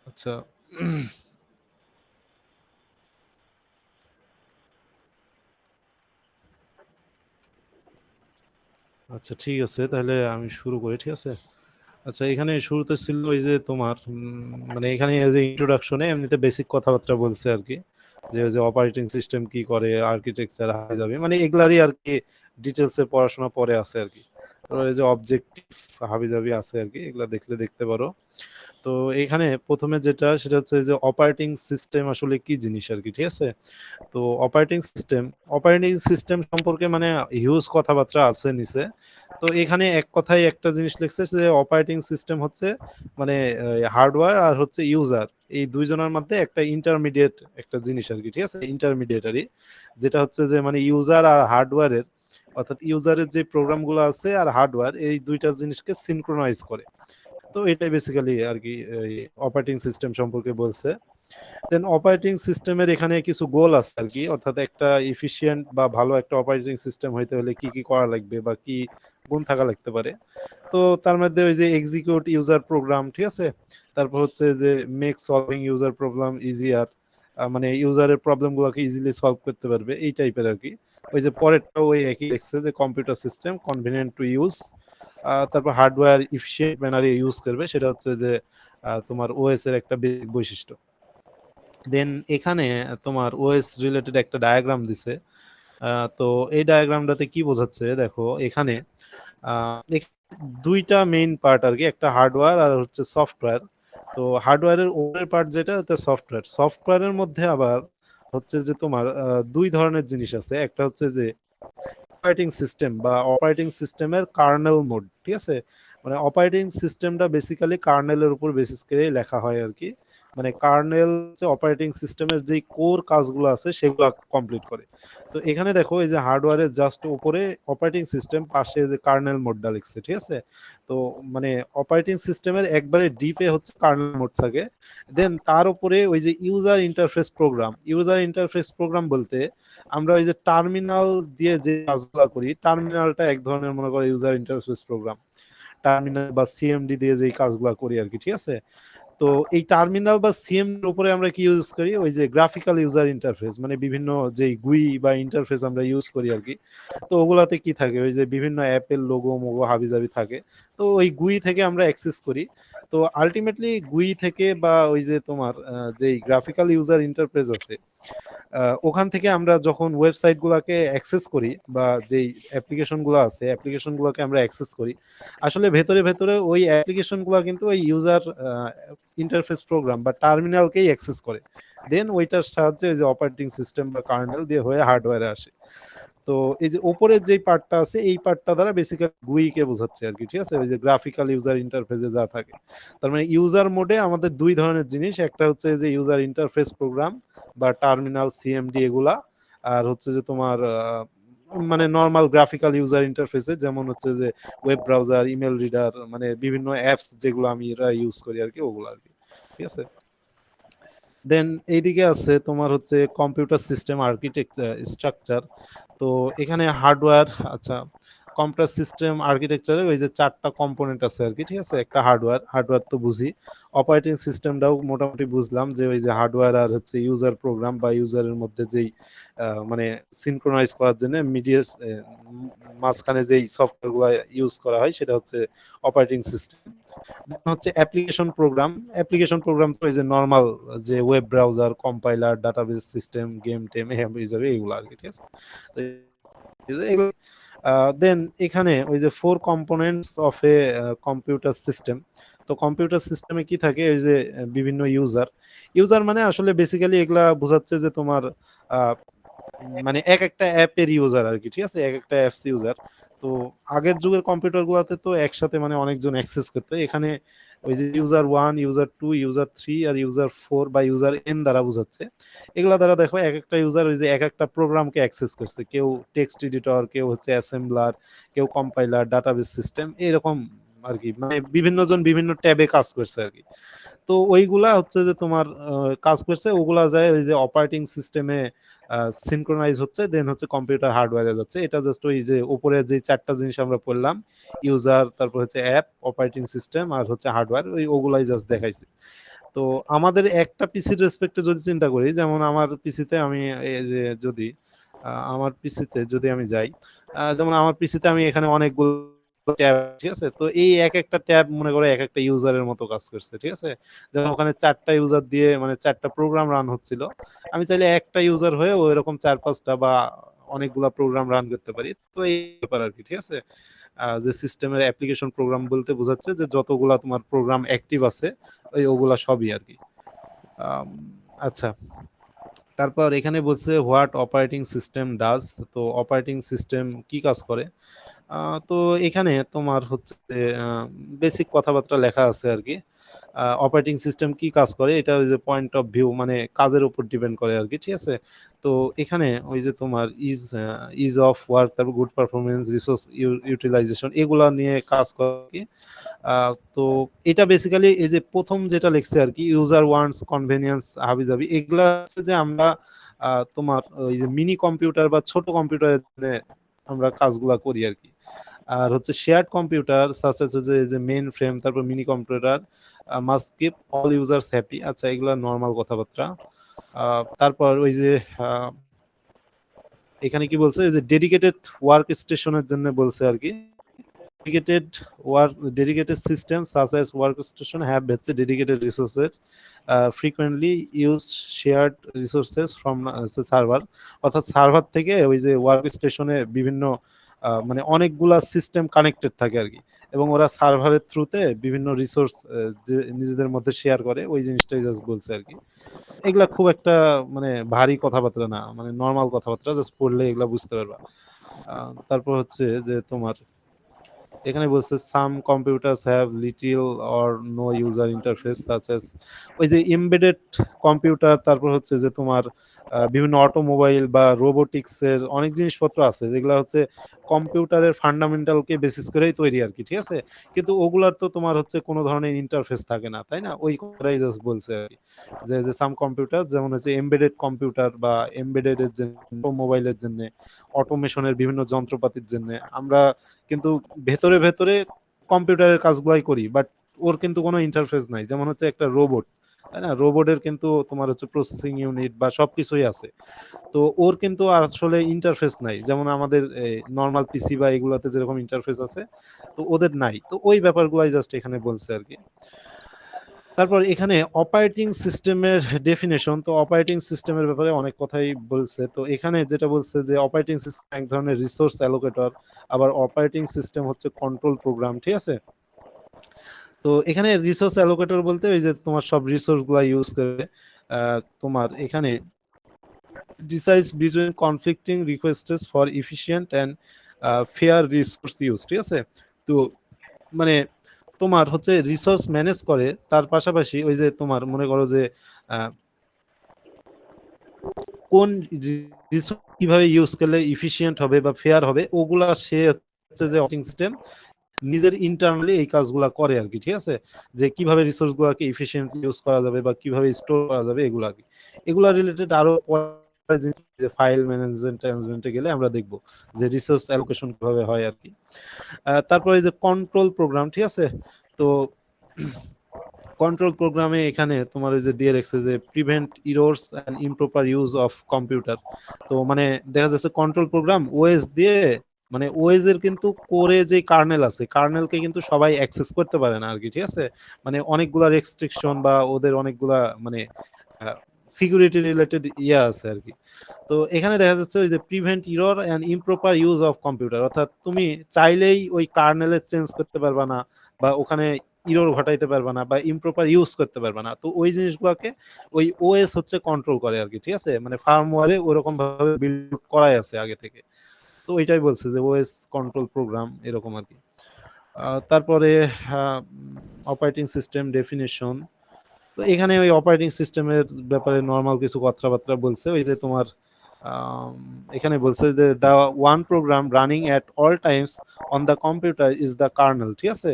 আচ্ছা। আচ্ছা ঠিক আছে, তাহলে আমি শুরু করি, ঠিক আছে। আচ্ছা, এখানে শুরুতে ছিল ওই যে তোমার মানে এখানে যে ইন্ট্রোডাকশনে এমনিতে বেসিক কথাবার্তা বলছে আর কি, যে ওই যে অপারেটিং সিস্টেম কি করে, আর্কিটেকচার যাবে, মানে এগুলারই আর কি ডিটেলসে পড়াশোনা পরে আছে আর কি। তো এই যে অবজেক্টিভ হাবিজাবি আছে আর কি, এগুলা দেখলে দেখতে পারো। তো এখানে প্রথমে যেটা সেটা হচ্ছে যে অপারেটিং সিস্টেম আসলে কি জিনিস আর কি, ঠিক আছে। তো অপারেটিং সিস্টেম সম্পর্কে মানে হিউজ কথাবার্তা আছে নিচে। তো এখানে এক কথায় একটা জিনিস লিখছে যে অপারেটিং সিস্টেম হচ্ছে মানে হার্ডওয়্যার আর হচ্ছে ইউজার, এই দুইজনের মধ্যে একটা ইন্টারমিডিয়েট একটা জিনিস আর কি, ঠিক আছে, ইন্টারমিডিয়েটারি। যেটা হচ্ছে যে মানে ইউজার আর হার্ডওয়্যারের, অর্থাৎ ইউজারের যে প্রোগ্রামগুলো আছে আর হার্ডওয়্যার এই দুইটা জিনিসকে সিনক্রোনাইজ করে। তো এটাই বেসিক্যালি আর কি অপারেটিং সিস্টেম সম্পর্কে বলছে। দেন অপারেটিং সিস্টেমের এখানে কিছু গোল আছে আর কি, অর্থাৎ একটা ইফিশিয়েন্ট বা ভালো একটা অপারেটিং সিস্টেম হইতে হলে কি কি করা লাগবে বা কি গুণ থাকা লাগতে পারে। তো তার মধ্যে ওই যে এক্সিকিউট ইউজার প্রোগ্রাম, ঠিক আছে। তারপর হচ্ছে যে make solving user problem easier, মানে ইউজারের প্রবলেম গুলোকে ইজিলি সলভ করতে পারবে এই টাইপের আর কি। ওই যে পরেরটা ওই একই লিখছে যে computer system convenient to use. তারপর হার্ডওয়্যার ইফিশিয়েন্ট ম্যানারে ইউজ করবে, সেটা হচ্ছে যে তোমার ওএস এর একটা বৈশিষ্ট্য। দেন এখানে তোমার ওএস রিলেটেড একটা ডায়াগ্রাম দিছে। তো এই ডায়াগ্রামটাতে কি বোঝাচ্ছে দেখো এখানে, দুইটা মেইন পার্ট আর কি, একটা হার্ডওয়্যার আর হচ্ছে সফটওয়্যার। তো হার্ডওয়্যারের ওপরের পার্ট যেটা হচ্ছে সফটওয়্যার, সফটওয়্যারের মধ্যে আবার হচ্ছে যে তোমার দুই ধরনের জিনিস আছে। একটা হচ্ছে যে অপারেটিং সিস্টেম বা অপারেটিং সিস্টেমের কার্নেল মোড, ঠিক আছে। মানে অপারেটিং সিস্টেমটা বেসিক্যালি কার্নেলের উপর বেসিস করে লেখা হয় আর কি। মানে কার্নেল যে অপারেটিং সিস্টেমের যে কোর কাজগুলো আছে সেগুলো কমপ্লিট করে। তো এখানে দেখো এই যে হার্ডওয়্যারের জাস্ট উপরে অপারেটিং সিস্টেম, পাশে যে কার্নেল মোডটা লিখছে, ঠিক আছে। তো মানে অপারেটিং সিস্টেমের একবারে ডিপে হচ্ছে কার্নেল মোড থাকে। দেন তার উপরে ওই যে ইউজার ইন্টারফেস প্রোগ্রাম বলতে আমরা ওই যে টার্মিনাল দিয়ে যে কাজগুলো করি, টার্মিনালটা এক ধরনের মনে করো ইউজার ইন্টারফেস প্রোগ্রাম। টার্মিনাল বা সিএমডি দিয়ে যে কাজগুলো করি আর কি, ঠিক আছে। তো এই টার্মিনাল বা সিএম এর উপরে আমরা কি ইউজ করি, ওই যে গ্রাফিক্যাল ইউজার ইন্টারফেস, মানে বিভিন্ন যে গুই বা ইন্টারফেস আমরা ইউজ করি আর কি। তো ওগুলাতে কি থাকে, ওই যে বিভিন্ন অ্যাপের লোগো মোগো হাবিজাবি থাকে। তো ওই গুই থেকে আমরা অ্যাক্সেস করি। তো আলটিমেটলি গুই থেকে বা ওই যে তোমার যেই গ্রাফিক্যাল ইউজার ইন্টারফেস আছে, ওখান থেকে আমরা যখন ওয়েবসাইট গুলাকে অ্যাক্সেস করি বা যেই অ্যাপ্লিকেশন গুলো আছে অ্যাপ্লিকেশন গুলোকে আমরা অ্যাক্সেস করি, আসলে ভেতরে ভেতরে ওই অ্যাপ্লিকেশন গুলো কিন্তু ওই ইউজার ইন্টারফেস প্রোগ্রাম বা টার্মিনালকেই অ্যাক্সেস করে। দেন ওইটার সাহায্যে ওই যে অপারেটিং সিস্টেম বা কার্নেল দিয়ে হয়ে হার্ডওয়্যারে আসে। তো এই যে উপরের যে পার্টটা আছে এই পার্টটা দ্বারা বেসিক্যালি গুই কে বোঝাচ্ছে আর কি, ঠিক আছে, ওই যে গ্রাফিক্যাল ইউজার ইন্টারফেসে যা থাকে। তার মানে ইউজার মোডে আমাদের দুই ধরনের জিনিস, একটা হচ্ছে যে ইউজার ইন্টারফেস প্রোগ্রাম বা টার্মিনাল সিএমডি এগুলা, আর হচ্ছে যে তোমার মানে নর্মাল গ্রাফিক্যাল ইউজার ইন্টারফেসে যেমন হচ্ছে যে ওয়েব ব্রাউজার, ইমেল রিডার, মানে বিভিন্ন অ্যাপস যেগুলো আমি ইউজ করি আর কি, ওগুলো আর কি, ঠিক আছে। দেন এইদিকে আছে তোমার হচ্ছে কম্পিউটার সিস্টেম আর্কিটেকচার স্ট্রাকচার। তো এখানে হার্ডওয়্যার, আচ্ছা, কম্পিউটার সিস্টেম আর্কিটেকচারে ওই যে চারটা কম্পোনেন্ট আছে আর কি, ঠিক আছে। একটা হার্ডওয়্যার, হার্ডওয়্যার তো বুঝি। অপারেটিং সিস্টেমটাও মোটামুটি বুঝলাম, যে ওই যে হার্ডওয়্যার আর হচ্ছে ইউজার প্রোগ্রাম বা ইউজারের মধ্যে যেই মানে সিনক্রোনাইজ করার জন্য মিডিয়া মাঝখানে যেই সফটওয়্যার গুলো ইউজ করা হয় সেটা হচ্ছে অপারেটিং সিস্টেম। হচ্ছে অ্যাপ্লিকেশন প্রোগ্রাম তো এই যে নর্মাল যে web browser, compiler, database system, game টেম হিসাবে এগুলো আর কি, ঠিক আছে। তো দেন এখানে ওই যে four components of a computer system. তো কম্পিউটার সিস্টেমে কি থাকে, ওই যে বিভিন্ন ইউজার। ইউজার মানে আসলে বেসিক্যালি এগুলা বোঝাচ্ছে যে তোমার আহ, মানে এক একটা অ্যাপের ইউজার আর কি, ঠিক আছে, এক একটা অ্যাপস ইউজার। তো আগের যুগের কম্পিউটার গুলাতে তো একসাথে মানে অনেকজন অ্যাক্সেস করতে, এখানে ওই যে ইউজার 1, ইউজার 2, ইউজার 3 আর ইউজার 4 বা ইউজার N দ্বারা বোঝাচ্ছে। এগুলা দ্বারা দেখো এক একটা ইউজার ওই যে এক একটা প্রোগ্রামকে অ্যাক্সেস করছে, কেউ টেক্সট এডিটর, কেউ হচ্ছে অ্যাসেম্বলার, কেউ কম্পাইলার, ডাটাবেস সিস্টেম এরকম আর কি, মানে বিভিন্ন জন বিভিন্ন ট্যাবে কাজ করছে আর কি। তো ওইগুলা হচ্ছে যে তোমার কাজ করছে, ওগুলা যায় ওই যে অপারেটিং সিস্টেমে সিনক্রোনাইজ হচ্ছে, দেন হচ্ছে কম্পিউটার হার্ডওয়্যারে যাচ্ছে। এটা জাস্ট ওই যে উপরে যে চারটা জিনিস আমরা পড়লাম, ইউজার, তারপর হচ্ছে অ্যাপ, অপারেটিং সিস্টেম আর হচ্ছে হার্ডওয়্যার, ওই ওগুলাই জাস্ট দেখাইছি। তো আমাদের একটা পিসির রেসপেক্টে যদি চিন্তা করি, যেমন আমার পিসিতে আমি এই যে যদি আমার পিসিতে যদি আমি যাই, যেমন আমার পিসিতে আমি এখানে অনেকগুলো ট্যাব, ঠিক আছে, তো এই এক একটা ট্যাব মনে করো এক একটা ইউজারের মতো কাজ করছে, ঠিক আছে। যেমন ওখানে 4টা ইউজার দিয়ে মানে 4টা প্রোগ্রাম রান হচ্ছিল, আমি চাইলে একটা ইউজার হয়ে ওই রকম 4-5টা বা অনেকগুলা প্রোগ্রাম রান করতে পারি। তো এই ব্যাপার আর কি, ঠিক আছে। যে সিস্টেমের অ্যাপ্লিকেশন প্রোগ্রাম বলতে বোঝাচ্ছে যে যতগুলা তোমার প্রোগ্রাম অ্যাক্টিভ আছে ওই ওগুলা সবই আর কি। আম, আচ্ছা, তারপর এখানে বলছে হোয়াট অপারেটিং সিস্টেম ডাজ। তো অপারেটিং সিস্টেম কি কাজ করে। তো এখানে তোমার হচ্ছে বেসিক কথাবার্তা লেখা আছে আর কি। অপারেটিং সিস্টেম কি কাজ করে এটা ওই যে পয়েন্ট অফ ভিউ মানে কাজের উপর ডিপেন্ড করে আর কি, ঠিক আছে। তো এখানে ওই যে তোমার ইজ অফ ওয়ার্ক, তারপর গুড পারফরমেন্স, রিসোর্স ইউটিলাইজেশন, এগুলা নিয়ে কাজ করে আর কি। তো এটা বেসিক্যালি এই যে প্রথম যেটা লিখছে আর কি, ইউজার ওয়ান্টস কনভেনিয়েন্স হাবিজাবি, এগুলা হচ্ছে যে আমরা তোমার ওই যে মিনি কম্পিউটার বা ছোট কম্পিউটারের আমরা কাজগুলা করি আর কি। আর হচ্ছে শেয়ার্ড কম্পিউটার সাচ এস যে মেইন ফ্রেম, তারপর mini computer must keep all users happy. আচ্ছা, এগুলা নর্মাল কথাবার্তা। তারপর ওই যে আহ, এখানে কি বলছে, যে ডেডিকেটেড ওয়ার্ক স্টেশনের জন্য বলছে আর কি। dedicated dedicated systems such as workstation have better dedicated resources, frequently use shared resources from server, অর্থাৎ সার্ভার থেকে ওই যে ওয়ার্ক স্টেশনে বিভিন্ন মানে অনেকগুলা সিস্টেম কানেক্টেড থাকে আর কি, এবং ওরা সার্ভারের থ্রুতে বিভিন্ন রিসোর্স যে নিজেদের মধ্যে শেয়ার করে, ওই জিনিসটাই জাস্ট বলছে আর কি। এগুলা খুব একটা মানে ভারী কথাবার্তা না, মানে নর্মাল কথাবার্তা, জাস্ট পড়লে এগুলা বুঝতে পারবা। তারপর হচ্ছে যে তোমার এখানে বলছে some computers have little or no user interface such as, ওই যে এমবেডেড কম্পিউটার, তারপর হচ্ছে যে তোমার বিভিন্ন অটোমোবাইল বা রোবোটিক্স এর অনেক জিনিসপত্র আছে যেগুলো হচ্ছে কম্পিউটারের ফান্ডামেন্টালকে বেসিস করেই তৈরি আর কি, ঠিক আছে। কিন্তু ওগুলার তো তোমার হচ্ছে কোনো ধরনের ইন্টারফেস থাকে না, তাই না, ওই কথাই জাস্ট বলছে আর কি। যে যে সাম কম্পিউটার যেমন হচ্ছে এমবেডেড কম্পিউটার বা এমবেডেড এর জন্য, মোবাইলের জন্য, অটোমেশনের বিভিন্ন যন্ত্রপাতির জন্য আমরা কিন্তু ভেতরে ভেতরে কম্পিউটারের কাজগুলাই করি, বাট ওর কিন্তু কোনো ইন্টারফেস নাই। যেমন হচ্ছে একটা রোবট, তাই না, রোবটের কিন্তু তোমার হচ্ছে প্রসেসিং ইউনিট বা সবকিছুই আছে, তো ওর কিন্তু আসলে ইন্টারফেস নাই, যেমন আমাদের নর্মাল পিসি বা এগুলাতে যেরকম ইন্টারফেস আছে, তো ওদের নাই। তো ওই ব্যাপারগুলাই জাস্ট এখানে বলছে আর কি। তারপর এখানে অপারেটিং সিস্টেমের ডেফিনেশন, তো অপারেটিং সিস্টেমের ব্যাপারে অনেক কথাই বলছে। তো এখানে যেটা বলছে যে অপারেটিং সিস্টেম এক ধরনের রিসোর্স অ্যালোকেটর, আবার অপারেটিং সিস্টেম হচ্ছে কন্ট্রোল প্রোগ্রাম, ঠিক আছে। তো এখানে রিসোর্স অ্যালোকেটর বলতে ওই যে তোমার সব রিসোর্স গুলা ইউজ করে তোমার এখানে decides between conflicting requests for efficient and fair resource use, ঠিক আছে। তো মানে তোমার হচ্ছে রিসোর্স ম্যানেজ করে, তার পাশাপাশি ওই যে তোমার মনে করো যে আহ, কোন রিসোর্স কিভাবে ইউজ করলে ইফিশিয়েন্ট হবে বা ফেয়ার হবে, ওগুলা সে হচ্ছে যে অপারেটিং সিস্টেম নিজের ইন্টারনালি এই কাজগুলা করে আর কি, ঠিক আছে। যে কিভাবে রিসোর্স গুলাকে ইফিশিয়েন্টলি ইউজ করা যাবে বা কিভাবে স্টোর করা যাবে, এগুলা আর কি। এগুলা রিলেটেড আরো পরে যে ফাইল ম্যানেজমেন্টে গেলে আমরা দেখবো যে রিসোর্স অ্যালোকেশন কিভাবে হয় আর কি। তারপরে যে কন্ট্রোল প্রোগ্রাম, ঠিক আছে। তো কন্ট্রোল প্রোগ্রামে এখানে তোমার ওই যে দিয়ে রাখছে যে prevent errors and improper use of computer. তো মানে দেখা যাচ্ছে কন্ট্রোল প্রোগ্রাম ওএস দিয়ে, মানে ওএস এর কিন্তু কোরে যে কার্নেল আছে, কার্নেলকে কিন্তু সবাই অ্যাক্সেস করতে পারে না আর কি, ঠিক আছে। মানে অনেকগুলা রেস্ট্রিকশন বা ওদের অনেকগুলা মানে সিকিউরিটি রিলেটেড ইয়া আছে আর কি। তো এখানে দেখা যাচ্ছে ওই যে prevent error and improper use of computer, অর্থাৎ তুমি চাইলেই ওই কার্নেলের চেঞ্জ করতে পারবা না বা ওখানে ইরর ঘটাইতে পারবা না বা ইমপ্রপার ইউজ করতে পারবা না। তো ওই জিনিসগুলোকে ওই ওএস হচ্ছে কন্ট্রোল করে আর কি, ঠিক আছে। মানে ফার্মওয়্যারে ওরকম ভাবে বিল্ড করাই আছে আগে থেকে। তো ওইটাই বলছে যে ওএস কন্ট্রোল প্রোগ্রাম এরকম আর কি। তারপরে অপারেটিং সিস্টেম ডেফিনেশন, তো এখানে ওই অপারেটিং সিস্টেমের ব্যাপারে নর্মাল কিছু কথাবার্তা বলছে। ওই যে তোমার আম, এখানে বলছে যে the one program running at all times on the computer is the kernel, ঠিক আছে।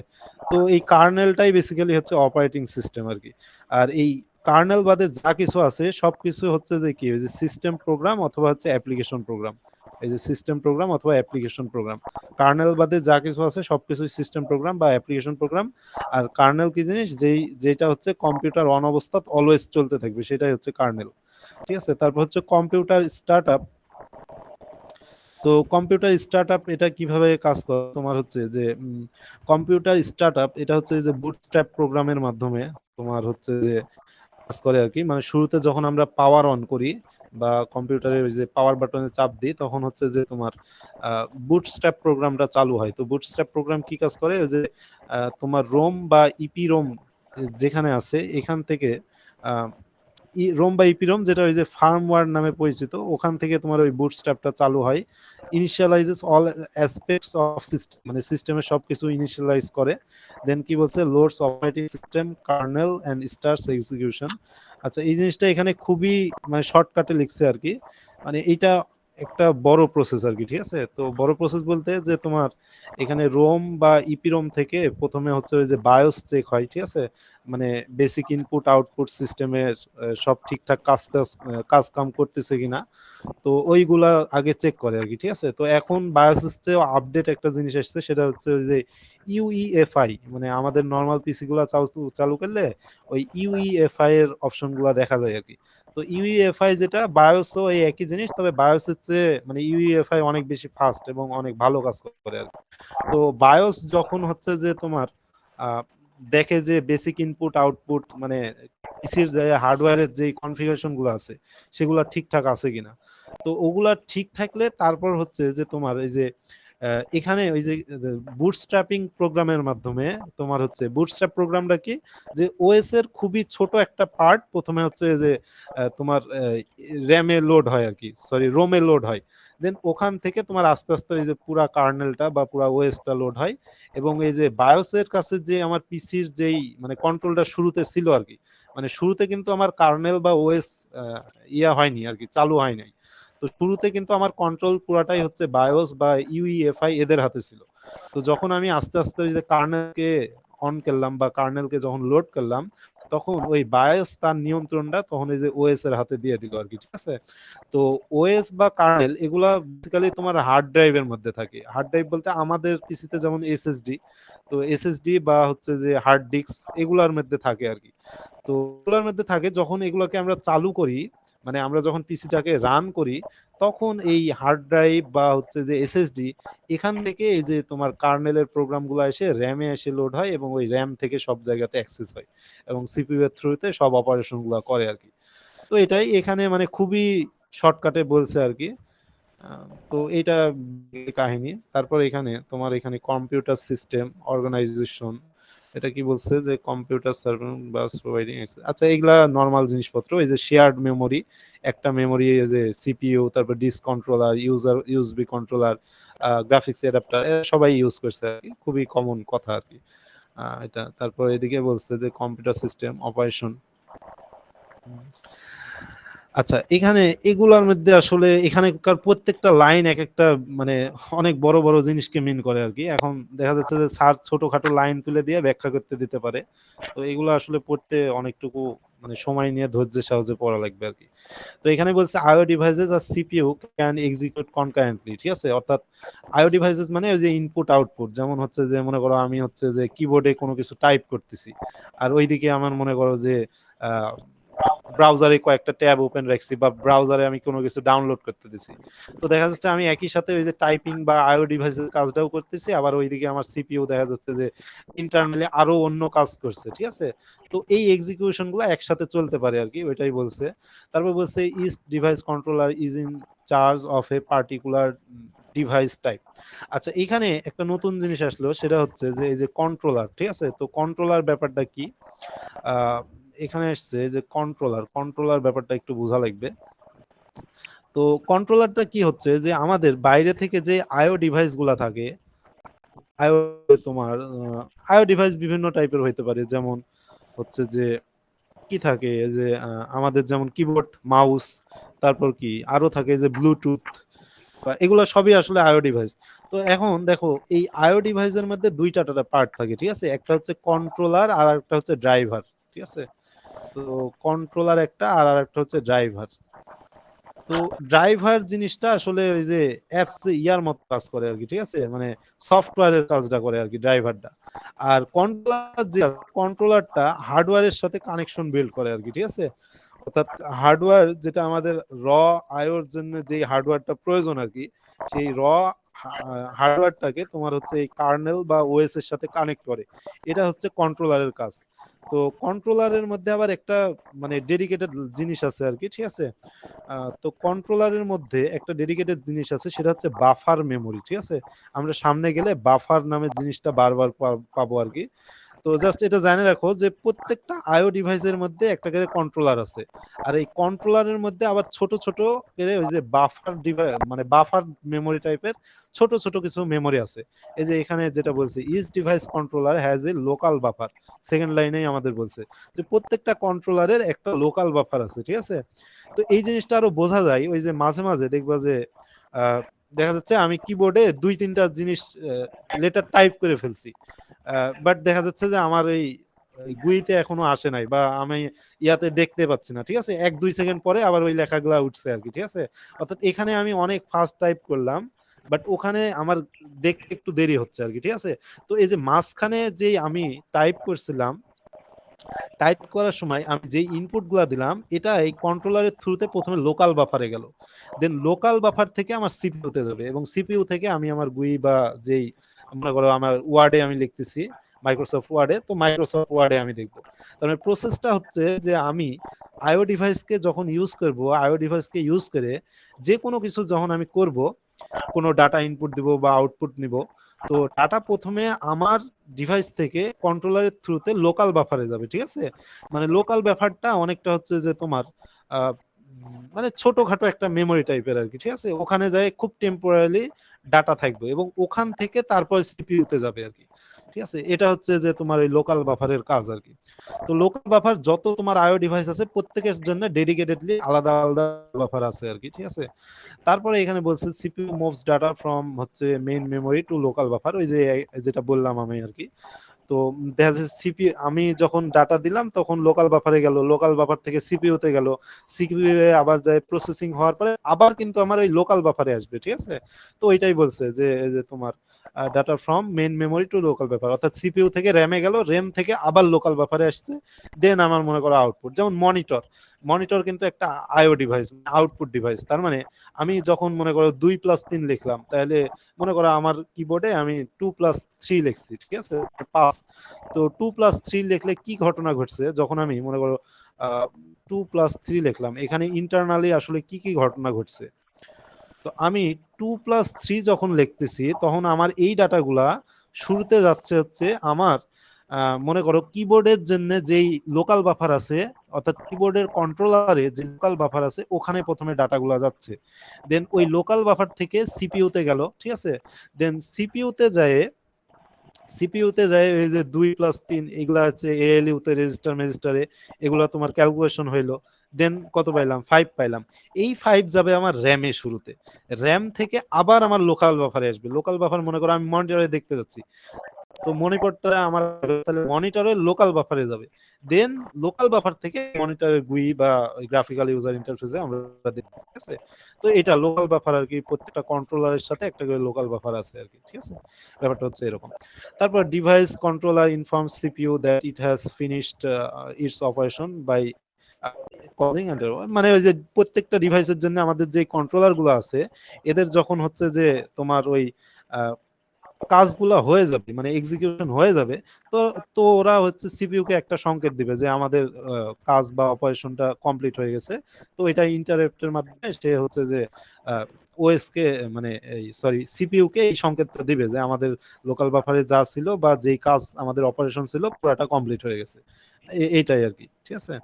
তো এই কার্নেলটাই বেসিক্যালি হচ্ছে অপারেটিং সিস্টেম আর কি। আর এই কার্নেল বাদে যা কিছু আছে সবকিছু হচ্ছে যে কি, ওই যে সিস্টেম প্রোগ্রাম অথবা হচ্ছে অ্যাপ্লিকেশন প্রোগ্রাম, এই যে সিস্টেম প্রোগ্রাম অথবা অ্যাপ্লিকেশন প্রোগ্রাম। কার্নেল বাদে যা কিছু আছে সবকিছুই সিস্টেম প্রোগ্রাম বা অ্যাপ্লিকেশন প্রোগ্রাম। আর কার্নেল কি জিনিস, যেটা হচ্ছে কম্পিউটার অন অবস্থাত অলওয়েজ চলতে থাকবে, সেটাই হচ্ছে কার্নেল। ঠিক আছে, তারপর হচ্ছে কম্পিউটার স্টার্টআপ। তো কম্পিউটার স্টার্টআপ এটা কিভাবে কাজ করে তোমার হচ্ছে যে কম্পিউটার স্টার্টআপ এটা হচ্ছে যে বুটস্ট্র্যাপ প্রোগ্রামের মাধ্যমে তোমার হচ্ছে যে কাজ করে আর কি। মানে শুরুতে যখন আমরা পাওয়ার অন করি বা কম্পিউটারে ওই যে পাওয়ার বাটনে চাপ দিই, তখন হচ্ছে যে তোমার বুটস্ট্র্যাপ প্রোগ্রামটা চালু হয়। তো বুটস্ট্র্যাপ প্রোগ্রাম কি কাজ করে, ওই যে তোমার রোম বা ইপি রোম যেখানে আছে এখান থেকে রোম বা ইপিরোম, যেটা ওই যে ফার্মওয়্যার নামে পরিচিত, ওখান থেকে তোমার ওই বুটস্ট্র্যাপটা চালু হয়। Initializes all aspects of system, মানে সিস্টেমের সবকিছু ইনিশিয়ালাইজ করে। দেন কি বলছে, loads operating system kernel and starts execution. আচ্ছা, এই জিনিসটা এখানে খুবই মানে শর্টকাটে লিখছে আর কি। মানে এইটা একটা বড় প্রসেস আর কি। ঠিক আছে, তো বড় প্রসেস বলতে যে তোমার এখানে রোম বা ইপিরোম থেকে প্রথমে হচ্ছে ওই যে বায়োস চেক হয়। ঠিক আছে, মানে বেসিক ইনপুট আউটপুট সিস্টেমের সব ঠিকঠাক কাজ কাম করতেছে কিনা, তো ওইগুলা আগে চেক করে আর কি। ঠিক আছে, তো এখন বায়োসিস চেয়ে আপডেট একটা জিনিস আসছে, সেটা হচ্ছে ওই যে ইউইএফআই। মানে আমাদের নর্মাল পিসি গুলা চালু করলে ওই ইউইএফআই এর অপশন গুলা দেখা যায় আর কি। তো ইউইএফআই যেটা, বায়োসও এই একই জিনিস, তবে বায়োসের চেয়ে মানে ইউইএফআই অনেক বেশি ফাস্ট এবং অনেক ভালো কাজ করে আর কি। তো বায়োস যখন হচ্ছে যে তোমার আহ, দেখে যে বেসিক ইনপুট আউটপুট মানে পিসির যে হার্ডওয়্যারের যে কনফিগারেশন গুলো আছে সেগুলো ঠিকঠাক আছে কিনা, তো ওগুলা ঠিক থাকলে তারপর হচ্ছে যে তোমার এই যে এখানে ওই যে বুটস্ট্র্যাপিং প্রোগ্রামের মাধ্যমে তোমার হচ্ছে বুটস্ট্র্যাপ প্রোগ্রামটা কি, যে ওএস এর খুবই ছোট একটা পার্ট প্রথমে হচ্ছে যে তোমার র্যামে লোড হয় আর কি, সরি রোমে লোড হয়। দেন ওখান থেকে তোমার আস্তে আস্তে ওই যে পুরা কার্নেলটা বা পুরা ওএসটা লোড হয়। এবং এই যে বায়োসের কাছে যে আমার পিসির যেই মানে কন্ট্রোলটা শুরুতে ছিল আর কি, মানে শুরুতে কিন্তু আমার কার্নেল বা ওএস ইয়া হয়নি আর কি, চালু হয় নাই। তো শুরুতে কিন্তু আমার কন্ট্রোল পুরাটাই হচ্ছে বায়োস বা ইউইএফআই এদের হাতে ছিল। তো যখন আমি আস্তে আস্তে ওই যে কার্নেলকে অন করলাম বা কার্নেলকে যখন লোড করলাম, তখন ওই বায়োস তার নিয়ন্ত্রণটা তখন এই যে ওএস এর হাতে দিয়ে দিল আর কি। ঠিক আছে, তো ওএস বা কার্নেল এগুলা বেসিক্যালি তোমার হার্ড ড্রাইভের মধ্যে থাকে। হার্ড ড্রাইভ বলতে আমাদের পিসিতে যেমন এসএসডি, তো এসএসডি বা হচ্ছে যে হার্ড ডিস্ক এগুলার মধ্যে থাকে আর কি। তো এগুলোর মধ্যে থাকে, যখন এগুলোকে আমরা চালু করি মানে আমরা যখন পিসিটাকে রান করি, তখন এই হার্ড ড্রাইভ বা হচ্ছে যে এসএসডি এখান থেকে এই যে তোমার কার্নেলের প্রোগ্রামগুলো এসে র্যামে এসে লোড হয় এবং ওই র্যাম থেকে সব জায়গাতে অ্যাক্সেস হয় এবং সিপিইউ এর থ্রুতে সব অপারেশন গুলো করে আর কি। তো এটাই এখানে মানে খুবই শর্টকাটে বলছে আর কি। তো এটা কাহিনী। তারপর এখানে তোমার এখানে কম্পিউটার সিস্টেম অর্গানাইজেশন, এটা কি বলছে যে কম্পিউটার সার্ভিং বাস প্রোভাইডিং। আচ্ছা, এগুলা নর্মাল জিনিসপত্র, এই যে শেয়ার্ড মেমোরি, একটা মেমোরি, এই যে সিপিইউ, তারপর disk controller, USB controller, graphics adapter, সবাই ইউজ করছে আর কি, খুবই কমন কথা আর কি। এটা তারপর এদিকে বলছে যে কম্পিউটার সিস্টেম অপারেশন। আচ্ছা, এখানে এগুলার মধ্যে আসলে এখানকার প্রত্যেকটা লাইন এক একটা মানে অনেক বড় বড় জিনিসকে মিন করে আর কি। এখন দেখা যাচ্ছে যে স্যার ছোটখাটো লাইন তুলে দিয়ে ব্যাখ্যা করতে দিতে পারে, তো এগুলো আসলে পড়তে অনেকটুকু মানে সময় নিয়ে ধৈর্যের সাহায্যে পড়া লাগবে আর কি। তো এখানে বলছে আইও ডিভাইসেস আর সিপিইউ ক্যান এক্সিকিউট কনকারেন্টলি। ঠিক আছে, অর্থাৎ আইও ডিভাইসেস মানে ওই যে ইনপুট আউটপুট, যেমন হচ্ছে যে মনে করো আমি হচ্ছে যে কিবোর্ডে কোনো কিছু টাইপ করতেছি, আর ওইদিকে আমার মনে করো যে আহ ব্রাউজারে কয়েকটা ট্যাব ওপেন রাখছি বা ব্রাউজারে আমি কোনো কিছু ডাউনলোড করতে দিছি। তো দেখা যাচ্ছে আমি একই সাথে ওই যে টাইপিং বা আইও ডিভাইসের কাজটাও করতেছি, আবার ওইদিকে আমার সিপিইউ দেখা যাচ্ছে যে ইন্টারনালি আরো অন্য কাজ করছে। ঠিক আছে, তো এই এক্সিকিউশন গুলো একসাথে চলতে পারে আর কি, ওইটাই বলছে। তারপর বলছে each device controller is in charge of a particular device type. আচ্ছা, এখানে একটা নতুন জিনিস আসলো, সেটা হচ্ছে যে এই যে কন্ট্রোলার। ঠিক আছে, তো কন্ট্রোলার ব্যাপারটা কি, আহ এখানে এসছে যে কন্ট্রোলার, কন্ট্রোলার ব্যাপারটা একটু বোঝা লাগবে। তো কন্ট্রোলারটা কি হচ্ছে, যে আমাদের বাইরে থেকে যে আইও ডিভাইস গুলা থাকে, আইও তোমার আইও ডিভাইস বিভিন্ন টাইপের হইতে পারে, যেমন হচ্ছে যে কি থাকে যে আমাদের যেমন কিবোর্ড মাউস, তারপর কি আরো থাকে যে ব্লুটুথ, এগুলো সবই আসলে আইও ডিভাইস। তো এখন দেখো এই আইও ডিভাইসের মধ্যে দুইটা পার্ট থাকে। ঠিক আছে, একটা হচ্ছে কন্ট্রোলার আর একটা হচ্ছে ড্রাইভার। ঠিক আছে, তো কন্ট্রোলার একটা আর আরেকটা হচ্ছে ড্রাইভার। তো ড্রাইভার জিনিসটা আসলে ওই যে অ্যাপস ইয়ার মতো কাজ করে আর কি, ঠিক আছে, মানে সফটওয়্যারের কাজটা করে আর কি ড্রাইভারটা। আর কন্ট্রোলার যে কন্ট্রোলারটা হার্ডওয়্যারের সাথে কানেকশন বিল্ড করে আর কি, ঠিক আছে। অর্থাৎ হার্ডওয়্যার যেটা আমাদের র আইওর জন্য যে হার্ডওয়্যারটা প্রয়োজন আর কি, সেই র হার্ডওয়্যারটাকে তোমার হচ্ছে এই কার্নেল বা ওএস এর সাথে কানেক্ট করে, এটা হচ্ছে কন্ট্রোলারের কাজ। তো কন্ট্রোলারের মধ্যে আবার একটা মানে ডেডিকেটেড জিনিস আছে আর কি, ঠিক আছে। তো কন্ট্রোলারের মধ্যে একটা ডেডিকেটেড জিনিস আছে, সেটা হচ্ছে বাফার মেমোরি, ঠিক আছে। আমরা সামনে গেলে বাফার নামের জিনিসটা বারবার পাবো আর কি। তো জাস্ট এটা জানে রাখো যে প্রত্যেকটা আইও ডিভাইসের মধ্যে একটা করে কন্ট্রোলার আছে। আর এই কন্ট্রোলারের মধ্যে আবার ছোট ছোট করে ওই যে বাফার ডিভাইস মানে বাফার মেমোরি টাইপের ছোট ছোট কিছু মেমোরি আছে। এই যে এখানে যেটা বলছে each device controller has a local buffer, second লাইনেই আমাদের বলছে যে প্রত্যেকটা কন্ট্রোলারের একটা লোকাল বাফার আছে, ঠিক আছে। তো এই জিনিসটা আরো বোঝা যায় ওই যে মাঝে মাঝে দেখবা যে আহ, দেখা যাচ্ছে আমি কিবোর্ডে দুই তিনটা জিনিস লেটার টাইপ করে ফেলছি, বাট দেখা যাচ্ছে যে আমার এই গুইতে এখনো আসে নাই বা আমি ইয়াতে দেখতে পাচ্ছি না, ঠিক আছে। 1-2 সেকেন্ড পরে আবার ওই লেখাগুলা উঠছে আর কি, ঠিক আছে। অর্থাৎ এখানে আমি অনেক ফাস্ট টাইপ করলাম, বাট ওখানে আমার দেখতে একটু দেরি হচ্ছে আর কি, ঠিক আছে। তো এই যে মাঝখানে যে আমি টাইপ করছিলাম, টাইপ করার সময় আমি যে ইনপুট গুলা দিলাম এটা এই কন্ট্রোলারের থ্রুতে প্রথমে লোকাল বাফারে গেল, দেন লোকাল বাফার থেকে আমার সিপিইউ তে যাবে, এবং সিপিইউ থেকে আমি আমার গুই বা যেই মনে করো আমার ওয়ার্ডে আমি লিখতেছি মাইক্রোসফট ওয়ার্ডে, তো মাইক্রোসফট ওয়ার্ডে আমি দেখবো। তার মানে প্রসেসটা হচ্ছে যে আমি আইও ডিভাইসকে যখন ইউজ করব, আইও ডিভাইসকে ইউজ করে যে কোনো কিছু যখন আমি করব, কোনো ডাটা ইনপুট দিব বা আউটপুট নিব, তো ডাটা প্রথমে আমার ডিভাইস থেকে কন্ট্রোলারের থ্রুতে লোকাল বাফারে যাবে, ঠিক আছে। মানে লোকাল বাফারটা অনেকটা হচ্ছে যে তোমার মানে ছোটখাটো একটা মেমোরি টাইপের আর কি, ঠিক আছে। ওখানে যায় খুব টেম্পোরারি ডাটা থাকবে এবং ওখান থেকে তারপর সিপিইউ তে যাবে আর কি, ঠিক আছে। এটা হচ্ছে যে তোমার এই লোকাল বাফারের কাজ আর কি। তো লোকাল বাফার যত তোমার আইও ডিভাইস আছে প্রত্যেকের জন্য ডেডিকেটেডলি আলাদা আলাদা বাফার আছে আর কি, ঠিক আছে। তারপরে এখানে বলছে সিপিইউ মুভস ডাটা ফ্রম হচ্ছে main memory to local buffer, ওই যে যেটা বললাম আমি আর কি। তো দেখা যাচ্ছে সিপিইউ আমি যখন ডাটা দিলাম তখন লোকাল বাফারে গেল, লোকাল বাফার থেকে সিপিইউ তে গেল, সিপিইউ এ আবার যায় প্রসেসিং হওয়ার পরে আবার কিন্তু আমার ওই লোকাল বাফারে আসবে, ঠিক আছে। তো ওইটাই বলছে যে এই যে তোমার data from main memory to local buffer, অর্থাৎ সিপিইউ থেকে র্যামে গেল, র্যাম থেকে আবার লোকাল বাফারে আসছে, দেন আমার মনে করো আউটপুট। যেমন মনিটর, মনিটর কিন্তু একটা আইও ডিভাইস, আউটপুট ডিভাইস। তার মানে আমি যখন মনে করো 2+3 লিখলাম, তাহলে মনে করো আমার কিবোর্ডে আমি 2+3 লিখছি, ঠিক আছে, 5। তো 2+3 লিখলে কি ঘটনা ঘটছে, যখন আমি মনে করো 2+3 লিখলাম, এখানে ইন্টারনালি আসলে কি কি ঘটনা ঘটছে। তো আমি 2+3 যখন লিখতেছি তখন আমার এই ডাটাগুলা শুরুতে যাচ্ছে হচ্ছে আমার মনে করো কিবোর্ডের জন্য যেই লোকাল বাফার আছে, অর্থাৎ কিবোর্ডের কন্ট্রোলারে যে লোকাল বাফার আছে ওখানে প্রথমে ডাটাগুলা যাচ্ছে, দেন ওই লোকাল বাফার থেকে সিপিইউ তে গেল, ঠিক আছে। দেন সিপিইউ তে যায় ওই যে 2+3 এগুলা আছে এএলইউ তে রেজিস্টার ম্যাজিস্টারে, এগুলা তোমার ক্যালকুলেশন হইলো, দেন কত পাইলাম 5 পাইলাম। এই 5 যাবে আমার র্যামে শুরুতে, র্যাম থেকে আবার আমার লোকাল বাফারে আসবে, লোকাল বাফার মনে করো আমি মনিটরে দেখতে যাচ্ছি, তো মনিটরটা আমার তাহলে মনিটরের লোকাল বাফারে যাবে, দেন লোকাল বাফার থেকে মনিটরের গুই বা গ্রাফিক্যাল ইউজার ইন্টারফেসে আমরা দেখব, ঠিক আছে। তো এটা লোকাল বাফার আর কি, প্রত্যেকটা কন্ট্রোলারের সাথে একটা করে লোকাল বাফার আছে আর কি, ঠিক আছে। ব্যাপারটা হচ্ছে এরকম। তারপর device controller inform CPU that it has finished its operation by calling and, মানে ওই যে প্রত্যেকটা ডিভাইসের জন্য আমাদের যে কন্ট্রোলার গুলো আছে এদের যখন হচ্ছে যে তোমার ওই আহ, কাজগুলো হয়ে যাবে মানে এক্সিকিউশন হয়ে যাবে, তো তো ওরা হচ্ছে সিপিইউ কে একটা সংকেত দিবে যে আমাদের কাজ বা অপারেশনটা কমপ্লিট হয়ে গেছে। তো এটা ইন্টারাপ্টের মাধ্যমে সে হচ্ছে যে ওএস কে মানে এই সরি সিপিইউ কে এই সংকেতটা দিবে যে আমাদের লোকাল বাফারে যা ছিল বা যেই কাজ আমাদের অপারেশন ছিল পুরোটা কমপ্লিট হয়ে গেছে। এইটাই আর কি, ঠিক আছে।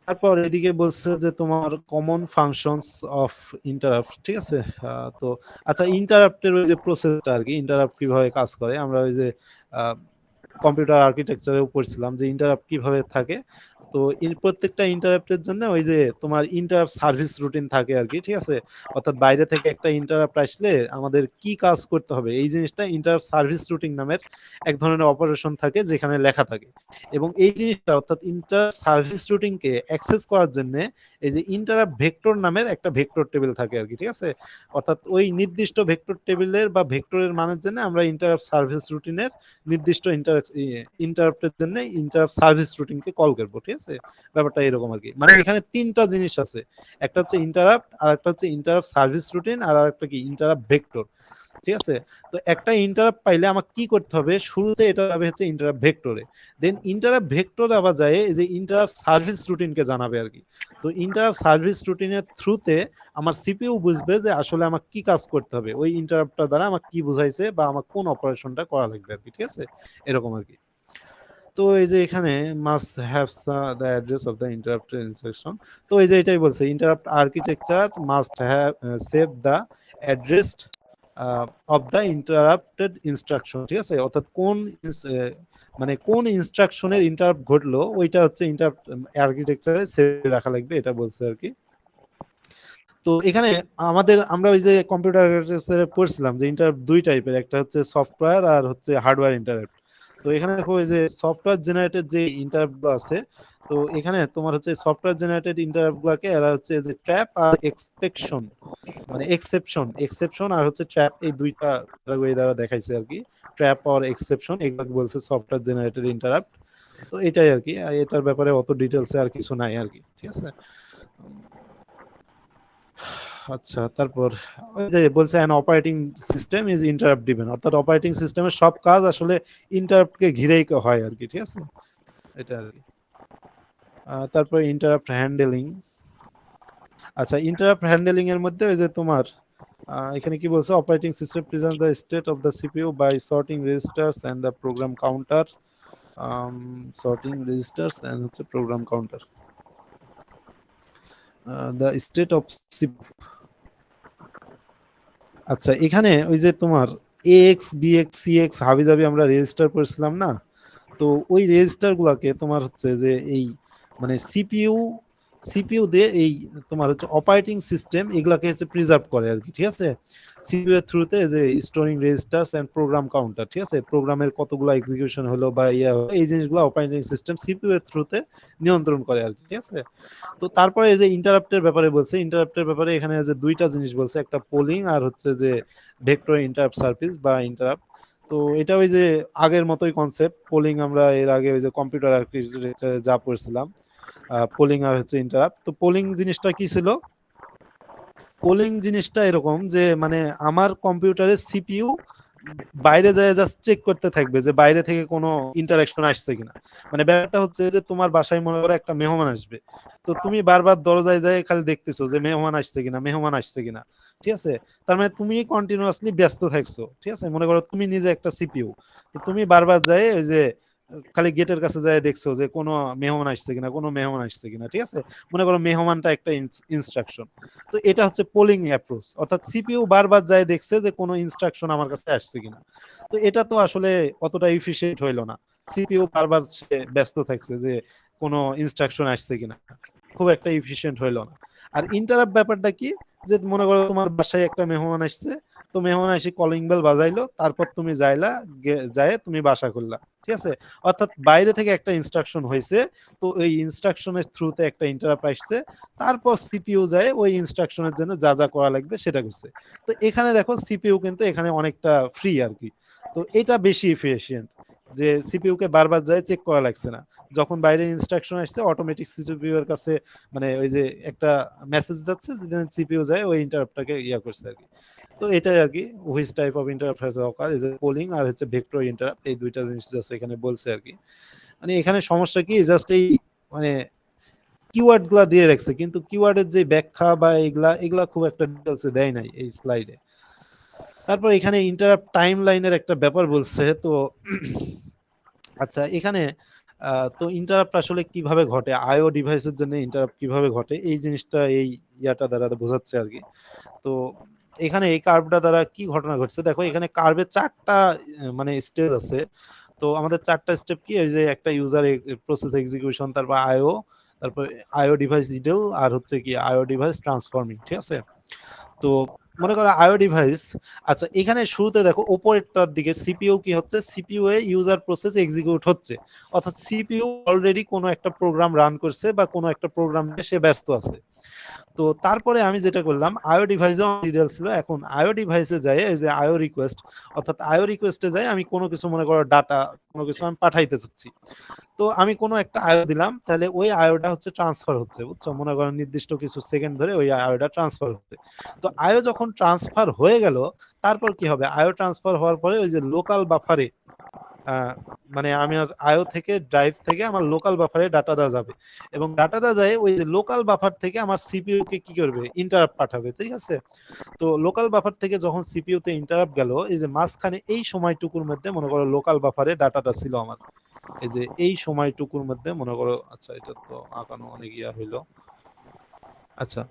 তারপর এদিকে বলছে যে তোমার কমন ফাংশনস অফ ইন্টারাপ্ট, ঠিক আছে। তো আচ্ছা ইন্টারাপ্টের ওই যে প্রসেসটা আর কি, ইন্টারাপ্ট কিভাবে কাজ করে আমরা ওই যে কম্পিউটার আর্কিটেকচারেও পড়ছিলাম যে ইন্টারাপ্ট কিভাবে থাকে। তো প্রত্যেকটা ইন্টারাপ্টের জন্য ওই যে তোমার ইন্টারাপ্ট সার্ভিস রুটিন থাকে আর কি, ঠিক আছে। অর্থাৎ বাইরে থেকে একটা ইন্টারাপ্ট আসলে আমাদের কি কাজ করতে হবে এই জিনিসটা ইন্টারাপ্ট সার্ভিস রুটিন নামের এক ধরনের অপারেশন থাকে যেখানে লেখা থাকে। এবং এই জিনিসটা অর্থাৎ ইন্টারাপ্ট সার্ভিস রুটিনকে অ্যাক্সেস করার জন্য এই যে ইন্টারাপ্ট ভেক্টর নামের একটা ভেক্টর টেবিল থাকে আর কি, ঠিক আছে। অর্থাৎ ওই নির্দিষ্ট ভেক্টর টেবিলের বা ভেক্টরের মানের জন্য আমরা ইন্টারাপ্ট সার্ভিস রুটিনের নির্দিষ্ট ইন্টারাপ্টের জন্য ইন্টারাপ্ট সার্ভিস রুটিনকে কল করবো, ঠিক আছে। ব্যাপারটা এরকম আর কি, মানে এখানে তিনটা জিনিস আছে, একটা হচ্ছে ইন্টারাপ্ট, আর একটা হচ্ছে ইন্টারাপ্ট সার্ভিস রুটিন, আর একটা কি ইন্টারাপ্ট ভেক্টর, ঠিক আছে। তো একটা ইন্টারাপ্ট পাইলে আমার কি করতে হবে, শুরুতে এটা যাবে হচ্ছে ইন্টারাপ্ট ভেক্টরে, দেন ইন্টারাপ্ট ভেক্টরে আবার যায় এই যে ইন্টারাপ্ট সার্ভিস রুটিনকে জানাবে আর কি। তো ইন্টারাপ্ট সার্ভিস রুটিনের থ্রুতে আমার সিপিইউ বুঝবে যে আসলে আমার কি কাজ করতে হবে, ওই ইন্টারাপ্টটা দ্বারা আমার কি বুঝাইছে বা আমার কোন অপারেশনটা করা লাগবে আর কি, ঠিক আছে। এরকম আর কি। তো এই যে এখানে must have the address of the interrupted instruction. তো এই যে এটাই বলছে interrupt architecture must have save the address of the interrupted instruction, ঠিক আছে। অর্থাৎ কোন মানে কোন ইনস্ট্রাকশনের ইন্টারাপ্ট ঘটলো ওইটা হচ্ছে ইন্টারাপ্ট আর্কিটেকচারে সেভ রাখা লাগবে, এটা বলছে আর কি। তো এখানে আমরা ওই যে কম্পিউটার আর্কিটেকচারে পড়ছিলাম যে ইন্টারাপ্ট দুই টাইপের, একটা হচ্ছে সফটওয়্যার আর হচ্ছে হার্ডওয়্যার ইন্টারাপ্ট। তো এখানে দেখো এই যে সফটওয়্যার জেনারেটেড যে ইন্টারাপ্ট গুলো আছে, তো এখানে তোমার হচ্ছে সফটওয়্যার জেনারেটেড ইন্টারাপ্ট গুলাকে এরা হচ্ছে যে ট্র্যাপ আর এক্সপেকশন, মানে এক্সেপশন আর হচ্ছে ট্র্যাপ, এই দুইটা ওয়ে দ্বারা দেখাইছে আর কি। ট্র্যাপ আর এক্সেপশন এগুলোকে বলছে সফটওয়্যার জেনারেটেড ইন্টারাপ্ট। তো এটাই আর কি, এটার ব্যাপারে অত ডিটেলসে আর কিছু নাই আর কি, ঠিক আছে। আচ্ছা, তারপর ওই যে বলছে an operating system is interrupt dependent, অর্থাৎ অপারেটিং সিস্টেমের সব কাজ আসলে ইন্টারাপ্টকে ঘিরেই হয় আর কি, ঠিক আছে। এটা আর কি। তারপর ইন্টারাপ্ট হ্যান্ডেলিং। আচ্ছা, ইন্টারাপ্ট হ্যান্ডেলিং এর মধ্যে ওই যে তোমার এখানে কি বলছে, operating system present the state of the CPU by sorting registers and the program counter, sorting registers and হচ্ছে program counter, the state of CPU. আচ্ছা, এখানে ওই যে তোমার এক্স বিএক্স সিএক্স হাবিজাবি আমরা রেজিস্টার করেছিলাম না, তো ওই রেজিস্টার গুলাকে তোমার হচ্ছে যে এই মানে সিপিইউ দিয়ে এই তোমার হচ্ছে অপারেটিং সিস্টেম এগুলাকে হচ্ছে প্রিজার্ভ করে আর কি, ঠিক আছে। সিপিইউ এর থ্রুতে যে storing registers and program counter, ঠিক আছে, প্রোগ্রামের কতগুলো এক্সিকিউশন হলো বা ইয়া হলো এই জিনিসগুলো অপারেটিং সিস্টেম সিপিইউ এর থ্রুতে নিয়ন্ত্রণ করে আর কি, ঠিক আছে। তো তারপরে এই যে ইন্টারাপ্টের ব্যাপারে বলছে, ইন্টারাপ্টের ব্যাপারে এখানে যে দুইটা জিনিস বলছে, একটা পোলিং আর হচ্ছে যে ভেক্টর ইন্টারাপ্ট সার্ভিস বা ইন্টারাপ্ট। তো এটা ওই যে আগের মতোই কনসেপ্ট, পোলিং আমরা এর আগে ওই যে কম্পিউটার আর্কিটেকচারে যা পড়ছিলাম, পোলিং আর হচ্ছে ইন্টারাপ্ট। তো পোলিং জিনিসটা কি ছিল, পোলিং জিনিসটা এরকম যে মানে আমার কম্পিউটারের সিপিইউ বাইরে যায় জাস্ট চেক করতে থাকবে যে বাইরে থেকে কোনো ইন্টারাকশন আসছে কিনা। মানে ব্যাপারটা হচ্ছে যে তোমার বাসায় মনে করো একটা মেহমান আসবে, তো তুমি বারবার দরজায় যায় খালি দেখতেছো যে মেহমান আসছে কিনা, মেহমান আসছে কিনা, ঠিক আছে। তার মানে তুমি কন্টিনিউয়াসলি ব্যস্ত থাকছো, ঠিক আছে। মনে করো তুমি নিজে একটা সিপিইউ, তো তুমি বারবার যায় ওই যে খালি গেটের কাছে যায় দেখছো যে কোনো মেহমান আসছে কিনা, কোনো মেহমান আসছে কিনা, ঠিক আছে। মনে করো মেহমানটা একটা ইনস্ট্রাকশন। তো এটা হচ্ছে পোলিং অ্যাপ্রোচ, অর্থাৎ সিপিইউ বারবার যায় দেখছে যে কোনো ইনস্ট্রাকশন আমার কাছে আসছে কিনা। তো এটা তো আসলে অতটা ইফিশিয়েন্ট হইলো না, সিপিইউ বারবার সে ব্যস্ত থাকছে যে কোনো ইনস্ট্রাকশন আসছে কিনা, খুব একটা ইফিশিয়েন্ট হইলো না। আর ইন্টারাপ্ট ব্যাপারটা কি, যে মনে করো তোমার বাসায় একটা মেহমান আসছে, তো মেহমান এসে কলিং বেল বাজাইলো, তারপর তুমি যাইলা, যায় তুমি বাসা খুললা, ঠিক আছে। অর্থাৎ বাইরে থেকে একটা ইনস্ট্রাকশন হয়েছে, তো এই ইনস্ট্রাকশনের থ্রুতে একটা ইন্টারাপ্ট আসছে, তারপর সিপিইউ যায় ওই ইনস্ট্রাকশনের জন্য যা যা করা লাগবে সেটা করছে। তো এখানে দেখো সিপিইউ কিন্তু এখানে অনেকটা ফ্রি আর কি। তো এটা বেশি এফিশিয়েন্ট, যে সিপিইউ কে বারবার যায় চেক করা লাগছে না, যখন বাইরে ইনস্ট্রাকশন আসছে অটোমেটিক সিপিইউ এর কাছে মানে ওই যে একটা মেসেজ যাচ্ছে, সিপিইউ যায় ওই ইন্টারাপ্টটাকে ইয়া করছে আর কি। তো এটাই আর কি, which type of interrupt has occur, এই যে পোলিং আর হচ্ছে ভেক্টর ইন্টারাপ্ট, এই দুইটা জিনিস জাস্ট এখানে বলছে আর কি। মানে এখানে সমস্যা কি, জাস্ট এই মানে কিওয়ার্ড গুলা দিয়ে রাখছে, কিন্তু কিওয়ার্ডের যে ব্যাখ্যা বা এগুলা এগুলা খুব একটা ডিটেলসে দেয় নাই এই স্লাইডে। তারপর এখানে ইন্টারাপ্ট টাইম লাইনের একটা ব্যাপার বলছে। তো আচ্ছা, এখানে তো ইন্টারাপ্ট আসলে কিভাবে ঘটে, আইও ডিভাইসের জন্য ইন্টারাপ্ট কিভাবে ঘটে এই জিনিসটা এই ইয়াটা দ্বারা বোঝাচ্ছে আর কি। তো এখানে এই কার্ভটা দ্বারা কি ঘটনা ঘটছে, দেখো এখানে কার্ভের চারটা মানে স্টেজ আছে। তো আমাদের 4টা স্টেপ কি, এই যে একটা ইউজার প্রসেস এক্সিকিউশন, তারপর আইও, তারপর আইও ডিভাইস ডিটেল, আর হচ্ছে কি আইও ডিভাইস ট্রান্সফর্মিং, ঠিক আছে। তো মনে করো আইও ডিভাইস, আচ্ছা এখানে শুরুতে দেখো উপরেরটার দিকে সিপিইউ কি হচ্ছে, CPU a user process execute হচ্ছে, অর্থাৎ সিপিইউ অলরেডি কোনো একটা প্রোগ্রাম রান করছে বা কোনো একটা প্রোগ্রাম নিয়ে সে ব্যস্ত আছে। তো তারপরে আমি যেটা করলাম, আইও ডিভাইসে ডিটেল ছিল, এখন আইও ডিভাইসে যাই এই যে আইও রিকোয়েস্ট, অর্থাৎ আইও রিকোয়েস্টে যাই আমি কোনো কিছু মনে করো ডাটা, কোনো কিছু আমি পাঠাইতে চাচ্ছি। তো আমি কোনো একটা আইও দিলাম, তাহলে ওই আইওটা হচ্ছে ট্রান্সফার হচ্ছে, বুঝছো, মনে করো নির্দিষ্ট কিছু সেকেন্ড ধরে ওই আইওটা ট্রান্সফার হচ্ছে। তো আইও যখন ট্রান্সফার হয়ে গেল, তারপর কি হবে, আইও ট্রান্সফার হওয়ার পরে ওই যে লোকাল বাফারে, মানে আমি আইও থেকে ড্রাইভ থেকে আমার লোকাল বাফারে ডাটাটা যাবে, এবং ডাটাটা যায় ওই যে লোকাল বাফার থেকে আমার সিপিইউ কে কি করবে, ইন্টারাপ্ট পাঠাবে, ঠিক আছে। তো লোকাল বাফার থেকে যখন সিপিইউ তে ইন্টারাপ্ট গেল, এই যে মাঝখানে এই সময়টুকুর মধ্যে মনে করো লোকাল বাফারে ডাটাটা ছিল আমার, এই যে এই সময়টুকুর মধ্যে মনে করো, আচ্ছা এটা তো আঁকানো অনেক ইয়া হইলো, আচ্ছা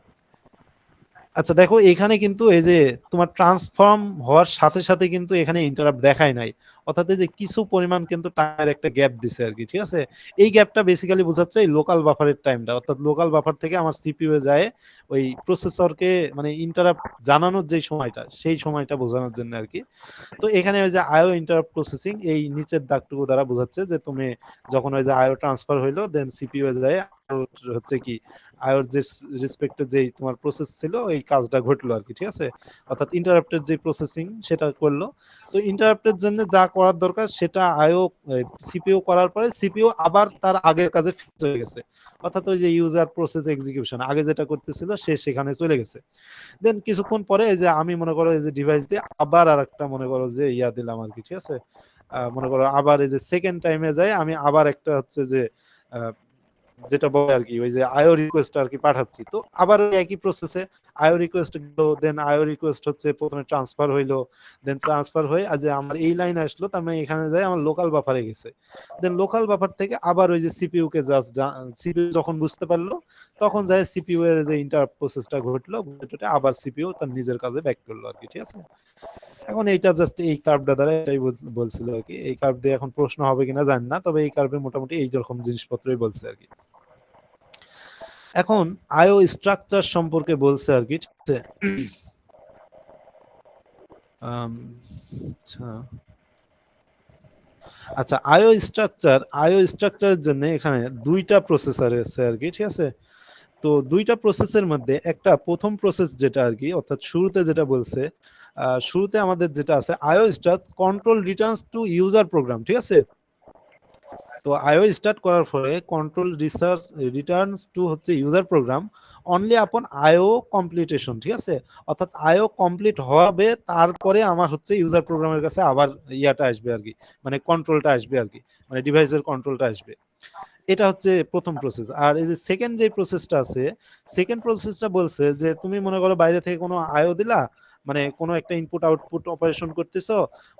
আচ্ছা দেখো এখানে কিন্তু এই যে তোমার ট্রান্সফর্ম হওয়ার সাথে সাথে কিন্তু এখানে ইন্টারাপ্ট দেখায় নাই, অর্থাৎ এই যে কিছু পরিমাণ কিন্তু টাইমের একটা গ্যাপ দিছে আর কি, ঠিক আছে। এই গ্যাপটা বেসিক্যালি বোঝাচ্ছে এই লোকাল বাফারের টাইমটা, অর্থাৎ লোকাল বাফার থেকে আমার সিপিইউ এ যায় ওই প্রসেসরকে মানে ইন্টারাপ্ট জানানোর যে সময়টা, সেই সময়টা বোঝানোর জন্য আর কি। তো এখানে ওই যে আইও ইন্টারাপ্ট প্রসেসিং এই নিচের দাগটুকু দ্বারা বোঝাচ্ছে যে তুমি যখন ওই যে আইও ট্রান্সফার হইলো, দেন সিপিইউ এ যায় হচ্ছে কি আইওর যে রেসপেক্টে যেই তোমার প্রসেস ছিল এই কাজটা ঘটলো আর কি, ঠিক আছে। অর্থাৎ ইন্টারাপ্টের যে প্রসেসিং সেটা করলো। তো ইন্টারাপ্টের জন্য যা করার দরকার সেটা আইও সিপিইউ করার পরে সিপিইউ আবার তার আগের কাজে ফিরে চলে গেছে, অর্থাৎ ওই যে ইউজার প্রসেস এক্সিকিউশন আগে যেটা করতেছিল সে সেখানে চলে গেছে। দেন কিছুক্ষণ পরে এই যে আমি মনে করো এই যে ডিভাইস দিয়ে আবার আর একটা মনে করো যে ইয়া দিলাম আর কি, ঠিক আছে। মনে করো আবার এই যে সেকেন্ড টাইমে যাই আমি আবার একটা হচ্ছে যে আহ, যেটা বলে আর কি ওই যে আইও রিকোয়েস্ট আর কি পাঠাচ্ছি, তো আবার ওই একই প্রসেসে আইও রিকোয়েস্ট গেলো, দেন আইও রিকোয়েস্ট হচ্ছে প্রথমে ট্রান্সফার হইলো, দেন ট্রান্সফার হয়ে আজ আমার এই লাইন আসলো, তার মানে এখানে যায় আমার লোকাল বাফারে গেছে। দেন লোকাল বাফার থেকে আবার ওই যে সিপিইউ কে জাস্ট সিপিইউ যখন বুঝতে পারলো তখন যায় সিপিইউ এর যে ইন্টারাপ্ট প্রসেসটা ঘটলো, ঘটে আবার সিপিইউ তার নিজের কাজে ব্যাক করলো আর কি, ঠিক আছে। এখন এইটা জাস্ট এই কার্ভটা দ্বারা এটাই বলছিল আর কি, এই কার্ভ দিয়ে এখন প্রশ্ন হবে কিনা জানি না, তবে এই কার্ভে মোটামুটি এই রকম জিনিসপত্রই বলছে আর কি। এখন আইও স্ট্রাকচার সম্পর্কে বলছে আর কি, ঠিক আছে। আম, আচ্ছা আচ্ছা আইও স্ট্রাকচারের জন্য এখানে দুইটা প্রসেসর আছে আর কি, ঠিক আছে। তো দুইটা প্রসেসের মধ্যে একটা প্রথম প্রসেস যেটা আর কি, অর্থাৎ শুরুতে যেটা বলছে, শুরুতে আমাদের যেটা আছে IO start control returns to user program, ঠিক আছে। তো আইও স্টার্ট করার পরে কন্ট্রোল রিসার্চ রিটার্নস টু হচ্ছে user program only upon IO completion, ঠিক আছে। অর্থাৎ আইও কমপ্লিট হবে তারপরে আমার হচ্ছে ইউজার প্রোগ্রামের কাছে আবার ইয়াটা আসবে আর কি, মানে কন্ট্রোলটা আসবে আর কি, মানে ডিভাইসের কন্ট্রোলটা আসবে। এটা হচ্ছে প্রথম প্রসেস। আর এই যে সেকেন্ড যে প্রসেসটা আছে, সেকেন্ড প্রসেসটা বলছে যে তুমি মনে করো বাইরে থেকে কোনো আইও দিলা, মানে কোনো একটা ইনপুট আউটপুট অপারেশন করতেছো,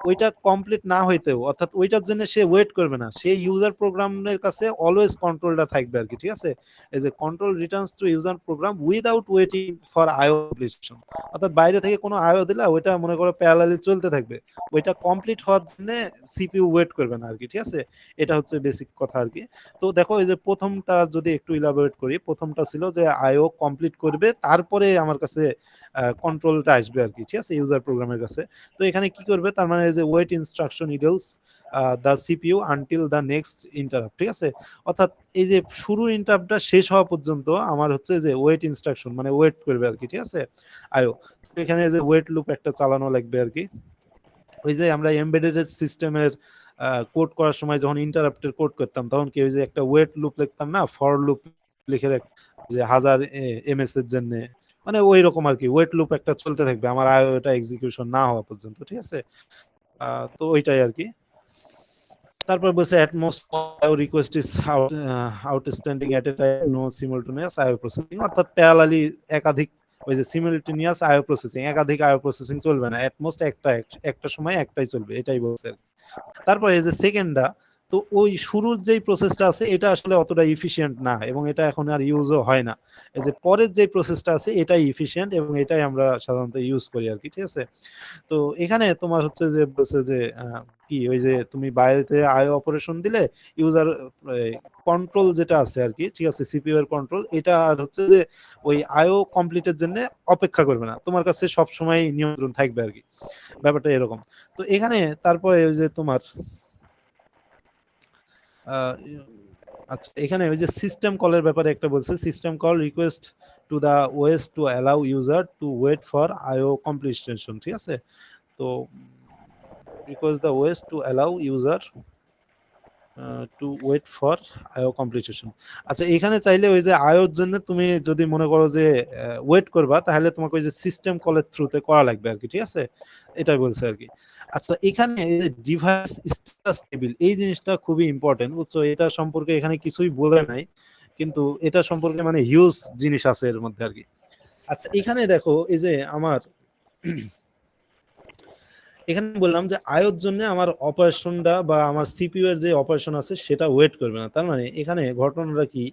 ওইটা কমপ্লিট না হইতেও, অর্থাৎ ওইটার জন্য সে ওয়েট করবে না, সেই ইউজার প্রোগ্রামের কাছে অলওয়েজ কন্ট্রোলটা থাকবে আর কি, ঠিক আছে। এই যে control returns to user program without waiting for IO completion, অর্থাৎ বাইরে থেকে কোনো আইও দিলা ওইটা মনে করো প্যারালালি চলতে থাকবে, ওইটা কমপ্লিট হওয়ার জন্য সিপিইউ ওয়েট করবে না আর কি, ঠিক আছে। এটা হচ্ছে বেসিক কথা আর কি। তো দেখো এই যে প্রথমটা যদি একটু ইলাবোরেট করি, প্রথমটা ছিল যে আইও কমপ্লিট করবে তারপরে আমার কাছে কন্ট্রোলটা আসবে আর কি, ঠিক আছে, ইউজার প্রোগ্রামের কাছে। তো এখানে কি করবে, তার মানে যে wait instruction ইডলস the CPU until the next interrupt, ঠিক আছে। অর্থাৎ এই যে শুরুর ইন্টারাপ্টটা শেষ হওয়া পর্যন্ত আমার হচ্ছে যে ওয়েট ইনস্ট্রাকশন মানে ওয়েট করবে আর কি, ঠিক আছে আইও। এখানে যে ওয়েট লুপ একটা চালানো লাগবে আর কি। ওই যে আমরা এমবেডেড সিস্টেমের কোড করার সময় যখন ইন্টারাপ্টের কোড করতাম তখন কি ওই যে একটা ওয়েট লুপ লিখতাম না, ফর লুপ লিখে যে 1000 এমএস এর জন্য, মানে ওই রকম আর কি, ওয়েট লুপ একটা চলতে থাকবে আমার আইওটা এক্সিকিউশন না হওয়া পর্যন্ত, ঠিক আছে। তো ওইটাই আর কি। তারপর বলছে at most IO request is outstanding at a time, no simultaneous IO processing, অর্থাৎ প্যারালালি একাধিক ওই যে সিমিলটেনিয়াস আইও প্রসেসিং, একাধিক আইও প্রসেসিং চলবে না, এট মোস্ট একটা সময় একটাই চলবে, এটাই বলছে। তারপর এই যে সেকেন্ডটা, তো ওই শুরুর যেই প্রসেসটা আছে এটা আসলে অতটা ইফিশিয়েন্ট না, এবং এটা এখন আর ইউজও হয় না। এই যে পরের যে প্রসেসটা আছে এটাই ইফিশিয়েন্ট, এবং এটাই আমরা সাধারণত ইউজ করি আর কি, ঠিক আছে। তো এখানে তোমার হচ্ছে যে বলছে যে কি ওই যে তুমি বাইরেতে আইও অপারেশন দিলে ইউজার কন্ট্রোল যেটা আছে আর কি, ঠিক আছে, সিপিইউ এর কন্ট্রোল, এটা আর হচ্ছে যে ওই আইও কমপ্লিটের জন্য অপেক্ষা করবে না, তোমার কাছে সব সময় নিয়ন্ত্রণ থাকবে আর কি, ব্যাপারটা এরকম। তো এখানে তারপরে ওই যে তোমার আহ, আচ্ছা, এখানে ওই যে সিস্টেম কলের ব্যাপারে একটা বলছে, system call request to the OS to allow user to wait for IO completion, ঠিক আছে। তো request the OS to allow user to wait for IO completion. আচ্ছা, এখানে চাইলে ওই যে আইওর জন্য তুমি যদি মনে করো যে ওয়েট করবা, তাহলে তোমাকে ওই যে সিস্টেম কলের থ্রুতে করা লাগবে আর কি, ঠিক আছে, এটাই বলছে আর কি। আচ্ছা, এখানে এই যে ডিভাইস স্ট্যাটাস টেবিল, এই জিনিসটা খুবই ইম্পর্টেন্ট, বুঝছো, এটা সম্পর্কে এখানে কিছুই বলে নাই, কিন্তু এটা সম্পর্কে মানে হিউজ জিনিস আছে এর মধ্যে আর কি। আচ্ছা, এখানে দেখো এই যে আমার এখানে বললাম যে আয়ের জন্য আমার অপারেশনটা বা আমার সিপিইউ এর যে অপারেশন আছে সেটা ওয়েট করবে না, তার মানে এখানে ঘটনাটা কি,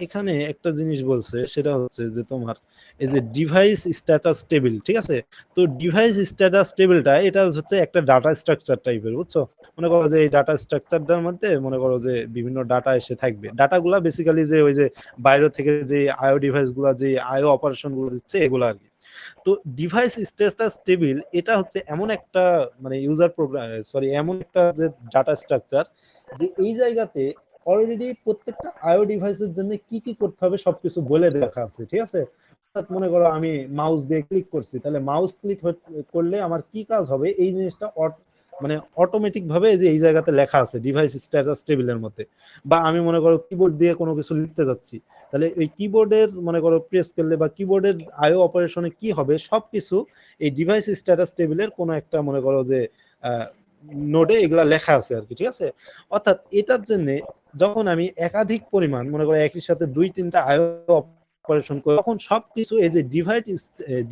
এখানে একটা জিনিস বলছে সেটা হচ্ছে যে তোমার এই যে ডিভাইস স্ট্যাটাস টেবিল, ঠিক আছে। তো ডিভাইস স্ট্যাটাস টেবিলটা এটা হচ্ছে একটা ডাটা স্ট্রাকচার টাইপের, বুঝছো। মনে করো যে এই ডাটা স্ট্রাকচারটার মধ্যে মনে করো যে বিভিন্ন ডাটা এসে থাকবে, ডাটাগুলা বেসিক্যালি যে ওই যে বাইরে থেকে যে আইও ডিভাইস গুলা যে আইও অপারেশন গুলো দিচ্ছে এগুলো আর কি। তো ডিভাইস স্ট্যাটাস টেবিল এটা হচ্ছে এমন একটা মানে ইউজার প্রোগ্রাম, সরি, এমন একটা যে ডাটা স্ট্রাকচার, যে এই জায়গাতে অলরেডি প্রত্যেকটা আইও ডিভাইসের জন্য কি কি করতে হবে সবকিছু বলে দেখা আছে, ঠিক আছে। অর্থাৎ মনে করো আমি মাউস দিয়ে ক্লিক করছি, তাহলে মাউস ক্লিক করলে আমার কি কাজ হবে এই জিনিসটা মানে অটোমেটিক ভাবে এই যে এই জায়গাতে লেখা আছে ডিভাইস স্ট্যাটাস টেবিলের মধ্যে। বা আমি মনে করো কিবোর্ড দিয়ে কোনো কিছু লিখতে যাচ্ছি, তাহলে এই কিবোর্ডের মনে করো প্রেস করলে বা কিবোর্ডের আইও অপারেশনে কি হবে সবকিছু এই ডিভাইস স্ট্যাটাস টেবিলের কোনো একটা মনে করো যে নোডে এগুলা লেখা আছে আর কি, ঠিক আছে। অর্থাৎ এটার জন্য যখন আমি একাধিক পরিমাণ মনে করো একই সাথে দুই তিনটা আইও অপারেশন করি, তখন সবকিছু এই যে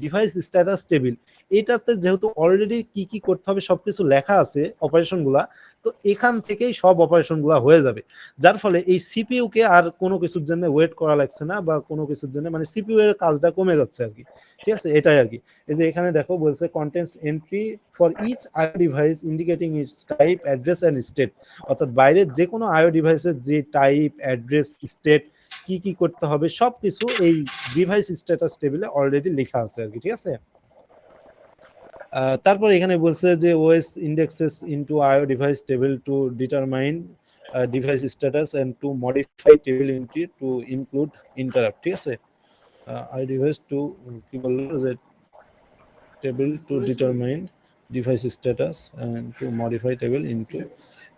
ডিভাইস স্ট্যাটাস টেবিল এটাতে যেহেতু অলরেডি কি কি করতে হবে সবকিছু লেখা আছে অপারেশন গুলা, তো এখান থেকেই সব অপারেশন গুলা হয়ে যাবে। যার ফলে এই সিপিইউ কে আর কোনো কিছুর জন্য ওয়েট করা লাগছে না, বা কোনো কিছুর জন্য মানে সিপিইউ এর কাজটা কমে যাচ্ছে আর কি, ঠিক আছে, এটাই আর কি। এই যে এখানে দেখো বলছে contents entry for each IO device indicating its type address and state, অর্থাৎ বাইরের যে কোনো আইও ডিভাইসের যে টাইপ অ্যাড্রেস স্টেট কি কি করতে হবে সবকিছু এই ডিভাইস স্ট্যাটাস টেবিলে অলরেডি লেখা আছে আর কি, ঠিক আছে। তারপর এখানে বলছে যে OS indexes into IO device table to determine device status and to modify table entry to include interrupt, ঠিক আছে। আইও ডিভাইস টু কি বললো যে table to determine device status and to modify table into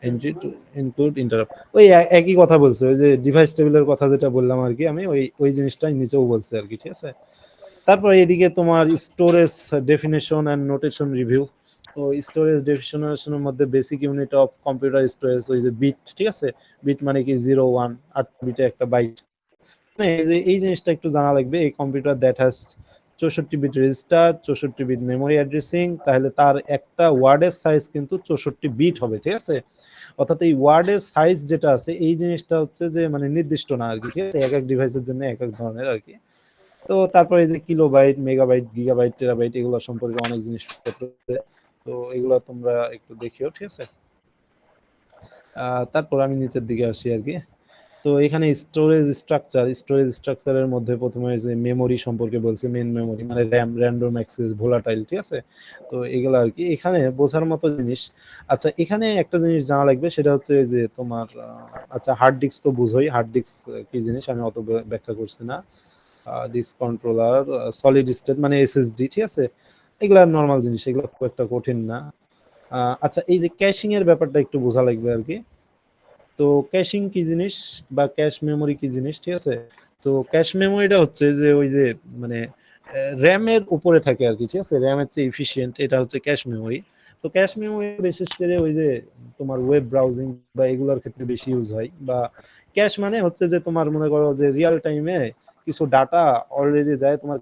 entry to include interrupt, ওই একই কথা বলছে, ওই যে ডিভাইস টেবিলের কথা যেটা বললাম আর কি, আমি ওই ওই জিনিসটাই নিচেও বলছে আর কি, ঠিক আছে। তারপর এদিকে তোমার storage definition and notation review. তো স্টোরেজ ডেফিনেশনের মধ্যে basic unit of computer storage ওই যে বিট, ঠিক আছে। বিট মানে কি 0 1 8 বিটে একটা বাইট। এই যে এই জিনিসটা একটু জানা লাগবে, এই computer that has 64 bit register, 64 bit memory addressing, তাহলে তার একটা ওয়ার্ডের সাইজ কিন্তু 64 বিট হবে, ঠিক আছে। অর্থাৎ এই ওয়ার্ডের সাইজ যেটা আছে এই জিনিসটা হচ্ছে যে মানে নির্দিষ্ট না আর কি, ঠিক আছে, এক এক ডিভাইসের জন্য এক এক ধরনের আর কি। তো তারপরে এই যে কিলোবাইট, মেগাবাইট, গিগাবাইট, টেরাবাইট এগুলো সম্পর্কে অনেক জিনিসপত্র আছে। তো এগুলো তোমরা একটু দেখিও, ঠিক আছে। তারপর আমি নিচের দিকে আসি আর কি। তো এখানে স্টোরেজ স্ট্রাকচারের মধ্যে প্রথমে যে মেমোরি সম্পর্কে বলছে, মেন মেমোরি মানে র্যাম, র্যান্ডম অ্যাক্সেস, ভোলাটাইল, ঠিক আছে। তো এগুলো আর কি এখানে বোঝার মতো জিনিস। আচ্ছা, এখানে একটা জিনিস জানা লাগবে সেটা হচ্ছে যে তোমার আচ্ছা, হার্ড ডিস্ক তো বুঝোই, হার্ড ডিস্ক কি জিনিস আমি অত ব্যাখ্যা করছি না। ডিস্ক কন্ট্রোলার, সলিড স্টেট মানে এসএসডি, ঠিক আছে। এগুলা নর্মাল জিনিস, এগুলো খুব একটা কঠিন না। আচ্ছা, এই যে ক্যাশিং এর ব্যাপারটা একটু বোঝা লাগবে আর কি। তো ক্যাশিং কি জিনিস বা ক্যাশ মেমোরি কি জিনিস, ঠিক আছে। তো ক্যাশ মেমোরিটা হচ্ছে যে ওই যে মানে র্যামের উপরে থাকে আর কি, ঠিক আছে, র্যামের চেয়ে এফিশিয়েন্ট, এটা হচ্ছে ক্যাশ মেমোরি। তো ক্যাশ মেমোরি বিশেষ করে ওই যে তোমার ওয়েব ব্রাউজিং বা এগুলোর ক্ষেত্রে বেশি ইউজ হয়। বা ক্যাশ মানে হচ্ছে যে তোমার মনে করো যে রিয়েল টাইমে কিছু ডাটা অলরেডি যায় তোমার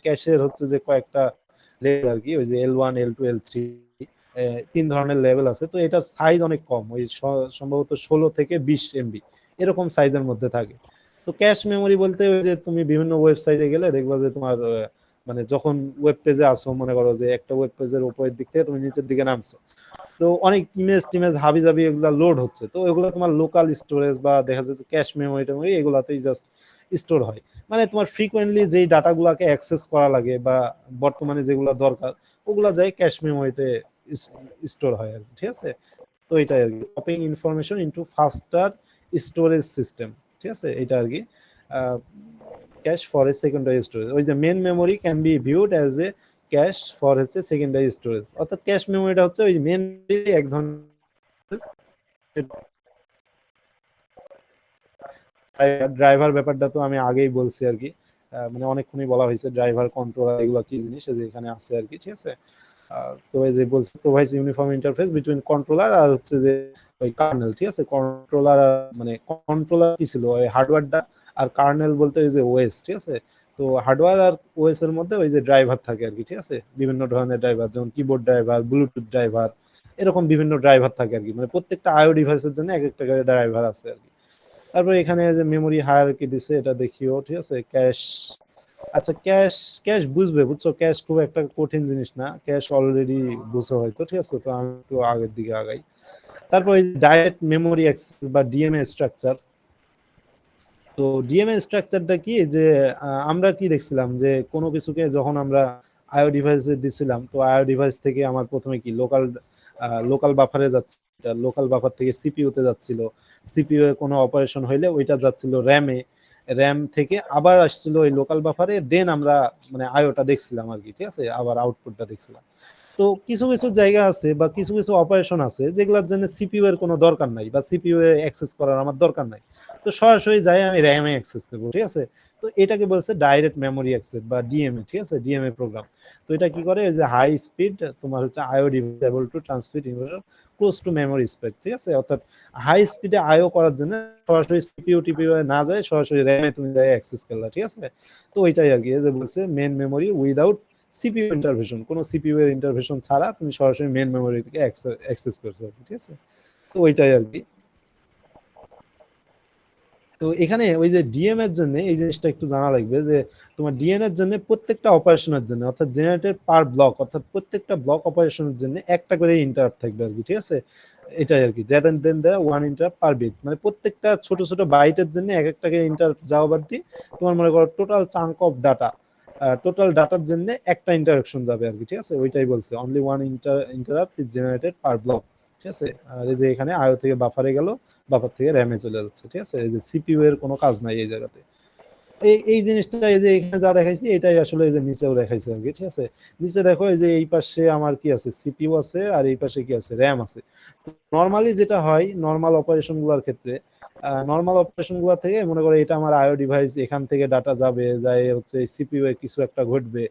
ক্যাশের হচ্ছে যে কয়েকটা লেয়ার আর কি, ওই যে L1 L2 L3, তিন ধরনের লেভেল আছে। তো এটার সাইজ অনেক কম, ওই সম্ভবত 16 থেকে 20 এমবি এরকম সাইজের মধ্যে থাকে। তো ক্যাশ মেমোরি বলতে ওই যে তুমি বিভিন্ন ওয়েবসাইটে গেলে দেখবা যে তোমার মানে যখন ওয়েব পেজে আসো, মনে করো যে একটা ওয়েব পেজের উপরের দিক থেকে তুমি নিচের দিকে নামছো, তো অনেক ইমেজ টিমেজ হাবি জাবি এগুলা লোড হচ্ছে, তো এগুলো তোমার লোকাল স্টোরেজ বা দেখা যাচ্ছে ক্যাশ মেমোরি টেমোরি এগুলাতেই জাস্ট স্টোর হয়। মানে তোমার ফ্রিকোয়েন্টলি যেই ডাটাগুলোকে অ্যাক্সেস করা লাগে বা বর্তমানে যেগুলো দরকার ওগুলা যাই ক্যাশ মেমোরিতে স্টোর হয় আর কি, ঠিক আছে। তো এটাই আর কি, copying information into faster storage system, ঠিক আছে, এটা আর কি। Cache for a secondary storage, ওই যে main memory can be viewed as a cache for হচ্ছে সেকেন্ডারি স্টোরেজ, অর্থাৎ ক্যাশ মেমোরিটা হচ্ছে ওই মেন এক ধরনের ড্রাইভার। ব্যাপারটা তো আমি আগেই বলছি আর কি, মানে অনেকক্ষণই বলা হয়েছে ড্রাইভার কন্ট্রোলার এগুলো কি জিনিস, এই যে এখানে আছে আর কি, ঠিক আছে। তো এই যে বলছে provides uniform interface between controller আর হচ্ছে যে ওই কার্নেল, ঠিক আছে। কন্ট্রোলার মানে কন্ট্রোলার কি ছিল, ওই হার্ডওয়্যারটা, আর কার্নেল বলতে ওই যে ওএস, ঠিক আছে। তো হার্ডওয়্যার আর ওএস এর মধ্যে ওই যে ড্রাইভার থাকে আর কি, ঠিক আছে, বিভিন্ন ধরনের ড্রাইভার, যেমন কিবোর্ড ড্রাইভার, ব্লুটুথ ড্রাইভার, এরকম বিভিন্ন ড্রাইভার থাকে আর কি, মানে প্রত্যেকটা আইও ডিভাইসের জন্য এক একটা করে ড্রাইভার আছে আর কি। তারপর এখানে যে মেমোরি হায়ারার্কি দিছে এটা দেখিও, ঠিক আছে। ক্যাশ, আচ্ছা ক্যাশ, ক্যাশ বুঝবে, বুঝছো, ক্যাশ খুব একটা কঠিন জিনিস না, ক্যাশ অলরেডি বুঝো হয়তো, ঠিক আছে। তো আমি একটু আগের দিকে আগাই। তারপর এই ডাইরেক্ট মেমোরি অ্যাক্সেস বা ডিএমএ স্ট্রাকচার। তো ডিএমএ স্ট্রাকচারটা কি, যে আমরা কি দেখছিলাম যে কোনো কিছুকে যখন আমরা আইও ডিভাইসে দিছিলাম, তো আইও ডিভাইস থেকে আমার প্রথমে কি লোকাল লোকাল বাফারে যাচ্ছে, লোকাল বাফার থেকে সিপিইউ তে যাচ্ছিল, সিপিইউ এ কোনো অপারেশন হইলে ওইটা যাচ্ছিল র্যামে, র্যাম থেকে আবার আসছিল ওই লোকাল বাফারে, দেন আমরা মানে আইওটা দেখছিলাম আর কি, ঠিক আছে, আবার আউটপুটটা দেখছিলাম। তো কিছু কিছু জায়গা আছে বা কিছু কিছু অপারেশন আছে যেগুলোর জন্য সিপিইউ এর কোনো দরকার নাই বা সিপিইউ এ অ্যাক্সেস করার আমার দরকার নাই, তো সরাসরি যাই আমি র্যামে অ্যাক্সেস করবো, ঠিক আছে। তো এটাকে বলছে ডাইরেক্ট মেমোরি অ্যাক্সেস বা ডিএমএ, ঠিক আছে, ডিএমএ প্রোগ্রাম। তো এটা কি করে, ওই যে হাই স্পিড তোমার হচ্ছে IO device able to transmit information close to memory speed, ঠিক আছে, অর্থাৎ হাই স্পিডে আইও করার জন্য সরাসরি সিপিইউ টিপিইউ এ না যায়, সরাসরি র্যামে তুমি যাই অ্যাক্সেস করলা, ঠিক আছে। তো ওইটাই আর কি, এই যে বলছে main memory without CPU intervention, কোনো সিপিইউ এর ইন্টারভেশন ছাড়া তুমি সরাসরি মেন মেমোরি থেকে অ্যাক্সেস করছো আর কি, ঠিক আছে। তো ওইটাই আর কি। তো এখানে ওই যে ডিএম এর জন্য এই জিনিসটা একটু জানা লাগবে যে তোমার ডিএন এর জন্য প্রত্যেকটা অপারেশনের জন্য, অর্থাৎ জেনারেটেড পার ব্লক, অর্থাৎ প্রত্যেকটা ব্লক অপারেশনের জন্য একটা করে ইন্টারাপ্ট থাকবে আর কি, ঠিক আছে। এটাই আর কি, rather than the one interrupt per bit, মানে প্রত্যেকটা ছোট ছোট বাইটের জন্য এক একটা করে ইন্টারাপ্ট যাওয়া বাদ দিয়ে তোমার মনে করো total chunk of data, total ডাটার জন্য একটা ইন্টারাকশন যাবে আর কি, ঠিক আছে। ওইটাই বলছে only one interrupt is generated per block, ঠিক আছে। আর এই যে এখানে আইও থেকে বাফারে গেল, বাফার থেকে র্যামে চলে যাচ্ছে, ঠিক আছে, এই যে সিপিইউ এর কোনো কাজ নাই এই জায়গাতে। এই এই জিনিসটা এই যে এখানে যা দেখাইছি এটাই আসলে এই যে নিচেও দেখাইছে আর কি, ঠিক আছে। নিচে দেখো এই যে এই পাশে আমার কি আছে, সিপিইউ আছে, আর এই পাশে কি আছে, র্যাম আছে। নর্মালি যেটা হয় নর্মাল অপারেশন গুলোর ক্ষেত্রে, নর্মাল অপারেশন গুলো থেকে মনে করো এটা আমার আইও ডিভাইস, এখান থেকে ডাটা যাবে, যায় হচ্ছে সিপিইউ এ কিছু একটা ঘটবে,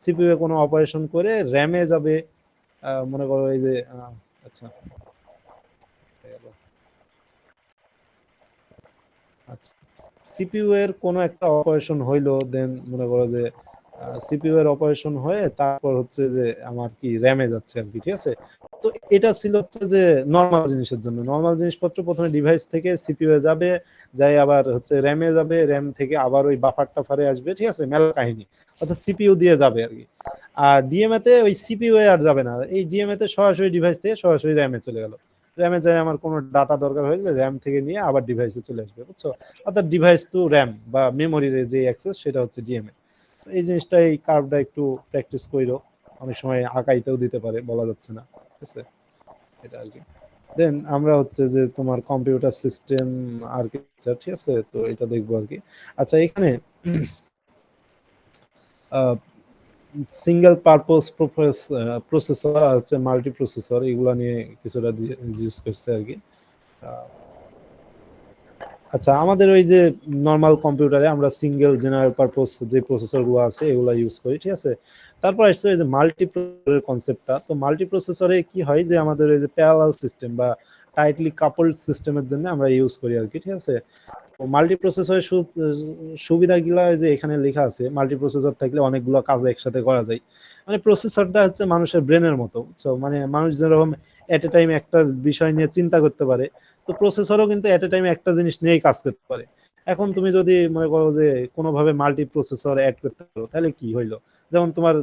সিপিইউ এ কোনো অপারেশন করে র্যামে যাবে, মনে করো এই যে আচ্ছা, আচ্ছা, সিপিইউ এর কোনো একটা অপারেশন হইলো, দেন মনে করো যে সিপিইউ এর অপারেশন হয়ে তারপর হচ্ছে যে আমার কি র্যামে যাচ্ছে আর কি, ঠিক আছে। তো এটা ছিল হচ্ছে যে নর্মাল জিনিসের জন্য, নর্মাল জিনিসপত্র প্রথমে ডিভাইস থেকে সিপিইউ এ যাবে, যাই আবার হচ্ছে র্যামে যাবে, র্যাম থেকে আবার ওই বাফার টাফারে আসবে, ঠিক আছে, মেলা কাহিনী, অর্থাৎ সিপিইউ দিয়ে যাবে আর কি। আর ডিএমএ তে ওই সিপিইউ এ আর যাবে না, এই ডিএমএ তে সরাসরি ডিভাইস থেকে সরাসরি র্যামে চলে গেল, র্যামে যায় আমার কোনো ডাটা দরকার হলে র্যাম থেকে নিয়ে আবার ডিভাইসে চলে আসবে, বুঝছো। অর্থাৎ ডিভাইস টু র্যাম বা মেমোরির যে অ্যাক্সেস সেটা হচ্ছে ডিএমএ। এই জিনিসটা এই কার্ভটা একটু প্র্যাকটিস কইরো, অনেক সময় আঁকাইতেও দিতে পারে, বলা যাচ্ছে না, ঠিক আছে, এটা আর কি। দেন আমরা হচ্ছে যে তোমার কম্পিউটার সিস্টেম আর্কিটেকচার, ঠিক আছে, তো এটা দেখবো আর কি। আচ্ছা এখানে সিঙ্গেল পারপোজ প্রসেসর আর হচ্ছে মাল্টি প্রসেসর এগুলা নিয়ে কিছুটা ইউজ করছে আর কি। আহ, আচ্ছা আমাদের ওই যে নর্মাল কম্পিউটারে আমরা সিঙ্গেল জেনারেল পারপোজ যে প্রসেসর গুলো আছে এগুলা ইউজ করি, ঠিক আছে। তারপর আসছে এই যে মাল্টি প্রসেসরের কনসেপ্টটা। তো মাল্টি প্রসেসরে কি হয় যে আমাদের এই যে প্যারালাল সিস্টেম বা টাইটলি কাপলড সিস্টেমের জন্য আমরা ইউজ করি আর কি, ঠিক আছে। মাল্টি প্রসেসরের সুবিধাগুলো যে এখানে লেখা আছে, মাল্টি প্রসেসর থাকলে অনেকগুলো কাজ একসাথে করা যায়। মানে প্রসেসরটা হচ্ছে মানুষের ব্রেনের মতো, তো মানে মানুষ যেরকম এট এ টাইম একটা বিষয় নিয়ে চিন্তা করতে পারে, তো প্রসেসরও কিন্তু এট এ টাইম একটা জিনিস নিয়েই কাজ করতে পারে। এখন তুমি যদি মনে করো যে কোনোভাবে মাল্টি প্রসেসর অ্যাড করতে পারো, তাহলে কি হইলো, যেমন তোমার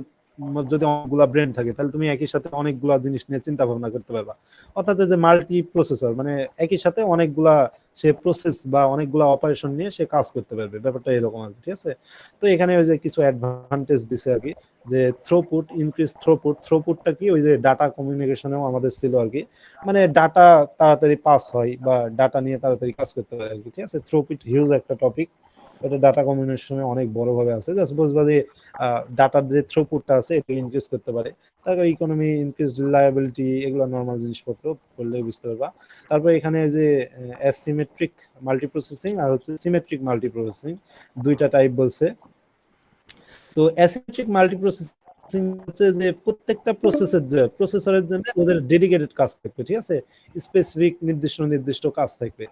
যদি অনেকগুলা ব্রেন থাকে, তাহলে তুমি একই সাথে অনেকগুলা জিনিস নিয়ে চিন্তা ভাবনা করতে পারবা। অর্থাৎ যে মাল্টি প্রসেসর মানে একই সাথে অনেকগুলা সে প্রসেস বা অনেকগুলা অপারেশন নিয়ে সে কাজ করতে পারবে, ব্যাপারটা এরকম আর কি, ঠিক আছে। তো এখানে ওই যে কিছু অ্যাডভান্টেজ দিছে আর কি, যে থ্রোপুট, ইনক্রিজ থ্রোপুট। থ্রোপুটটা কি, ওই যে ডাটা কমিউনিকেশনেও আমাদের ছিল আর কি, মানে ডাটা তাড়াতাড়ি পাস হয় বা ডাটা নিয়ে তাড়াতাড়ি কাজ করতে পারে আর কি, ঠিক আছে। থ্রোপুট হিউজ একটা টপিক, এটা ডাটা কমিউনিকেশনে অনেক বড়ভাবে আছে। জাস্ট বুঝবা যে ডাটার যে থ্রুপুটটা আছে এটা ইনক্রিজ করতে পারে। তারপর ইকোনমি, ইনক্রিজ রিলায়েবিলিটি, এগুলো নর্মাল জিনিসপত্র পড়লে বুঝতে পারবা। তারপর এখানে যে অ্যাসিমেট্রিক মাল্টিপ্রসেসিং আর হচ্ছে সিমেট্রিক মাল্টিপ্রসেসিং, দুইটা টাইপ বলছে। তো অ্যাসিমেট্রিক মাল্টিপ্রসেসিং হচ্ছে যে প্রত্যেকটা প্রসেসরের জন্য ওদের ডেডিকেটেড কাজ থাকবে, ঠিক আছে, স্পেসিফিক নির্দিষ্ট নির্দিষ্ট কাজ থাকবে।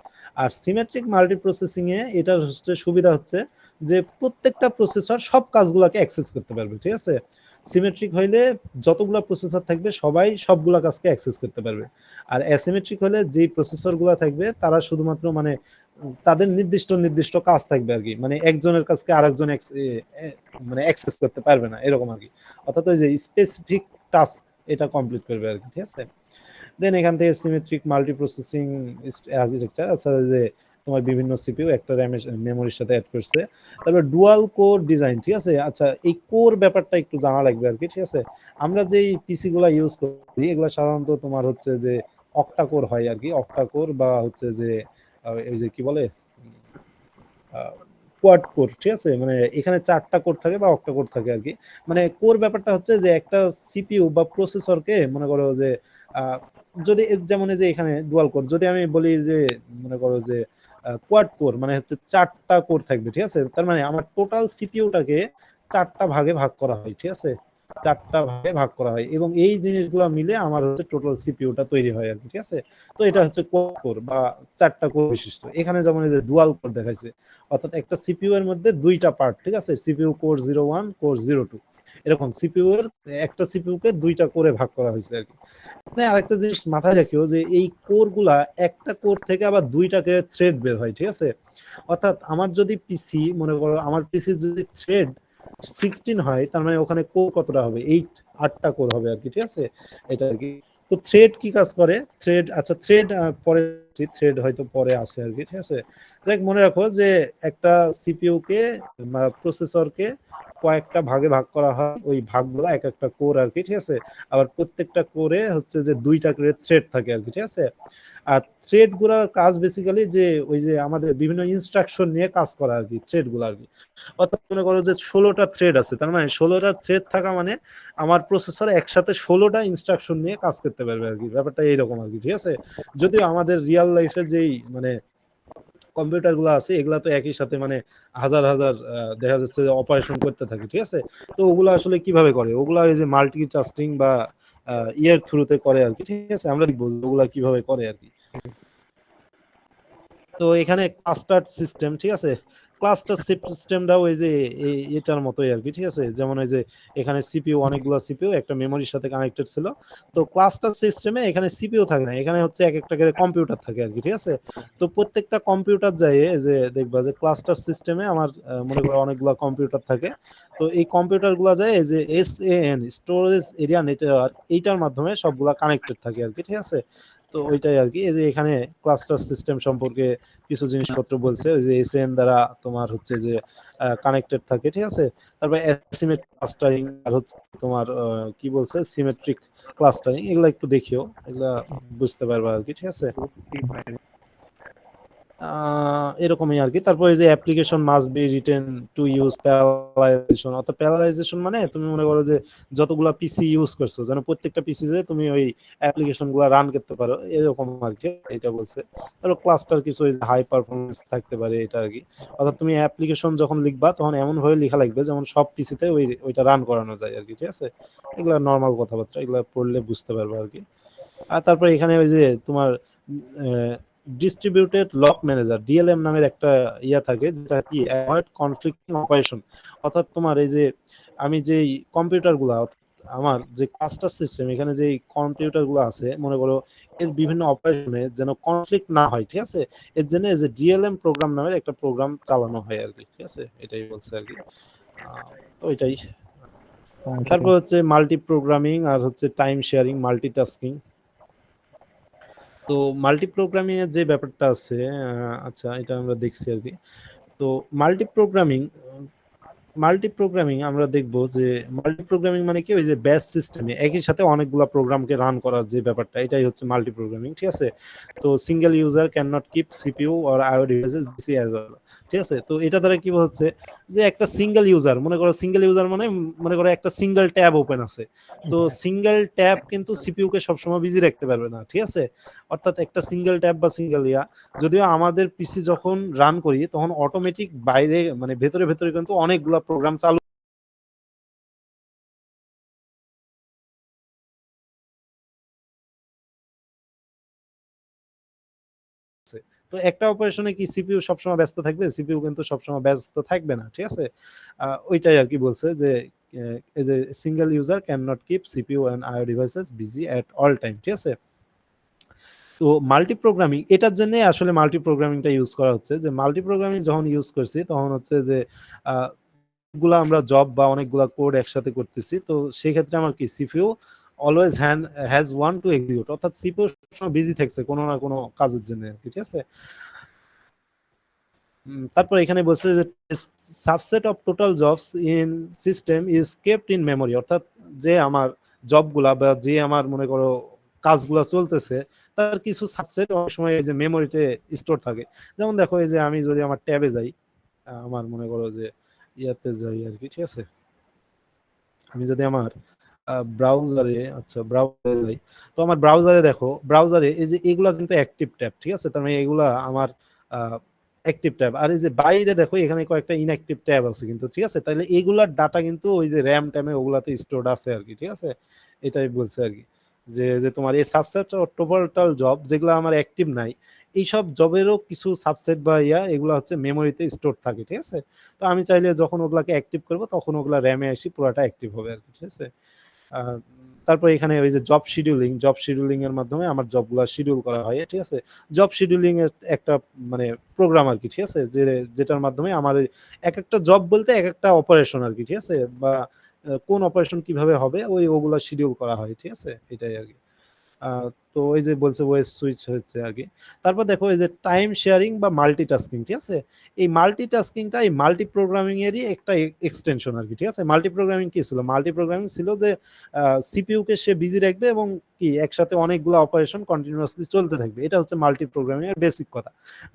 আর সিমেট্রিক মাল্টিপ্রসেসিং এ এটার হচ্ছে সুবিধা হচ্ছে যে প্রত্যেকটা প্রসেসর সব কাজগুলোকে অ্যাক্সেস করতে পারবে, ঠিক আছে। সিমেট্রিক হইলে যতগুলা প্রসেসর থাকবে সবাই সবগুলা কাজকে অ্যাক্সেস করতে পারবে। আর অ্যাসিমেট্রিক হলে যে প্রসেসর গুলা থাকবে তারা শুধুমাত্র মানে তাদের নির্দিষ্ট নির্দিষ্ট কাজ থাকবে আর কি, মানে একজনের কাছকে আরেকজন মানে অ্যাক্সেস করতে পারবে না, এরকম আর কি। অর্থাৎ ওই যে স্পেসিফিক টাস্ক এটা কমপ্লিট করবে আর কি, ঠিক আছে। দেন এখান থেকে সিমেট্রিক মাল্টিপ্রসেসিং আর্কিটেকচার, আচ্ছা যে তোমার বিভিন্ন সিপিইউ একটা মেমোরির সাথে অ্যাড করছে। তারপর ডুয়াল কোর ডিজাইন, ঠিক আছে। আচ্ছা এই কোর ব্যাপারটা একটু জানা লাগবে আর কি, ঠিক আছে। আমরা যেই পিসি গুলা ইউজ করি এগুলা সাধারণত তোমার হচ্ছে যে অক্টা কোর হয় আর কি, অক্টা কোর বা হচ্ছে যে এই যে কি বলে কোয়াড কোর, ঠিক আছে। মানে এখানে 4টা কোর থাকে বা অক্টা কোর থাকে আর কি। মানে কোর ব্যাপারটা হচ্ছে যে একটা সিপিইউ বা প্রসেসরকে মনে করো যে আহ, যদি যেমন এই যে এখানে ডুয়াল কোর, যদি আমি বলি যে মনে করো যে কোয়াড কোর মানে হচ্ছে 4টা কোর থাকবে, ঠিক আছে। তার মানে আমার টোটাল সিপিইউটাকে 4টা ভাগে ভাগ করা হয়, ঠিক আছে। 4টা ভাগে ভাগ করা হয় এবং এই জিনিসগুলো মিলে আমার হচ্ছে টোটাল সিপিইউটা তৈরি হয় আর কি, ঠিক আছে। তো এটা হচ্ছে কোয়াড কোর বা 4টা কোর বিশিষ্ট। এখানে যেমন এই যে ডুয়াল কোর দেখাইছে, অর্থাৎ একটা সিপিইউ এর মধ্যে দুইটা পার্ট, ঠিক আছে, সিপিইউ কোর 01, কোর 02, এরকম সিপিইউ এর একটা সিপিইউ কে দুইটা কোরে ভাগ করা হয়েছে আর কি। মানে আরেকটা জিনিস মাথায় রাখিও যে এই কোর গুলা একটা কোর থেকে আবার দুইটা করে থ্রেড বের হয়, ঠিক আছে। অর্থাৎ আমার যদি পিসি মনে করো আমার পিসি যদি থ্রেড 16 হয়, তার মানে ওখানে কোর কতটা হবে, 8টা কোর হবে আর কি, ঠিক আছে। এটা আর কি। তো থ্রেড কি কাজ করে, থ্রেড, আচ্ছা থ্রেড পরে, থ্রেড হয়তো পরে আসে আর কি, ঠিক আছে। দেখ মনে রাখো যে একটা সিপিইউ কে প্রসেসরকে কয়েকটা ভাগে ভাগ করা হয়, ওই ভাগগুলো এক একটা কোর আর কি, ঠিক আছে। আবার প্রত্যেকটা কোরে হচ্ছে যে দুইটা করে থ্রেড থাকে আর কি, ঠিক আছে। আর থ্রেড গুলার কাজ বেসিক্যালি যে ওই যে আমাদের বিভিন্ন ইনস্ট্রাকশন নিয়ে কাজ করা আর কি, থ্রেড গুলো আর কি। অর্থাৎ মনে করো যে 16টা থ্রেড আছে, তার মানে 16টা থ্রেড থাকা মানে আমার প্রসেসর একসাথে 16টা ইনস্ট্রাকশন নিয়ে কাজ করতে পারবে আর কি, ব্যাপারটা এইরকম আর কি, ঠিক আছে। যদিও আমাদের রিয়েল লাইফে যেই মানে কম্পিউটার গুলো আছে এগুলা তো একই সাথে মানে হাজার হাজার দেখা যাচ্ছে অপারেশন করতে থাকে, ঠিক আছে। তো ওগুলো আসলে কিভাবে করে, ওগুলা ওই যে মাল্টিটাস্কিং বা ইয়ের থ্রুতে করে আর কি, ঠিক আছে। আমরা দেখবো ওগুলা কিভাবে করে আর কি। তো এখানে ক্লাস্টার সিস্টেম, ঠিক আছে। ক্লাস্টার সিস্টেমটা ওই যে এটার মতোই আর কি, ঠিক আছে। যেমন ওই যে এখানে সিপিইউ, অনেকগুলো সিপিইউ একটা মেমোরির সাথে কানেক্টেড ছিল। তো ক্লাস্টার সিস্টেমে এখানে সিপিইউ থাকে না, এখানে হচ্ছে এক একটা করে কম্পিউটার থাকে আর কি, ঠিক আছে। তো প্রত্যেকটা কম্পিউটার যায় এই যে দেখবা যে ক্লাস্টার সিস্টেমে আমার মনে করো অনেকগুলো কম্পিউটার থাকে। তো এই কম্পিউটার গুলা যায় এই যে এসএএন, স্টোরেজ এরিয়া নেটওয়ার্ক, এইটার মাধ্যমে সবগুলা কানেক্টেড থাকে আর কি, ঠিক আছে। তো ওইটাই আর কি। এই যে এখানে ক্লাস্টার সিস্টেম সম্পর্কে কিছু জিনিসপত্র বলছে, ওই যে এসএন দ্বারা তোমার হচ্ছে যে কানেক্টেড থাকে, ঠিক আছে। তারপর অ্যাসিমেট্রিক ক্লাস্টারিং আর হচ্ছে তোমার কি বলছে সিমেট্রিক ক্লাস্টারিং, এগুলা একটু দেখিও, এগুলা বুঝতে পারবা আর কি, ঠিক আছে। এরকমই আর কি। তারপরে যে application must be written to use parallelisation, অর্থাৎ প্যারালাইজেশন মানে তুমি মনে করো যে যতগুলা পিসি ইউজ করছো যেন প্রত্যেকটা পিসিতে তুমি ওই অ্যাপ্লিকেশন গুলা রান করতে পারো, এরকম আর কি, এটা বলছে। তারপর ক্লাস্টার কিছু হাই পারফরমেন্স থাকতে পারে, এটা আর কি। অর্থাৎ তুমি অ্যাপ্লিকেশন যখন লিখবা তখন এমন ভাবে লেখা লাগবে যেমন সব পিসিতে ওইটা রান করানো যায় আর কি, ঠিক আছে। এগুলা নর্মাল কথাবার্তা, এগুলা পড়লে বুঝতে পারবে আর কি। আর তারপরে এখানে ওই যে তোমার ডিস্ট্রিবিউটেড লক ম্যানেজার ডিএলএম নামের একটা ইয়া থাকে, যেটা কি অ্যাভয়েড কনফ্লিক্টিং অপারেশন। অর্থাৎ তোমার এই যে আমি যে কম্পিউটার গুলা, আমার যে ক্লাস্টার সিস্টেম, এখানে যে কম্পিউটার গুলো আছে মনে করো, এর বিভিন্ন অপারেশনে যেন কনফ্লিক্ট না হয়, ঠিক আছে, এর জন্য এই যে ডিএলএম প্রোগ্রাম নামের একটা প্রোগ্রাম চালানো হয় আর কি, ঠিক আছে, এটাই বলছে আর কি। তো এটাই। তারপর হচ্ছে মাল্টি প্রোগ্রামিং আর হচ্ছে টাইম শেয়ারিং, মাল্টিটাস্কিং। তো মাল্টি প্রোগ্রামিং এর যে ব্যাপারটা আছে, আচ্ছা এটা আমরা দেখছি আর কি। তো মাল্টি প্রোগ্রামিং মাল্টি প্রোগ্রামিং আমরা দেখবো যে মাল্টি প্রোগ্রামিং মানে কি, ওই যে ব্যাচ সিস্টেমে একই সাথে অনেকগুলা প্রোগ্রামকে রান করার যে ব্যাপারটা, এটাই হচ্ছে মাল্টি প্রোগ্রামিং, ঠিক আছে। তো single user can not keep CPU or IO devices busy as well, ঠিক আছে। তো এটা দ্বারা কি হচ্ছে, যে একটা সিঙ্গেল ইউজার, মনে করো সিঙ্গেল ইউজার মানে মনে করো একটা সিঙ্গেল ট্যাব ওপেন আছে, তো সিঙ্গেল ট্যাব কিন্তু সিপিইউ কে সবসময় বিজি রাখতে পারবে না, ঠিক আছে। অর্থাৎ একটা সিঙ্গেল ট্যাব বা সিঙ্গেল যদিও আমাদের পিসি যখন রান করি তখন অটোমেটিক বাইরে মানে ভেতরে ভেতরে কিন্তু অনেকগুলা প্রোগ্রাম চালু আছে। তো একটা অপারেশনে কি সিপিইউ সবসময় ব্যস্ত থাকবে? সিপিইউ কিন্তু সবসময় ব্যস্ত থাকবে না, ঠিক আছে। ওইটাই আর কি বলছে যে এই যে single user can not keep CPU and IO devices busy at all time, ঠিক আছে। তো মাল্টি প্রোগ্রামিং এটার জন্য আসলে মাল্টি প্রোগ্রামিংটা ইউজ করা হচ্ছে, যে মাল্টি প্রোগ্রামিং যখন ইউজ করছি তখন হচ্ছে যে গুলা আমরা জব বা অনেকগুলা কোড একসাথে করতেছি, তো সেই ক্ষেত্রে আমার কি CPU always has one two execute, অর্থাৎ সিপিইউ সবসময় বিজি থাকছে কোনো না কোনো কাজের জন্য, ঠিক আছে। তারপর এখানে বলছে যে subset of total jobs in system is kept in memory, অর্থাৎ যে আমার জবগুলা বা যে আমার মনে করো কাজগুলা চলতেছে, তার কিছু সাবসেট অনেক সময় এই যে মেমোরিতে স্টোর থাকে। যেমন দেখো এই যে আমি যদি আমার ট্যাবে যাই, আমার মনে করো যে ইয়াতে যাই আর কি, ঠিক আছে, আমি যদি আমার ব্রাউজারে, আচ্ছা ব্রাউজারে যাই, তো আমার ব্রাউজারে দেখো, ব্রাউজারে এই যে এগুলা কিন্তু অ্যাক্টিভ ট্যাব, ঠিক আছে, তার মানে এগুলা আমার অ্যাক্টিভ ট্যাব। আর এই যে বাইরে দেখো এখানে কয়েকটা ইনঅ্যাক্টিভ ট্যাব আছে কিন্তু, ঠিক আছে, তাহলে এগুলার ডাটা কিন্তু ওই যে র্যাম ট্যামে ওগুলাতে স্টোরড আছে আর কি, ঠিক আছে। এটাই বলছে আর কি, যে যে তোমার এই সাবসেট টোটাল জব যেগুলো আমার অ্যাক্টিভ নাই, এইসব জবেরও কিছু সাবসেট বা এগুলা হচ্ছে মেমোরিতে স্টোর থাকে, ঠিক আছে। তো আমি চাইলে যখন ওগুলাকে অ্যাক্টিভ করবো তখন ওগুলা র্যামে এসে পুরোটা অ্যাক্টিভ হবে আর কি, ঠিক আছে। আহ, তারপর এখানে ওই যে জব শিডিউলিং এর মাধ্যমে আমার জবগুলা শিডিউল করা হয়, ঠিক আছে। জব শিডিউলিং এর একটা মানে প্রোগ্রাম আর কি, ঠিক আছে, যে যেটার মাধ্যমে আমার এক একটা জব বলতে এক একটা অপারেশন আর কি, ঠিক আছে, বা কোন অপারেশন কিভাবে হবে ওগুলা শিডিউল করা হয়, ঠিক আছে, এটাই আর কি। তো ওই যে বলছে ওয়েস সুইচ হচ্ছে আর কি। তারপর দেখো এই যে টাইম শেয়ারিং বা মাল্টিটাস্কিং, ঠিক আছে। এই মাল্টিটাস্কিংটা এই মাল্টি প্রোগ্রামিং এরই একটা এক্সটেনশন আর কি, ঠিক আছে। মাল্টি প্রোগ্রামিং কি ছিল? মাল্টি প্রোগ্রামিং ছিল যে সিপিইউ কে সে বিজি রাখবে এবং কি একসাথে অনেকগুলো অপারেশন কন্টিনিউয়াসলি চলতে থাকবে, এটা হচ্ছে মাল্টি প্রোগ্রামিং এর বেসিক কথা।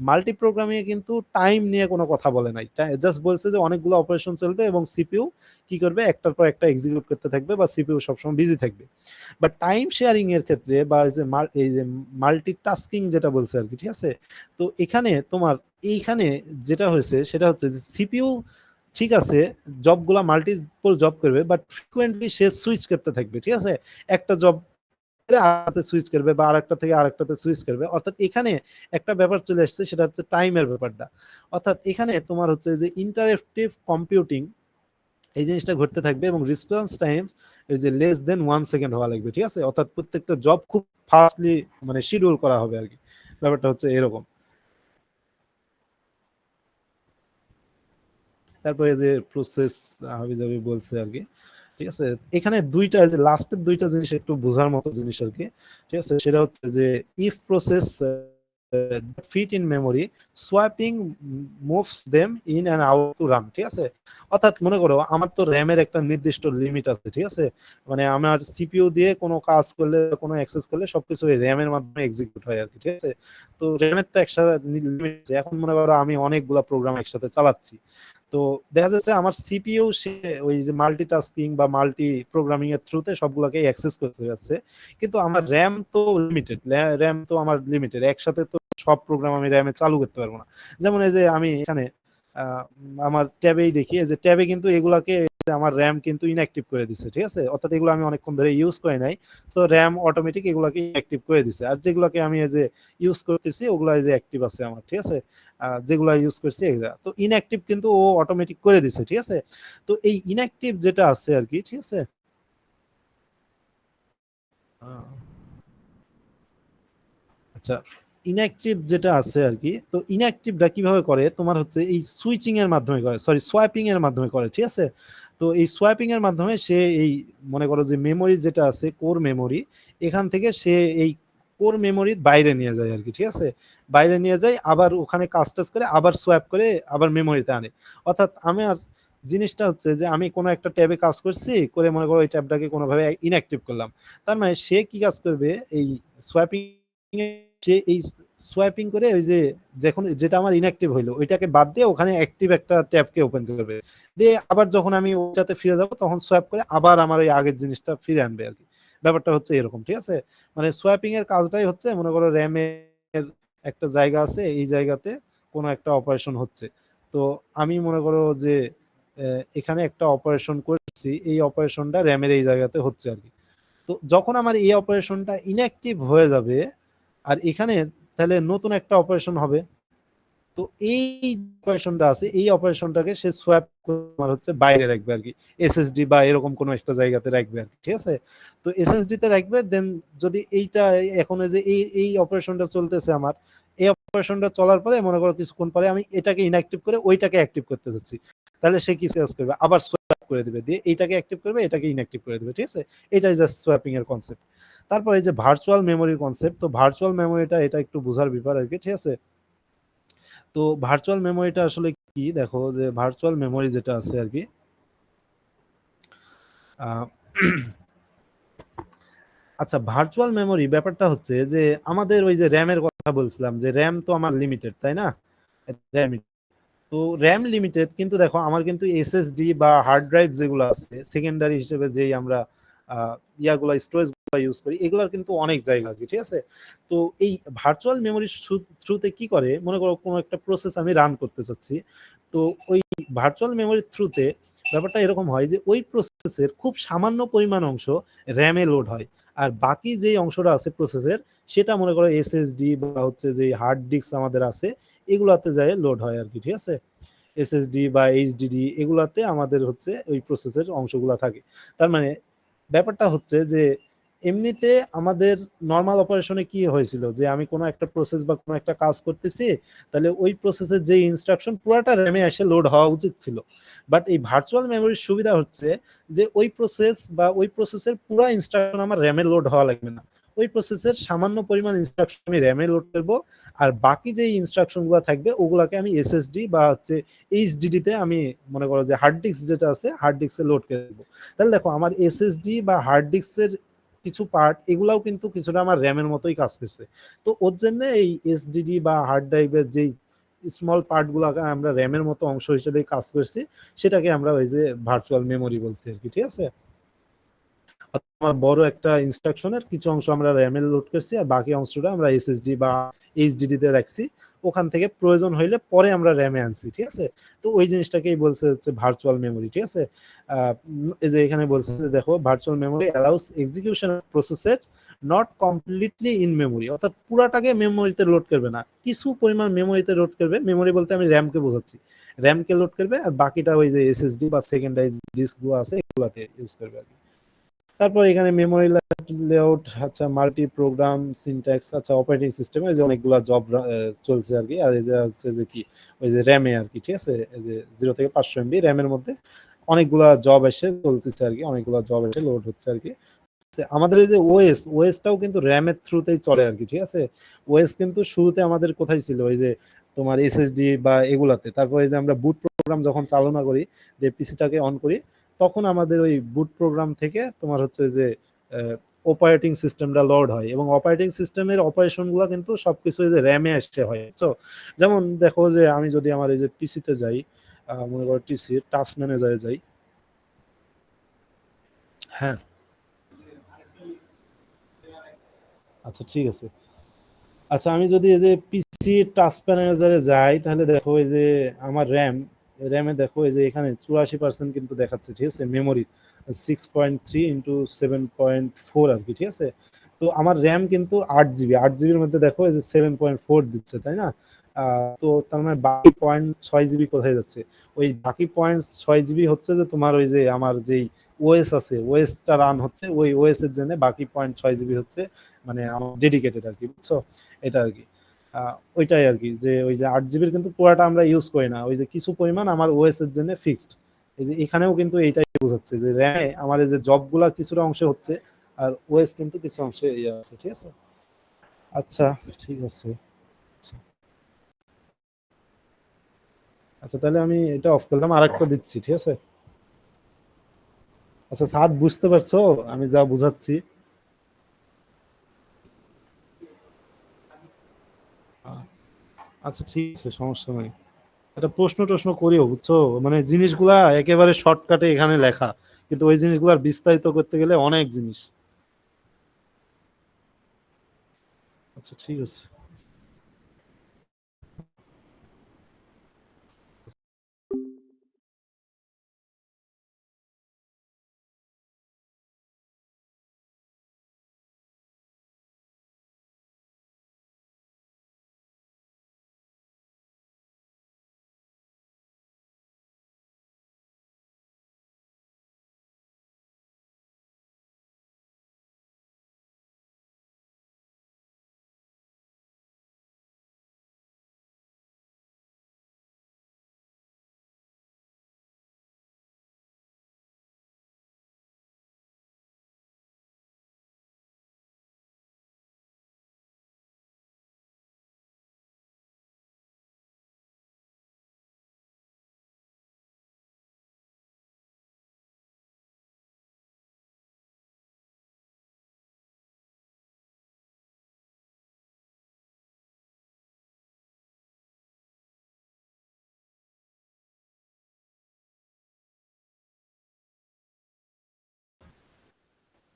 মাল্টি প্রোগ্রামিং এ কিন্তু টাইম নিয়ে কোনো কথা বলে নাই, জাস্ট বলছে যে অনেকগুলো অপারেশন চলবে এবং সিপিইউ কি করবে, একটার পর একটা এক্সিকিউট করতে থাকবে বা সিপিইউ সবসময় বিজি থাকবে। বা টাইম শেয়ারিং এর ক্ষেত্রে বা এই যে মাল্টিটাস্কিং যেটা বলছে আর কি, ঠিক আছে। তো এখানে তোমার এইখানে যেটা হয়েছে সেটা হচ্ছে যে সিপিইউ ঠিক আছে জবগুলা মাল্টিপল জব করবে, বাট ফ্রিকোয়েন্টলি সে সুইচ করতে থাকবে, ঠিক আছে। একটা জব আরেকটাতে সুইচ করবে বা আরেকটা থেকে আরেকটাতে সুইচ করবে, অর্থাৎ এখানে একটা ব্যাপার চলে আসছে, সেটা হচ্ছে টাইমের ব্যাপারটা। অর্থাৎ এখানে তোমার হচ্ছে যে ইন্টারেক্টিভ কম্পিউটিং এই জিনিসটা ঘটতে থাকবে এবং রেসপন্স টাইম এই যে লেস দেন 1 সেকেন্ড হওয়া লাগবে, ঠিক আছে। অর্থাৎ প্রত্যেকটা জব খুব ফাস্টলি মানে শিডিউল করা হবে আর কি, ব্যাপারটা হচ্ছে এরকম। তারপরে যে প্রসেস হাবি জাবি বলছে আর কি, ঠিক আছে। এখানে দুইটা যে লাস্টের দুইটা জিনিস একটু বোঝার মতো জিনিস আর কি, ঠিক আছে। সেটা হচ্ছে যে if process fit in memory swapping moves them in and out to run, ঠিক আছে। অর্থাৎ মনে করো আমার তো র্যামের একটা নির্দিষ্ট লিমিট আছে, ঠিক আছে, মানে আমার সিপিইউ দিয়ে কোনো কাজ করলে কোনো অ্যাক্সেস করলে সবকিছু ওই র্যামের মাধ্যমে এক্সিকিউট হয় আর কি, ঠিক আছে। তো র্যামের তো একসাথে লিমিট আছে, এখন মনে করো আমি অনেকগুলা প্রোগ্রাম একসাথে চালাচ্ছি, তো দেখা যাচ্ছে আমার সিপিইউ সে ওই যে মাল্টিটাস্কিং বা মাল্টি প্রোগ্রামিং এর থ্রুতে সবগুলোকে অ্যাক্সেস করতে যাচ্ছে, কিন্তু আমার র্যাম তো লিমিটেড, র্যাম তো আমার লিমিটেড, একসাথে তো সব প্রোগ্রাম আমি র্যামে চালু করতে পারবো না। যেমন এই যে আমি এখানে আমার ট্যাবেই দেখি যে ট্যাবে কিন্তু এগুলাকে আমার র্যাম কিন্তু ইনঅ্যাক্টিভ করে দিচ্ছে, ঠিক আছে, অর্থাৎ এগুলো আমি অনেকক্ষণ ধরে ইউজ করে নাই, সো র্যাম অটোমেটিক এগুলাকে ইনঅ্যাক্টিভ করে দিচ্ছে, আর যেগুলোকে আমি এই যে ইউজ করতেছি ওগুলা এই যে অ্যাক্টিভ আছে আমার, ঠিক আছে, যেগুলা ইউজ করছি এগুলা তো ইনঅ্যাক্টিভ কিন্তু ও অটোমেটিক করে দিচ্ছে, ঠিক আছে। তো এই ইনঅ্যাক্টিভ যেটা আছে আর কি, ঠিক আছে। আহ, আচ্ছা, ইনঅ্যাক্টিভ যেটা আছে আর কি, তো ইনঅ্যাক্টিভটা কিভাবে করে তোমার হচ্ছে এই সুইচিং এর মাধ্যমে করে, সরি সোয়াপিং এর মাধ্যমে করে, ঠিক আছে। তো এই সোয়াপিং এর মাধ্যমে সে এই মনে করো যে মেমোরি যেটা আছে কোর মেমোরি, এখান থেকে সে এই কোর মেমোরির বাইরে নিয়ে যায় আর কি, ঠিক আছে, বাইরে নিয়ে যায়, আবার ওখানে কাজ টাজ করে আবার সোয়াপ করে আবার মেমোরিতে আনে। অর্থাৎ আমি আর জিনিসটা হচ্ছে যে আমি কোনো একটা ট্যাবে কাজ করছি করে মনে করো এই ট্যাবটাকে কোনোভাবে ইনঅ্যাক্টিভ করলাম, তার মানে সে কি কাজ করবে, এই সোয়াপিং সে এই সোয়াইপিং করে ওই যে যখন যেটা আমার ইনঅ্যাক্টিভ হইলো ওইটাকে বাদ দিয়ে ওখানে অ্যাক্টিভ একটা ট্যাবকে ওপেন করবে, দিয়ে আবার যখন আমি ওইটাতে ফিরে যাব তখন সোয়াইপ করে আবার আমার ওই আগের জিনিসটা ফিরে আনবে আর কি। ব্যাপারটা হচ্ছে এরকম, ঠিক আছে। মানে সোয়াইপিং এর কাজটাই হচ্ছে মনে করো র্যামের একটা জায়গা আছে, এই জায়গাতে কোনো একটা অপারেশন হচ্ছে, তো আমি মনে করো যে এখানে একটা অপারেশন করছি, এই অপারেশনটা র্যামের এই জায়গাতে হচ্ছে আর কি। তো যখন আমার এই অপারেশনটা ইনঅ্যাক্টিভ হয়ে যাবে আর এখানে তাহলে নতুন একটা অপারেশন হবে, তো এই অপারেশনটা আছে এই অপারেশনটাকে সে সোয়াপ তোমার হচ্ছে বাইরে রাখবে আর কি, এসএসডি বা এরকম কোনো একটা জায়গাতে রাখবে আর কি, ঠিক আছে। তো এসএসডি তে রাখবে, দেন যদি এইটা এখন এই যে এই এই অপারেশনটা চলতেছে আমার, এই অপারেশনটা চলার পরে মনে করো কিছুক্ষণ পরে আমি এটাকে ইনঅ্যাক্টিভ করে ওইটাকে অ্যাক্টিভ করতে যাচ্ছি, তাহলে সে কি কাজ করবে, আবার সোয়াপ করে দিবে, দিয়ে এইটাকে অ্যাক্টিভ করবে এটাকে ইনঅ্যাক্টিভ করে দিবে, ঠিক আছে। এটাই জাস্ট সোয়াপিং এর কনসেপ্ট। তারপর এই যে ভার্চুয়াল মেমোরির কনসেপ্ট, তো ভার্চুয়াল মেমোরিটা এটা একটু বোঝার ব্যাপার আর কি, ঠিক আছে। তো ভার্চুয়াল মেমোরিটা আসলে কি, দেখো যে ভার্চুয়াল মেমোরি যেটা আছে আর কি, আহ, আচ্ছা ভার্চুয়াল মেমোরি ব্যাপারটা হচ্ছে যে আমাদের ওই যে র্যামের কথা বলছিলাম, যে র্যাম তো আমার লিমিটেড, তাই না, র্যাম, তো র্যাম লিমিটেড, কিন্তু দেখো আমার কিন্তু এসএসডি বা হার্ড ড্রাইভ যেগুলো আছে সেকেন্ডারি হিসেবে যেই আমরা ইয়াগুলা স্টোরেজ গুলো ইউজ করি এগুলার কিন্তু অনেক জায়গা আছে, ঠিক আছে। তো এই ভার্চুয়াল মেমোরির থ্রুতে কি করে, মনে করো কোনো একটা প্রসেস আমি রান করতে চাচ্ছি, তো ওই ভার্চুয়াল মেমোরির থ্রুতে ব্যাপারটা এরকম হয় যে ওই প্রসেসের খুব সামান্য পরিমাণ অংশ র্যামে লোড হয়, আর বাকি যে অংশটা আছে প্রসেসের সেটা মনে করো এসএসডি বা হচ্ছে যে হার্ড ডিস্ক আমাদের আছে এগুলাতে যায় লোড হয় আর কি, ঠিক আছে। এসএসডি বা এইচডিডি এগুলাতে আমাদের হচ্ছে ওই প্রসেসের অংশগুলা থাকে। তার মানে ব্যাপারটা হচ্ছে যে এমনিতে আমাদের নর্মাল অপারেশনে কি হয়েছিল যে আমি কোনো একটা প্রসেস বা কোনো একটা কাজ করতেছি, তাহলে ওই প্রসেসের যে ইনস্ট্রাকশন পুরাটা র্যামে এসে লোড হওয়া উচিত ছিল, বাট এই ভার্চুয়াল মেমোরির সুবিধা হচ্ছে যে ওই প্রসেস বা ওই প্রসেসের পুরো ইনস্ট্রাকশন আমার র্যামে লোড হওয়া লাগবে না, ওই প্রসেসের সামান্য পরিমাণ ইনস্ট্রাকশন আমি র্যামে লোড করবো, আর বাকি যে ইনস্ট্রাকশন গুলো থাকবে ওগুলাকে আমি এসএসডি বা হচ্ছে এইচডিডি তে আমি মনে করো যে হার্ড ডিস্ক যেটা আছে হার্ড ডিস্কে লোড করে দেবো। তাহলে দেখো আমার এসএসডি বা হার্ড ডিস্কের কিছু পার্ট এগুলাও কিন্তু কিছুটা আমার র্যামের মতোই কাজ করছে। তো ওর জন্য এই এসডিডি বা হার্ড ড্রাইভের যে স্মল পার্ট গুলাকে আমরা র্যামের মতো অংশ হিসেবে কাজ করছি, সেটাকে আমরা ওই যে ভার্চুয়াল মেমোরি বলছি আর কি, ঠিক আছে। আমার বড় একটা ইনস্ট্রাকশনের কিছু অংশ আমরা র্যামে লোড করছি আর বাকি অংশটা আমরা এসএসডি বা এইচডিডি তে রাখছি, ওখান থেকে প্রয়োজন হইলে পরে আমরা র্যামে আনছি, ঠিক আছে। তো ওই জিনিসটাকেই বলছে হচ্ছে ভার্চুয়াল মেমোরি, ঠিক আছে। এই যে এখানে বলছে যে দেখো ভার্চুয়াল মেমোরি অ্যালাউস এক্সিকিউশন প্রসেসের নট কমপ্লিটলি ইন মেমোরি, অর্থাৎ পুরাটাকে মেমোরিতে লোড করবে না, কিছু পরিমাণ মেমোরিতে লোড করবে, মেমোরি বলতে আমি র্যামকে বোঝাচ্ছি, র্যামকে লোড করবে আর বাকিটা ওই যে এসএসডি বা সেকেন্ডারি ডিস্ক গুলো আছে এগুলাতে ইউজ করবে আর কি। তারপর এখানে মেমোরি লেআউট, আচ্ছা মাল্টি প্রোগ্রাম সিনট্যাক্স, আচ্ছা অপারেটিং সিস্টেমে এই যে অনেকগুলা জব চলছে আর কি, আর এই যে হচ্ছে যে কি ওই যে র্যামে আর কি, ঠিক আছে, এই যে 0 থেকে 500 MB র্যামের মধ্যে অনেকগুলা জব এসে চলতেছে আর কি, অনেকগুলা জব এসে লোড হচ্ছে আর কি। আমাদের এই যে ওএসটাও কিন্তু র্যামের থ্রুতেই চলে আর কি, ঠিক আছে। ওএস কিন্তু শুরুতে আমাদের কোথায় ছিল, ওই যে তোমার এসএসডি বা এগুলাতে, তারপর এই যে আমরা বুট প্রোগ্রাম যখন চালনা করি, যে পিসিটাকে অন করি, তখন আমাদের ওই বুট প্রোগ্রাম থেকে তোমার হচ্ছে যে অপারেটিং সিস্টেমটা লোড হয়, এবং অপারেটিং সিস্টেমের অপারেশন গুলো কিন্তু সবকিছু এই যে র্যামে আসছে হয়, তো যেমন দেখো যে আমি যদি আমার এই যে পিসিতে যাই, মনে করো টিসি টাস্ক ম্যানেজারে যাই, হ্যাঁ, আচ্ছা ঠিক আছে। আচ্ছা আমি যদি এই যে পিসি টাস্ক ম্যানেজারে যাই তাহলে দেখো এই যে আমার র্যামে দেখো এই যে এখানে 84% কিন্তু দেখাচ্ছে, ঠিক আছে, মেমোরি 6.3 ইন্টু 7.4 আর কি, ঠিক আছে। তো আমার র্যাম কিন্তু 8 জিবি, 8 জিবির মধ্যে দেখো এই যে 7.4 দিচ্ছে, তাই না? তো তার মানে বাকি 0.6 জিবি কোথায় যাচ্ছে? ওই বাকি 0.6 জিবি হচ্ছে যে তোমার ওই যে আমার যেই ওএস আছে, ওএসটা রান হচ্ছে, ওই ওএস এর জন্য বাকি 0.6 জিবি হচ্ছে মানে আমার ডেডিকেটেড আর কি, বুঝছো? এটা আর কি। ওইটাই আর কি, যে ওই যে 8 জিবির কিন্তু পুরাটা আমরা ইউজ করি না, ওই যে কিছু পরিমাণ আমার ওএস এর জন্য ফিক্সড। এই যে এখানেও কিন্তু এইটাই বোঝাচ্ছে যে র্যামে আমার এই যে জব গুলা কিছুটা অংশে হচ্ছে, আর ওএস কিন্তু কিছু অংশে ইয়ে আছে, ঠিক আছে। আচ্ছা ঠিক আছে। আচ্ছা আচ্ছা, তাহলে আমি এটা অফ করলাম, আর একটা দিচ্ছি, ঠিক আছে। আচ্ছা সাদ, বুঝতে পারছো আমি যা বুঝাচ্ছি? আহ, আচ্ছা ঠিক আছে, সমস্যা নাই। একটা প্রশ্ন টশ্ন করিও, বুঝছো, মানে জিনিসগুলা একেবারে শর্টকাটে এখানে লেখা, কিন্তু ওই জিনিসগুলার বিস্তারিত করতে গেলে অনেক জিনিস। আচ্ছা ঠিক আছে।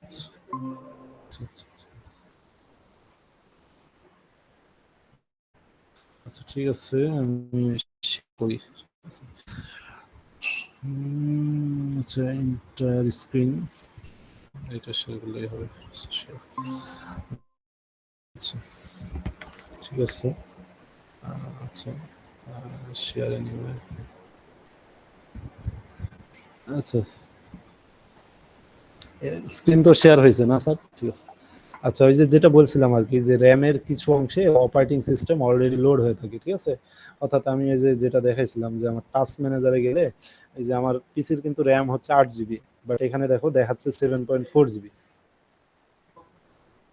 আচ্ছা আচ্ছা, আচ্ছা, ঠিক আছে, আমি করি। আচ্ছা, ইন্টার স্ক্রিন এটা শেয়ার করলেই হবে। Share। আচ্ছা ঠিক আছে। আচ্ছা, শেয়ার এনিওয়ে। আচ্ছা, স্ক্রিন তো শেয়ার হয়েছে না স্যার? ঠিক আছে। আচ্ছা ওই যে যেটা বলছিলাম আর কি, যে র্যামের কিছু অংশে অপারেটিং সিস্টেম অলরেডি লোড হয়ে থাকে, ঠিক আছে। অর্থাৎ আমি এই যে যেটা দেখাইছিলাম যে আমার টাস্ক ম্যানেজারে গেলে এই যে আমার পিসির কিন্তু র্যাম হচ্ছে 8 জিবি, বাট এখানে দেখো দেখাচ্ছে 7.4 জিবি।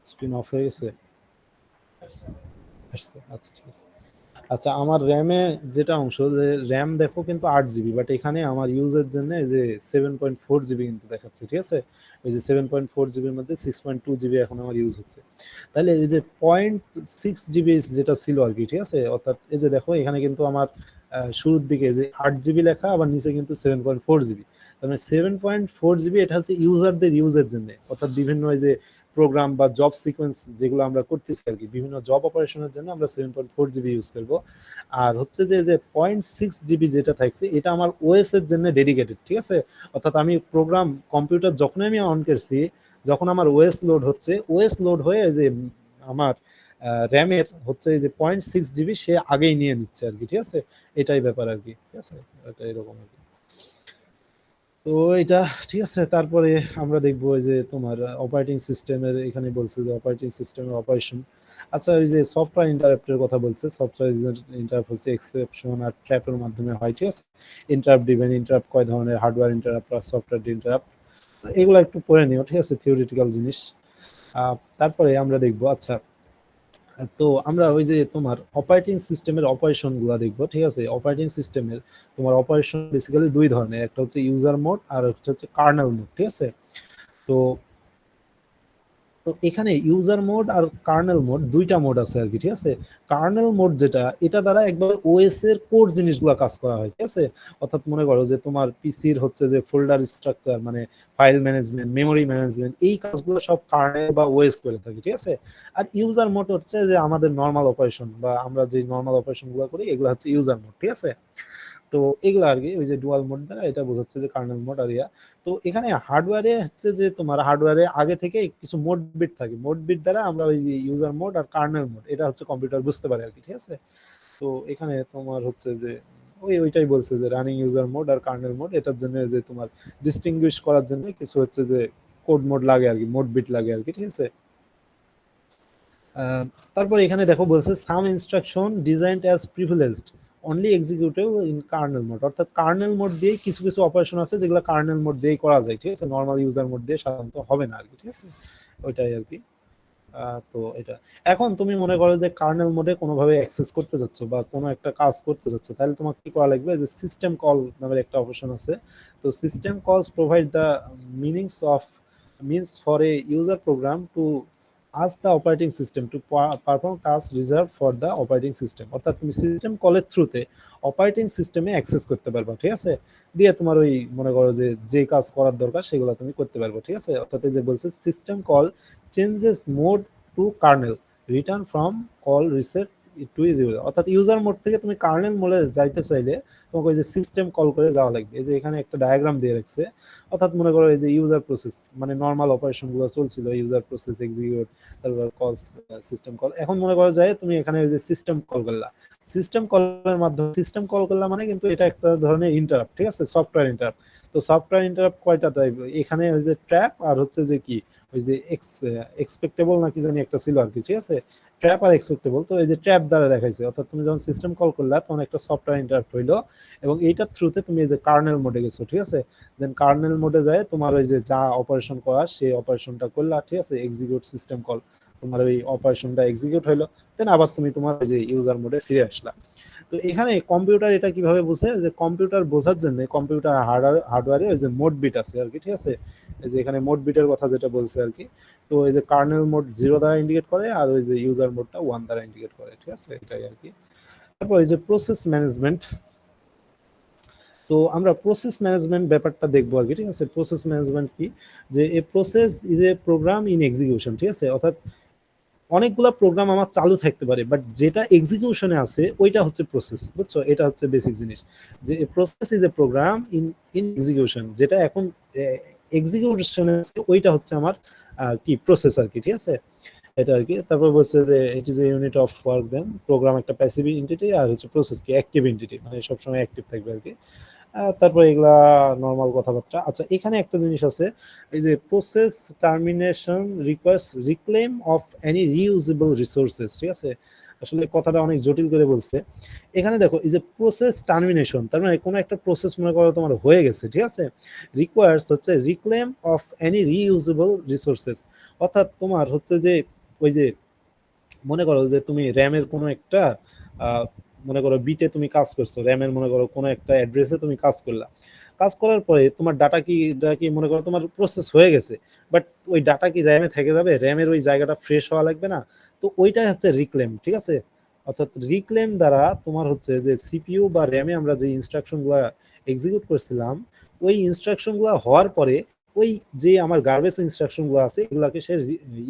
স্ক্রিন অফ হয়ে গেছে, আসছে, আচ্ছা ঠিক আছে। আচ্ছা আমার র্যামে যেটা অংশ, যে র্যাম দেখো কিন্তু 8 জিবি, বাট এখানে আমার ইউজের জন্য এই যে 7.4 জিবি কিন্তু দেখাচ্ছে, ঠিক আছে। ওই যে 7.4 জিবির মধ্যে 6.2 জিবি এখন আমার ইউজ হচ্ছে। তাহলে এই যে 0.6 জিবি যেটা ছিল আর কি, ঠিক আছে, অর্থাৎ এই যে দেখো এখানে কিন্তু আমার শুরুর দিকে যে 8 জিবি লেখা, আবার নিচে কিন্তু 7.4 জিবি। তার মানে 7.4 জিবি এটা হচ্ছে ইউজারদের ইউজের জন্য, অর্থাৎ বিভিন্ন এই যে প্রোগ্রাম বা জব সিকোয়েন্স যেগুলো আমরা করতেছি আর কি, বিভিন্ন জব অপারেশনের জন্য আমরা 7.4 জিবি ইউজ করবো। আর হচ্ছে যে যে 0.6 জিবি যেটা থাকছে এটা আমার ওএস এর জন্য ডেডিকেটেড, ঠিক আছে। অর্থাৎ আমি প্রোগ্রাম কম্পিউটার যখন আমি অন করছি, যখন আমার ওএস লোড হচ্ছে, ওএস লোড হয়ে যে আমার র্যামের হচ্ছে এই যে 0.6 জিবি সে আগেই নিয়ে নিচ্ছে আর কি, ঠিক আছে। এটাই ব্যাপার আর কি, ঠিক আছে। এটা এরকম আর কি। তো এটা ঠিক আছে। তারপরে আমরা দেখবো এই যে তোমার অপারেটিং সিস্টেমের, এখানে বলছে যে অপারেটিং সিস্টেমের অপারেশন। আচ্ছা ওই যে সফটওয়্যার ইন্টারাপ্টের কথা বলছে, সফটওয়্যার ইন্টারাপ্ট হচ্ছে এক্সেপশন আর ট্র্যাপের মাধ্যমে হয়, ঠিক আছে। ইন্টারাপ্ট ডিভেন ইন্টারাপ্ট কয় ধরনের, হার্ডওয়্যার ইন্টারাপ্ট আর সফটওয়্যার ইন্টারাপ্ট, এগুলো একটু পড়ে নিও, ঠিক আছে, থিওরিটিক্যাল জিনিস। তারপরে আমরা দেখবো, আচ্ছা তো আমরা ওই যে তোমার অপারেটিং সিস্টেমের অপারেশন গুলা দেখবো, ঠিক আছে। অপারেটিং সিস্টেমের তোমার অপারেশন বেসিক্যালি দুই ধরনের, একটা হচ্ছে ইউজার মোড আর একটা হচ্ছে কার্নেল মোড, ঠিক আছে। তো তো এখানে ইউজার মোড আর কার্নেল মোড দুইটা মোড আছে আর কি, ঠিক আছে। কার্নেল মোড যেটা, এটা দ্বারা একবার ওএস এর কোর জিনিসগুলো কাজ করা হয়, ঠিক আছে। অর্থাৎ মনে করো যে তোমার পিসির হচ্ছে যে ফোল্ডার স্ট্রাকচার, মানে ফাইল ম্যানেজমেন্ট, মেমোরি ম্যানেজমেন্ট, এই কাজগুলো সব কার্নেল বা ওএস করে থাকে, ঠিক আছে। আর ইউজার মোড হচ্ছে যে আমাদের নর্মাল অপারেশন, বা আমরা যে নর্মাল অপারেশন গুলো করি এগুলো হচ্ছে ইউজার মোড, ঠিক আছে। তো এগুলো আর কি ওই যে ডুয়াল মোড দ্বারা এটা বোঝাচ্ছে যে কার্নেল মোড আর ইয়া। তো এখানে হার্ডওয়্যারে হচ্ছে যে তোমার হার্ডওয়্যারে আগে থেকে কিছু মোড বিট থাকে, মোড বিট দ্বারা আমরা ওই যে ইউজার মোড আর কার্নেল মোড এটা হচ্ছে কম্পিউটার বুঝতে পারে আর কি, ঠিক আছে। তো এখানে তোমার হচ্ছে যে ওইটাই বলছে যে রানিং ইউজার মোড আর কার্নেল মোড, এটার জন্য যে তোমার ডিস্টিংগুইশ করার জন্য কিছু হচ্ছে যে কোড মোড লাগে আর কি, মোড বিট লাগে আর কি, ঠিক আছে। আহ, তারপর এখানে দেখো বলছে some instruction designed as privileged only executable in kernel mode, অর্থাৎ কার্নেল মোড দিয়ে কিছু কিছু অপারেশন আছে যেগুলো কার্নেল মোড দিয়েই করা যায়, ঠিক আছে, নর্মাল ইউজার মোড দিয়ে সাধারণত হবে না আর কি, ঠিক আছে। ওইটাই আর কি। তো এটা, এখন তুমি মনে করো যে কার্নেল মোডে কোনোভাবে অ্যাক্সেস করতে যাচ্ছ বা কোনো একটা কাজ করতে যাচ্ছ, তাহলে তোমাকে কি করা লাগবে, যে সিস্টেম কল নামের একটা অপশন আছে। তো সিস্টেম কলস provide the meanings of means for a user program to ask the operating system to perform tasks reserved for the operating system, অর্থাৎ তুমি সিস্টেম কলের থ্রুতে অপারেটিং সিস্টেমে অ্যাক্সেস করতে পারবা, ঠিক আছে। দিয়ে তোমার ওই মনে করো যে যে কাজ করার দরকার সেগুলো তুমি করতে পারবে, ঠিক আছে। অর্থাৎ এই যে বলছে system call changes mode to kernel return from call reset to user, অর্থাৎ ইউজার মোড থেকে তুমি কার্নেল মোডে যাইতে চাইলে তোমাকে ওই যে সিস্টেম কল করে যাওয়া লাগবে। এই যে এখানে একটা ডায়াগ্রাম দিয়ে রাখছে, অর্থাৎ মনে করো এই যে ইউজার প্রসেস, মানে নর্মাল অপারেশন গুলো চলছিল, ইউজার প্রসেস এক্সিকিউট, তারপর কল, সিস্টেম কল, এখন মনে করো যায় তুমি এখানে ওই যে সিস্টেম কল করলা, সিস্টেম কলের মাধ্যমে সিস্টেম কল করলা, মানে কিন্তু এটা একটা ধরনের ইন্টারাপ্ট, ঠিক আছে, সফটওয়্যার ইন্টারাপ্ট। তো সফটওয়্যার ইন্টারাপ্ট কয়টা টাইপ, এখানে ওই যে ট্র্যাপ আর হচ্ছে যে কি ওই যে এক্সপেক্টেবল নাকি জানি একটা ছিল আর কি, ঠিক আছে। ট্র্যাপ আর এক্সপেক্টেবল, তো এই যে ট্র্যাপ দ্বারা দেখাইছে, অর্থাৎ তুমি যখন সিস্টেম কল করলা তখন একটা সফটওয়্যার ইন্টারাপ্ট হইলো, এবং এইটার থ্রুতে তুমি এই যে কার্নেল মোডে গেছো, ঠিক আছে। দেন কার্নেল মোডে যায় তোমার ওই যে যা অপারেশন করার সেই অপারেশনটা করলা, ঠিক আছে, এক্সিকিউট সিস্টেম কল, তোমার ওই অপারেশনটা এক্সিকিউট হইলো, দেন আবার তুমি তোমার ওই যে ইউজার মোডে ফিরে আসলা। তো এখানে কম্পিউটার এটা কিভাবে বোঝে, যে কম্পিউটার বোঝার জন্য কম্পিউটার হার্ডওয়্যারে ওই যে মোড বিট আছে আর কি, ঠিক আছে। এই যে এখানে মোড বিটের কথা যেটা বলছে আর কি। তো এই যে কার্নেল মোড 0 দ্বারা ইন্ডিকেট করে আর ওই যে ইউজার মোডটা 1 দ্বারা ইন্ডিকেট করে, ঠিক আছে, এটাই আর কি। তারপর এই যে প্রসেস ম্যানেজমেন্ট, তো আমরা প্রসেস ম্যানেজমেন্ট ব্যাপারটা দেখবো আর কি, ঠিক আছে। প্রসেস ম্যানেজমেন্ট কি, যে a process is a program in execution, ঠিক আছে, অর্থাৎ অনেকগুলা প্রোগ্রাম আমার চালু থাকতে পারে, বাট যেটা এক্সিকিউশনে আছে ওইটা হচ্ছে প্রসেস, বুঝছো, এটা হচ্ছে বেসিক জিনিস। যে process is a program in in execution, যেটা এখন এক্সিকিউশনে আছে ওইটা হচ্ছে আমার কি প্রসেস আর কি, ঠিক আছে, এটা আর কি। তারপর বলছে যে it is a unit of work, then program একটা প্যাসিভ এন্টিটি, আর হচ্ছে প্রসেস কি অ্যাক্টিভ এন্টিটি, মানে সবসময় অ্যাক্টিভ থাকবে আর কি। তারপর এগুলা নর্মাল কথাবার্তা। আচ্ছা, এখানে একটা জিনিস আছে, এই যে process termination request reclaim of any reusable resources, ঠিক আছে। আসলে কথাটা অনেক জটিল করে বলছে। এখানে দেখো এই যে প্রসেস টার্মিনেশন, তার মানে কোনো একটা প্রসেস মনে করো তোমার হয়ে গেছে, ঠিক আছে, রিকোয়ার্স হচ্ছে reclaim of any reusable resources, অর্থাৎ তোমার হচ্ছে যে ওই যে মনে করো যে তুমি র্যামের কোনো একটা আহ, মনে করো বিটে তুমি কাজ করছো, র্যামের মনে করো কোনো একটা অ্যাড্রেসে তুমি কাজ করলা, কাজ করার পরে তোমার ডাটা কি মনে করো তোমার প্রসেস হয়ে গেছে, বাট ওই ডাটা কি র্যামে থেকে যাবে, র্যামের ওই জায়গাটা ফ্রেশ হওয়া লাগবে না। তো ওইটাই হচ্ছে রিক্লেম, ঠিক আছে। অর্থাৎ রিক্লেম দ্বারা তোমার হচ্ছে যে সিপিইউ বা র্যামে আমরা যে ইনস্ট্রাকশন গুলা এক্সিকিউট করছিলাম, ওই ইনস্ট্রাকশন গুলা হওয়ার পরে ওই যে আমার গার্বেজ ইনস্ট্রাকশন গুলো আছে এগুলাকে সে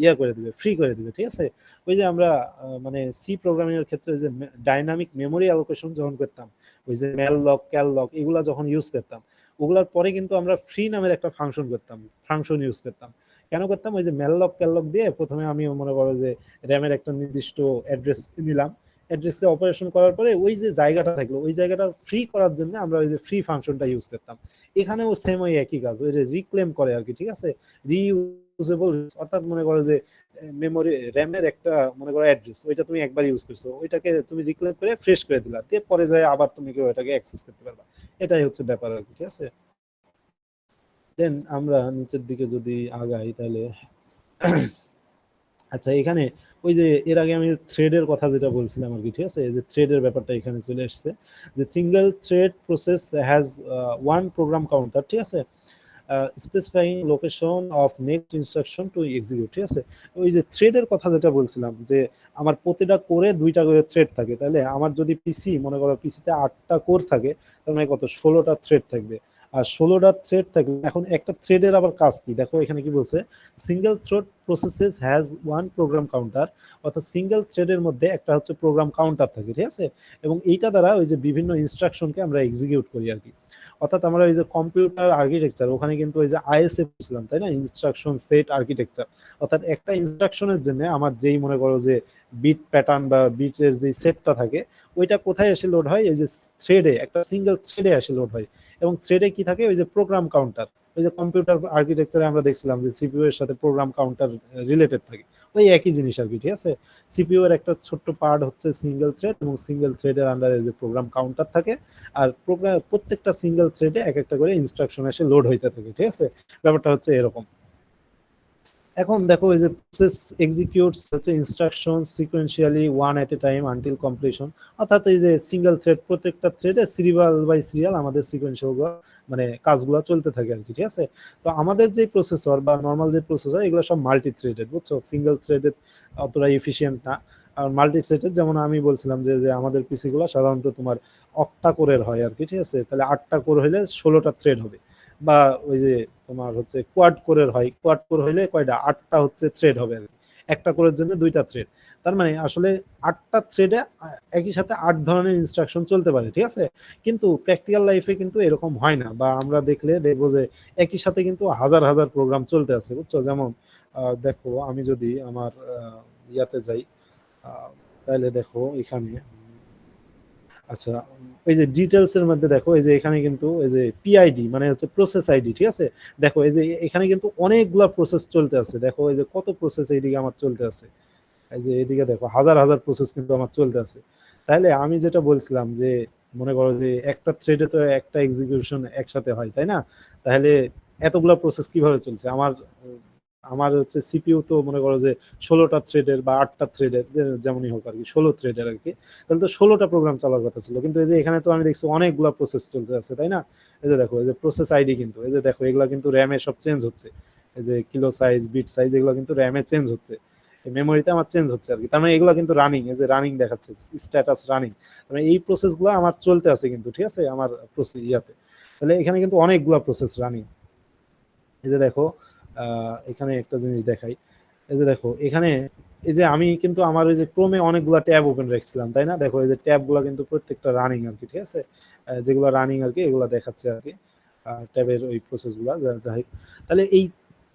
ইয়া করে দিবে, ফ্রি করে দিবে, ঠিক আছে। ওই যে আমরা মানে সি প্রোগ্রামিং এর ক্ষেত্রে যে ডাইনামিক মেমোরি অ্যালোকেশন যখন করতাম, ওই যে ম্যাললক ক্যাললক এগুলা যখন ইউজ করতাম, ওগুলার পরে কিন্তু আমরা ফ্রি নামের একটা ফাংশন করতাম, ফাংশন ইউজ করতাম। কেন করতাম, ওই যে ম্যাললক ক্যাললক দিয়ে প্রথমে আমি মনে করো যে র্যামের একটা নির্দিষ্ট অ্যাড্রেস নিলাম, অ্যাড্রেসে অপারেশন করার পরে ওই যে জায়গাটা থাকলো ওই জায়গাটা ফ্রি করার জন্য আমরা ওই যে ফ্রি ফাংশনটা ইউজ করতাম। এখানেও সেম ওই একই কাজ, ওই যে রিক্লেম করে আর কি, ঠিক আছে, রিইউজেবল, অর্থাৎ মনে করো যে মেমোরি র্যামের একটা মনে করো অ্যাড্রেস, ওইটা তুমি একবার ইউজ করছো, ওইটাকে তুমি রিক্লেম করে ফ্রেশ করে দিলা, দিয়ে পরে যায় আবার তুমি কেউ ওইটাকে অ্যাক্সেস করতে পারবা। এটাই হচ্ছে ব্যাপার আর কি, ঠিক আছে। দেন আমরা নিচের দিকে যদি আগাই তাহলে আচ্ছা, এখানে ওই যে এর আগে আমি থ্রেডের কথা যেটা বলছিলাম আর কি, ঠিক আছে, এই যে থ্রেডের ব্যাপারটা এখানে চলে আসছে, যে single thread process has one programme counter, ঠিক আছে। Specifying location of next instruction to execute, ঠিক আছে। ওই যে থ্রেডের কথা যেটা বলছিলাম, যে আমার প্রতিটা কোরে 2টা করে থ্রেড থাকে, তাহলে আমার যদি পিসি মনে করো পিসিতে 8টা কোর থাকে, তার মানে কত, 16টা থ্রেড থাকবে। আর 16টা থ্রেড থাকলে এখন একটা থ্রেডের আবার কাজ কি, দেখো এখানে কি বলছে, single thread processes has one program counter, অর্থাৎ সিঙ্গেল থ্রেডের মধ্যে একটা হচ্ছে প্রোগ্রাম কাউন্টার থাকে, ঠিক আছে। এবং এইটা দ্বারা ওই যে বিভিন্ন ইনস্ট্রাকশনকে আমরা এক্সিকিউট করি আর কি। অর্থাৎ আমরা ওই যে কম্পিউটার আর্কিটেকচার, ওখানে কিন্তু ওই যে আইএসএ ছিলাম, তাই না, ইনস্ট্রাকশন সেট আর্কিটেকচার। অর্থাৎ একটা ইনস্ট্রাকশনের জন্য আমার যেই মনে করো যে বিট প্যাটার্ন বা বিটের যে সেটটা থাকে, ওইটা কোথায় এসে লোড হয়, এই যে থ্রেডে, একটা সিঙ্গেল থ্রেডে এসে লোড হয়। এবং থ্রেডে কি থাকে, ওই যে প্রোগ্রাম কাউন্টার, ওই যে কম্পিউটার আর্কিটেকচারে আমরা দেখছিলাম যে সিপিইউ এর সাথে প্রোগ্রাম কাউন্টার রিলেটেড থাকে, ওই একই জিনিস আর কি, ঠিক আছে। সিপিইউ এর একটা ছোট্ট পার্ট হচ্ছে সিঙ্গেল থ্রেড, এবং সিঙ্গেল থ্রেডের আন্ডারে যে প্রোগ্রাম কাউন্টার থাকে, আর প্রোগ্রাম প্রত্যেকটা সিঙ্গেল থ্রেডে এক একটা করে ইনস্ট্রাকশন এসে লোড হইতে থাকে, ঠিক আছে। ব্যাপারটা হচ্ছে এরকম। এখন দেখো এই যে প্রসেস এক্সিকিউটস হচ্ছে ইনস্ট্রাকশন সিকোয়েন্সিয়ালি ওয়ান এট এ টাইম আনটিল কমপ্লিশন, অর্থাৎ এই যে সিঙ্গেল থ্রেড, প্রত্যেকটা থ্রেডে সিরিয়াল বাই সিরিয়াল আমাদের সিকোয়েন্সিয়াল মানে কাজগুলো চলতে থাকে আর কি, ঠিক আছে। তো আমাদের যে প্রসেসর বা নর্মাল যে প্রসেসর, এগুলো সব মাল্টি থ্রেডেড, বুঝছো, সিঙ্গেল থ্রেডেড অতটা এফিশিয়েন্ট না। আর মাল্টি থ্রেডেড, যেমন আমি বলছিলাম যে যে আমাদের পিসি গুলো সাধারণত তোমার অক্টা কোরের হয় আর কি, ঠিক আছে। তাহলে 8টা কোর হলে 16টা থ্রেড হবে। বা ওই যে তোমার হচ্ছে কোয়াড কোরের হয়, কোয়াড কোর হইলে কয়টা, 8টা হচ্ছে থ্রেড হবে আর কি। একটা কোরের জন্য 2টা থ্রেড। তার মানে আসলে 8টা থ্রেডে একই সাথে 8 ধরনের ইনস্ট্রাকশন চলতে পারে, ঠিক আছে। কিন্তু প্র্যাকটিক্যাল লাইফে কিন্তু এরকম হয় না, বা আমরা দেখলে দেখবো যে একই সাথে কিন্তু হাজার হাজার প্রোগ্রাম চলতে আছে, বুঝছো। যেমন দেখো আমি যদি আমার ইয়াতে যাই, তাহলে দেখো এখানে, আচ্ছা, এই যে ডিটেলস এর মধ্যে দেখো, এই যে এখানে কিন্তু এই যে পিআইডি মানে হচ্ছে প্রসেস আইডি, ঠিক আছে। দেখো এই যে এখানে কিন্তু অনেকগুলা প্রসেস চলতে আছে, দেখো এই যে কত প্রসেস এইদিকে আমার চলতে আছে, এই যে এদিকে দেখো হাজার হাজার প্রসেস কিন্তু আমার চলতে আছে। তাহলে আমি যেটা বলছিলাম যে মনে করো যে একটা থ্রেডে তো একটা এক্সিকিউশন একসাথে হয়, তাই না। তাহলে এতগুলা প্রসেস কিভাবে চলছে, আমার আমার হচ্ছে সিপিইউ তো মনে করো যে 16টা থ্রেডের বা 8টা থ্রেডের, যেমনই হোক আর কি, 16 থ্রেডের আর কি। তাহলে তো 16টা প্রোগ্রাম চালার কথা ছিল, কিন্তু এই যে এখানে তো আমি দেখছি অনেকগুলা প্রসেস চলতে আছে, তাই না। এই যে দেখো এই যে প্রসেস আইডি, কিন্তু এই যে দেখো এগুলা কিন্তু র্যামে সব চেঞ্জ হচ্ছে, এই যে কিলো সাইজ বিট সাইজ এগুলো কিন্তু র্যামে চেঞ্জ হচ্ছে, মেমোরিতে আমার চেঞ্জ হচ্ছে আর কি। তার মানে এগুলো কিন্তু রানিং, এই যে রানিং দেখাচ্ছে স্ট্যাটাস রানিং, মানে এই প্রসেস গুলো আমার চলতে আছে কিন্তু, ঠিক আছে, আমার প্রসেস ইয়াতে। তাহলে এখানে কিন্তু অনেকগুলা প্রসেস রানিং। এই যে দেখো এখানে একটা জিনিস দেখাই, এই যে দেখো এখানে, এই যে আমি কিন্তু আমার ওই যে ক্রোমে অনেকগুলা ট্যাব ওপেন রাখছিলাম, তাই না। দেখো এই যে ট্যাব গুলা কিন্তু প্রত্যেকটা রানিং আর কি, ঠিক আছে। যেগুলো রানিং আর কি এগুলা দেখাচ্ছে আর কি, ট্যাবের ওই প্রসেস গুলা যাই হোক। তাহলে এই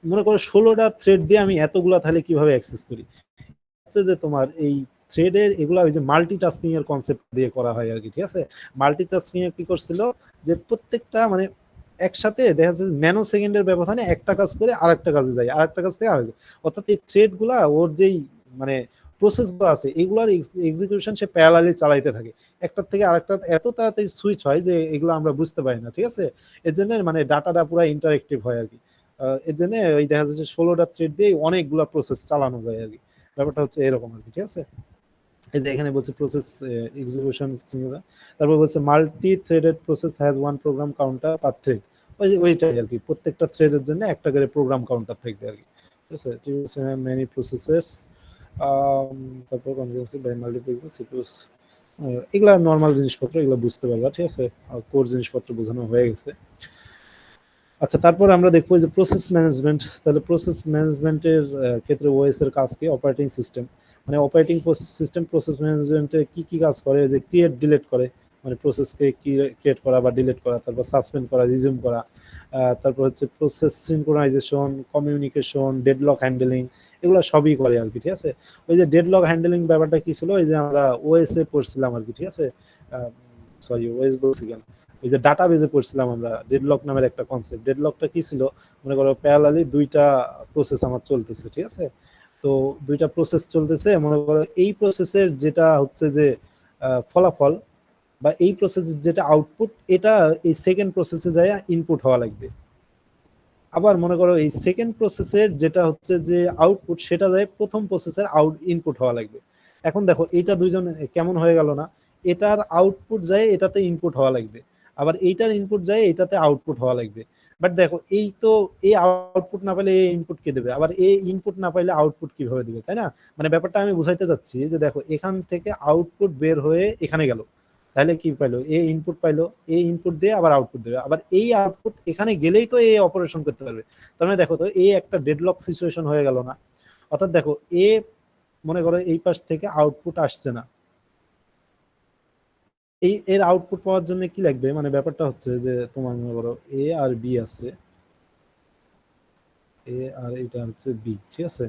মনে করো 16টা থ্রেড দিয়ে আমি এতগুলা তাহলে কিভাবে অ্যাক্সেস করি, হচ্ছে যে তোমার এই থ্রেডের এগুলা ওই যে মাল্টিটাস্কিং এর কনসেপ্ট দিয়ে করা হয় আর কি, ঠিক আছে। মাল্টিটাস্কিং এ কি করছিল, যে প্রত্যেকটা মানে একসাথে দেখা যাচ্ছে ন্যানো সেকেন্ডের ব্যবধানে একটা কাজ করে আরেকটা কাজে যায়, আরেকটা কাজ থেকে আরেকটা, অর্থাৎ এই থ্রেড গুলা ওর যেই মানে প্রসেস গুলো আছে এগুলার এক্সিকিউশন সে প্যারালালি চালাইতে থাকে, একটার থেকে আরেকটা এত তাড়াতাড়ি সুইচ হয় যে এগুলো আমরা বুঝতে পারি না, ঠিক আছে। এর জন্য মানে ডাটাটা পুরো ইন্টারেক্টিভ হয় আর কি। এর জন্য ওই দেখা যাচ্ছে 16টা থ্রেড দিয়ে অনেকগুলা প্রসেস চালানো যায় আর কি। ব্যাপারটা হচ্ছে এরকম আর কি, ঠিক আছে। এই যে এখানে বলছে প্রসেস এক্সিকিউশন সিঙ্গুলার, তারপর বলছে multi threaded process has one program counter per thread, ওই ওইটাই আর কি, প্রত্যেকটা থ্রেডের জন্য একটা করে প্রোগ্রাম কাউন্টার থাকবে আর কি, ঠিক আছে। মেনি প্রসেসেস, তারপর কনফিগারেশন বাই মাল্টিপ্লেক্সার সিপিইউস, এগুলা নরমাল জিনিসপত্র, এগুলো বুঝতে পারবা, ঠিক আছে। কোর জিনিসপত্র বোঝানো হয়ে গেছে। আচ্ছা, তারপর আমরা দেখবো যে প্রসেস ম্যানেজমেন্ট, তাহলে প্রসেস ম্যানেজমেন্টের ক্ষেত্রে ওএস এর কাজ কি, অপারেটিং সিস্টেম, মানে অপারেটিং সিস্টেম প্রসেস ম্যানেজমেন্টে কি কি কাজ করে, যে ক্রিয়েট ডিলিট করে, মানে প্রসেসকে ক্রিয়েট করা বা ডিলিট করা, তারপর সাসপেন্ড করা, রিজিউম করা, তারপর হচ্ছে process synchronisation, communication, deadlock handling, এগুলো সবই করে আর কি, ঠিক আছে। ওই যে ডেডলক হ্যান্ডেলিং ব্যাপারটা কি ছিল, এই যে আমরা ওএস এ পড়ছিলাম আর কি, ঠিক আছে। সরি ওএস বলছি কেন, ওই যে ডাটা বেজে পড়ছিলাম আমরা ডেডলক নামের একটা কনসেপ্ট। ডেডলকটা কি ছিল, মনে করো প্যারালালি 2টা প্রসেস আমার চলতেছে, ঠিক আছে। তো 2টা প্রসেস চলতেছে, মনে করো এই প্রসেসের যেটা হচ্ছে যে ফলাফল বা এই প্রসেসের যেটা আউটপুট, এটা এই সেকেন্ড প্রসেসে যায় ইনপুট হওয়া লাগবে। আবার মনে করো এই সেকেন্ড প্রসেসের যেটা হচ্ছে যে আউটপুট, সেটা যায় প্রথম প্রসেসের ইনপুট হওয়া লাগবে। এখন দেখো এটা দুইজন কেমন হয়ে গেল না, এটার আউটপুট যায় এটাতে ইনপুট হওয়া লাগবে, আবার এইটার ইনপুট যায় এটাতে আউটপুট হওয়া লাগবে। বাট দেখো এই তো, এই আউটপুট না পাইলে এই ইনপুট কে দেবে, আবার এই ইনপুট না পাইলে আউটপুট কিভাবে দিবে, তাই না? মানে ব্যাপারটা আমি বুঝাইতে যাচ্ছি যে দেখো এখান থেকে আউটপুট বের হয়ে এখানে গেল, তাহলে কি পাইলো, এ ইনপুট পাইলো, এই ইনপুট দিয়ে আবার আউটপুট দেবে, আবার এই আউটপুট এখানে গেলেই তো এই অপারেশন করতে পারবে। তার মানে দেখো তো এই একটা ডেডলক সিচুয়েশন হয়ে গেল না? অর্থাৎ দেখো এ মনে করো এই পাশ থেকে আউটপুট আসছে না, এই এর আউটপুট পাওয়ার জন্য কি লাগবে, মানে ব্যাপারটা হচ্ছে যে তোমার মনে করো এ আর বি আছে, এ আর এটা হচ্ছে বি, ঠিক আছে?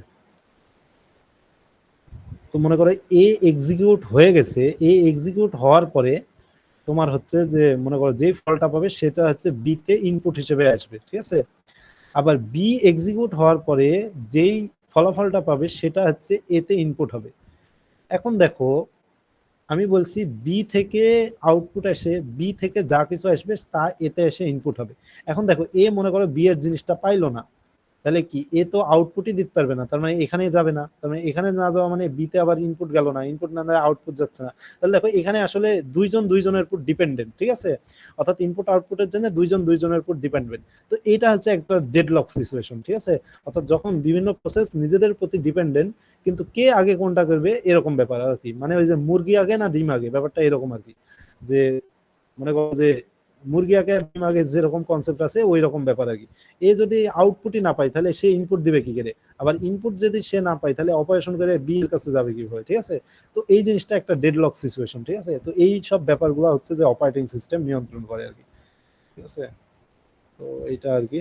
তো মনে করো এ এক্সিকিউট হয়ে গেছে, এ এক্সিকিউট হওয়ার পরে তোমার হচ্ছে যে মনে করো যে ফলটা পাবে সেটা হচ্ছে বি তে ইনপুট হিসেবে আসবে, ঠিক আছে? আবার বি এক্সিকিউট হওয়ার পরে যেই ফলাফলটা পাবে সেটা হচ্ছে এ তে ইনপুট হবে। এখন দেখো আমি বলছি বি থেকে আউটপুট আসে, বি থেকে যা কিছু আসবে তা এতে এসে ইনপুট হবে। এখন দেখো এ মনে করো বি এর জিনিসটা পাইলো না, তাহলে কি এ তো আউটপুটই দিতে পারবে না, তার মানে এখানে যাবে না, তার মানে এখানে না যাওয়া মানে বি তে আবার ইনপুট গেল না, ইনপুট না দেয় আউটপুট যাচ্ছে না। তাহলে দেখো এখানে আসলে দুইজন দুইজনের উপর ডিপেন্ডেন্ট, ঠিক আছে? অর্থাৎ ইনপুট আউটপুটের জন্য দুইজন দুইজনের উপর ডিপেন্ডেন্ট। তো এটা হচ্ছে একটা ডেডলক সিচুয়েশন, ঠিক আছে? অর্থাৎ যখন বিভিন্ন প্রসেস নিজেদের প্রতি ডিপেন্ডেন্ট, কিন্তু কে আগে কোনটা করবে এরকম ব্যাপার আর কি, মানে ওই যে মুরগি আগে না ডিম আগে, ব্যাপারটা এরকম আর কি। যে মনে করো যে মুরগি আগে আর ডিম আগে যেরকম কনসেপ্ট আছে ওই রকম ব্যাপার আর কি। এ যদি আউটপুটই না পায় তাহলে সে ইনপুট দিবে কি করে, আবার ইনপুট যদি সে না পায় তাহলে অপারেশন করে বি এর কাছে যাবে কিভাবে, ঠিক আছে? তো এই জিনিসটা একটা ডেডলক সিচুয়েশন, ঠিক আছে? তো এই সব ব্যাপারগুলো হচ্ছে যে অপারেটিং সিস্টেম নিয়ন্ত্রণ করে আর কি, ঠিক আছে? তো এইটা আর কি।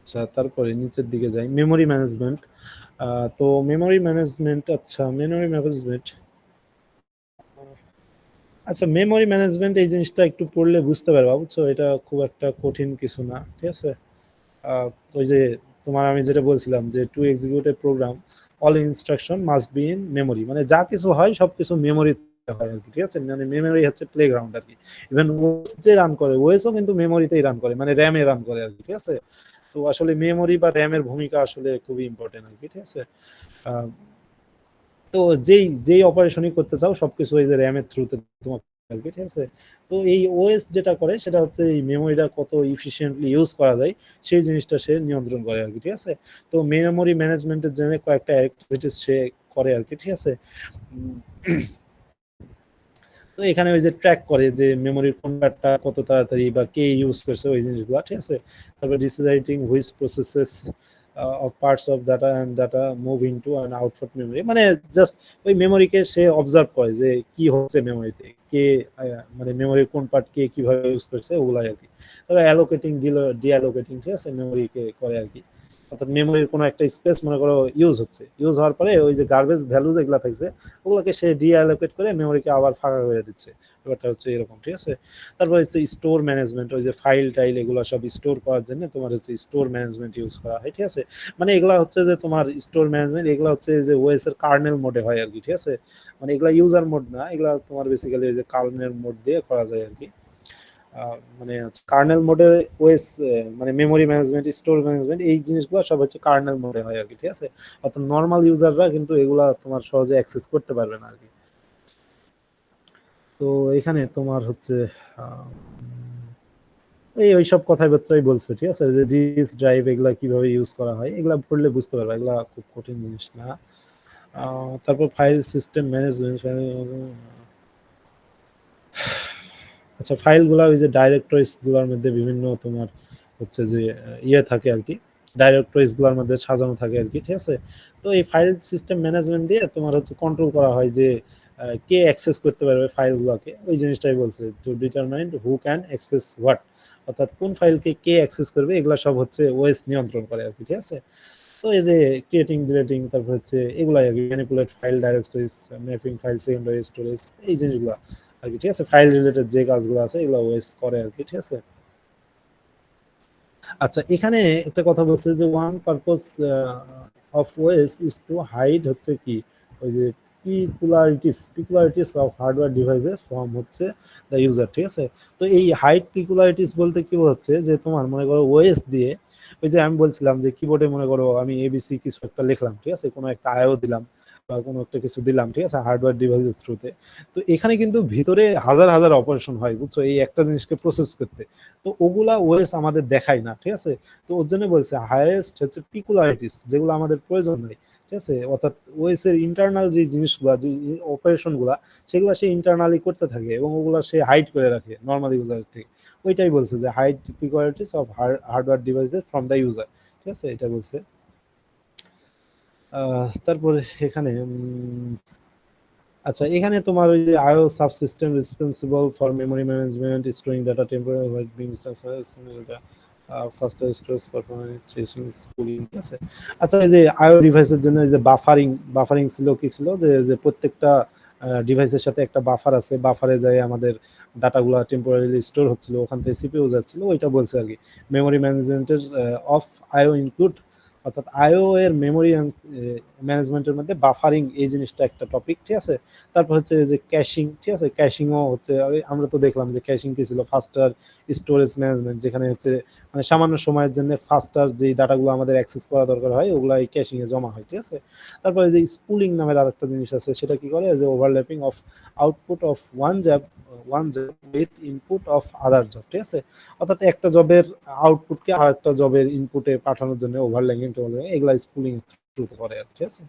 আচ্ছা তারপরে নিচের দিকে যাই, মেমোরি ম্যানেজমেন্ট। তো মেমোরি ম্যানেজমেন্ট, আচ্ছা মেমোরি ম্যানেজমেন্ট, আচ্ছা মেমোরি ম্যানেজমেন্ট এই জিনিসটা একটু পড়লে বুঝতে পারবা, বুঝছো? এটা খুব একটা কঠিন কিছু না, ঠিক আছে? আহ, ওই যে তোমার আমি যেটা বলছিলাম যে to execute a program all instruction must be in memory, মানে যা কিছু হয় সবকিছু মেমোরি হয় আর কি, ঠিক আছে? মানে মেমোরি হচ্ছে প্লে গ্রাউন্ড আর কি। ইভেন ওএস যে রান করে ওএসও কিন্তু মেমোরিতেই রান করে, মানে র্যামে রান করে আর কি, ঠিক আছে? তো আসলে মেমোরি বা র্যামের ভূমিকা আসলে খুবই ইম্পর্টেন্ট আর কি, ঠিক আছে? আহ, তো যেই যেই অপারেশনই করতে চাও সবকিছু এই যে র্যামের থ্রুতে তোমাকে থাকবে, ঠিক আছে? তো এই ওএস যেটা করে সেটা হচ্ছে এই মেমোরিটা কত ইফিশিয়েন্টলি ইউজ করা যায় সেই জিনিসটা সে নিয়ন্ত্রণ করে আর কি, ঠিক আছে? তো মেমোরি ম্যানেজমেন্টের জন্য কয়েকটা অ্যাক্টিভিটিস সে করে আর কি, ঠিক আছে? উম, তো এখানে ওই যে ট্র্যাক করে যে মেমোরির কোন পার্টটা কত তাড়াতাড়ি বা কে ইউজ করছে ওই জিনিসগুলো, ঠিক আছে? তারপর deciding which processes of parts of data and data move into and output memory, মানে জাস্ট ওই মেমোরিকে সে অবজার্ভ করে যে কি হচ্ছে মেমোরিতে, কে মানে মেমোরির কোন পার্ট কে কিভাবে ইউজ করছে ওগুলাই আর কি। তারপর অ্যালোকেটিং ডিঅ্যালোকেটিং, ঠিক আছে, মেমোরিকে করে আর কি। অর্থাৎ মেমোরির কোনো একটা স্পেস মনে করো ইউজ হচ্ছে, ইউজ হওয়ার পরে ওই যে গার্বেজ ভ্যালু যেগুলো থাকছে ওগুলোকে সে ডিঅ্যালোকেট করে মেমোরিকে আবার ফাঁকা করে দিচ্ছে, ব্যাপারটা হচ্ছে এরকম, ঠিক আছে? তারপর হচ্ছে স্টোর ম্যানেজমেন্ট, ওই যে ফাইল টাইল এগুলো সব স্টোর করার জন্য তোমার হচ্ছে স্টোর ম্যানেজমেন্ট ইউজ করা হয়, ঠিক আছে? মানে এগুলা হচ্ছে যে তোমার স্টোর ম্যানেজমেন্ট, এগুলা হচ্ছে যে ওএস এর কার্নেল মোডে হয় আর কি, ঠিক আছে? মানে এগুলা ইউজার মোড না, এগুলা তোমার বেসিক্যালি ওই যে কার্নেল মোড দিয়ে করা যায় আর কি। মানে কার্নেল মোডে ওএস, মানে মেমোরি ম্যানেজমেন্ট স্টোর ম্যানেজমেন্ট এই জিনিসগুলো সব হচ্ছে কার্নেল মোডে হয় আর কি, ঠিক আছে? অর্থাৎ নর্মাল ইউজাররা কিন্তু এগুলা তোমার সহজে অ্যাক্সেস করতে পারবে না আর কি। তো এখানে তোমার হচ্ছে আহ, এই ওইসব কথাবার্তাই বলছে, ঠিক আছে? যে ডিস্ক ড্রাইভ এগুলা কিভাবে ইউজ করা হয় এগুলা পড়লে বুঝতে পারবে, এগুলা খুব কঠিন জিনিস না। তারপর ফাইল সিস্টেম ম্যানেজমেন্ট, আচ্ছা ফাইল গুলা ওই যে ডাইরেক্টরিজ গুলার মধ্যে বিভিন্ন তোমার হচ্ছে যে ইয়ে থাকে আর কি, ডাইরেক্টরিজ গুলার মধ্যে সাজানো থাকে আর কি, ঠিক আছে? তো এই ফাইল সিস্টেম ম্যানেজমেন্ট দিয়ে তোমার হচ্ছে কন্ট্রোল করা হয় যে কে অ্যাক্সেস করতে পারবে ফাইল গুলাকে, ওই জিনিসটাই বলছে to determine who can access what, অর্থাৎ কোন ফাইলকে কে অ্যাক্সেস করবে এগুলা সব হচ্ছে ওএস নিয়ন্ত্রণ করে আর কি, ঠিক আছে? তো এই যে ক্রিয়েটিং ডিলেটিং তারপর হচ্ছে এগুলাই আর কি, manipulate file ডাইরেক্টরিজ, mapping file secondary storage এই জিনিসগুলো আর কি, ঠিক আছে? ফাইল রিলেটেড যে কাজগুলো আছে এগুলো ওএস করে আর কি, ঠিক আছে? আচ্ছা এখানে একটা কথা বলছে যে one purpose of OS is to hide হচ্ছে কি, ওই যে peculiarities of hardware devices from হচ্ছে দ্য ইউজার, ঠিক আছে? তো এই হাইড পিকুলারিটিস বলতে কি হচ্ছে যে তোমার মনে করো ওএস দিয়ে ওই যে আমি বলছিলাম যে কিবোর্ডে মনে করো আমি এবিসি কিছু একটা লিখলাম, ঠিক আছে, কোনো একটা আয়ও দিলাম, বা কোনো একটা কিছু দিলাম, ঠিক আছে, হার্ডওয়্যার ডিভাইসের থ্রুতে। তো এখানে কিন্তু ভিতরে হাজার হাজার অপারেশন হয়, বুঝছো, এই একটা জিনিসকে প্রসেস করতে। তো ওগুলা ওএস আমাদের দেখায় না, ঠিক আছে। তো ওর জন্য বলছে হাইয়েস্ট হচ্ছে পিকুলারিটিস, যেগুলো আমাদের প্রয়োজন নাই, ঠিক আছে। অর্থাৎ ওএস এর ইন্টারনাল যে জিনিসগুলা, যে অপারেশন গুলা, সেগুলো সে ইন্টারনালি করতে থাকে এবং ওগুলা সে হাইড করে রাখে নর্মাল ইউজার থেকে। ওইটাই বলছে যে hide peculiarities of hardware devices from the user, ঠিক আছে, এটা বলছে। তারপরে এখানে আচ্ছা, এখানে তোমার ওই যে IO subsystem responsible for memory management, storing data temporary while being faster storage performance, caching spooling, ঠিক আছে। আচ্ছা, এই যে আইও ডিভাইসের জন্য এই যে বাফারিং, বাফারিং ছিল কি ছিল, যে যে প্রত্যেকটা ডিভাইসের সাথে একটা বাফার আছে, বাফারে যায় আমাদের ডাটাগুলো টেম্পোরারিলি স্টোর হচ্ছিল, ওখান থেকে সিপিইউ যাচ্ছিল, ওইটা বলছে আর কি। মেমোরি ম্যানেজমেন্টের অফ আইও ইনক্লুড, অর্থাৎ আইও এর মেমোরি ম্যানেজমেন্টের মধ্যে বাফারিং এই জিনিসটা একটা টপিক, ঠিক আছে। তারপর হচ্ছে যে ক্যাশিং, ঠিক আছে, ক্যাশিংও হচ্ছে, আমরা তো দেখলাম যে ক্যাশিং কি ছিল, ফাস্টার স্টোরেজ ম্যানেজমেন্ট, যেখানে হচ্ছে মানে সামান্য সময়ের জন্য ফাস্টার যে ডাটাগুলো আমাদের অ্যাক্সেস করা দরকার হয় ওগুলো এই ক্যাশিং এ জমা হয়, ঠিক আছে। তারপরে যে স্পুলিং নামের আরেকটা জিনিস আছে, সেটা কি করে, যে overlapping of output of one job with input of other job, ঠিক আছে। অর্থাৎ একটা জবের আউটপুটকে আর একটা জবের ইনপুটে পাঠানোর জন্য ওভারল্যাপিং, এগুলা স্পুলিং থ্রুতে করে আর, ঠিক আছে।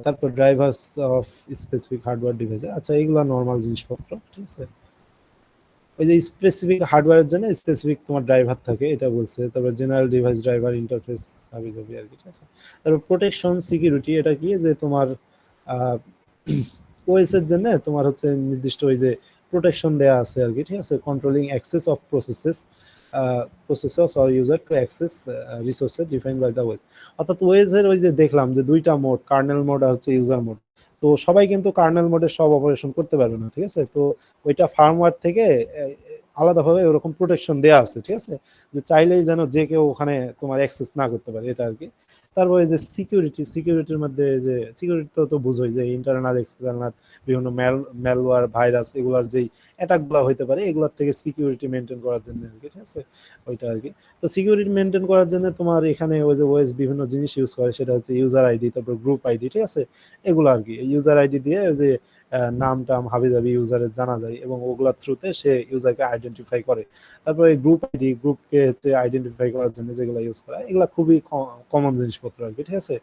তারপর drivers of specific hardware device, আচ্ছা এগুলা নর্মাল জিনিসপত্র, ঠিক আছে। ওই যে স্পেসিফিক হার্ডওয়্যারের জন্য স্পেসিফিক তোমার ড্রাইভার থাকে, এটা বলছে। তারপর জেনারেল ডিভাইস ড্রাইভার ইন্টারফেস হাবি জাবি আর কি, ঠিক আছে। তারপর প্রোটেকশন সিকিউরিটি, এটা কি, যে তোমার ওএস এর জন্য তোমার হচ্ছে নির্দিষ্ট ওই যে প্রোটেকশন দেয়া আছে আর কি, ঠিক আছে। Controlling access of processes or user to access resources defined by the OS. অর্থাৎ ওয়েস এর ওই যে দেখলাম যে দুইটা মোড, কার্নেল মোড আর হচ্ছে ইউজার মোড। তো সবাই কিন্তু কার্নেল মোডে সব অপারেশন করতে পারবে না, ঠিক আছে। তো ওইটা ফার্মওয়্যার থেকে আলাদাভাবে ওরকম প্রোটেকশন দেয়া আছে, ঠিক আছে, যে চাইলেই যেন যে কেউ ওখানে তোমার অ্যাক্সেস না করতে পারে, এটা আর কি। তারপরে যে সিকিউরিটির মধ্যে যে সিকিউরিটি তো বুঝোই, যে ইন্টারনাল এক্সটার্নাল বিভিন্ন ম্যালওয়্যার ভাইরাস এগুলার যেই অ্যাটাক গুলা হইতে পারে, এগুলার থেকে সিকিউরিটি মেনটেন করার জন্য আর কি, ঠিক আছে, ওইটা আর কি। তো সিকিউরিটি মেনটেন করার জন্য তোমার এখানে ওই যে ওএস বিভিন্ন জিনিস ইউজ করে, সেটা হচ্ছে ইউজার আইডি, তারপর গ্রুপ আইডি, ঠিক আছে। এগুলো আর কি, ইউজার আইডি দিয়ে ওই যে নাম টাম হাবি জাবি ইউজারের জানা যায় এবং ওগুলার থ্রুতে সে ইউজারকে আইডেন্টিফাই করে। তারপরে গ্রুপ আইডি, গ্রুপকে আইডেন্টিফাই করার জন্য যেগুলো ইউজ করা, এগুলা খুবই কমন জিনিসপত্র আর কি, ঠিক আছে।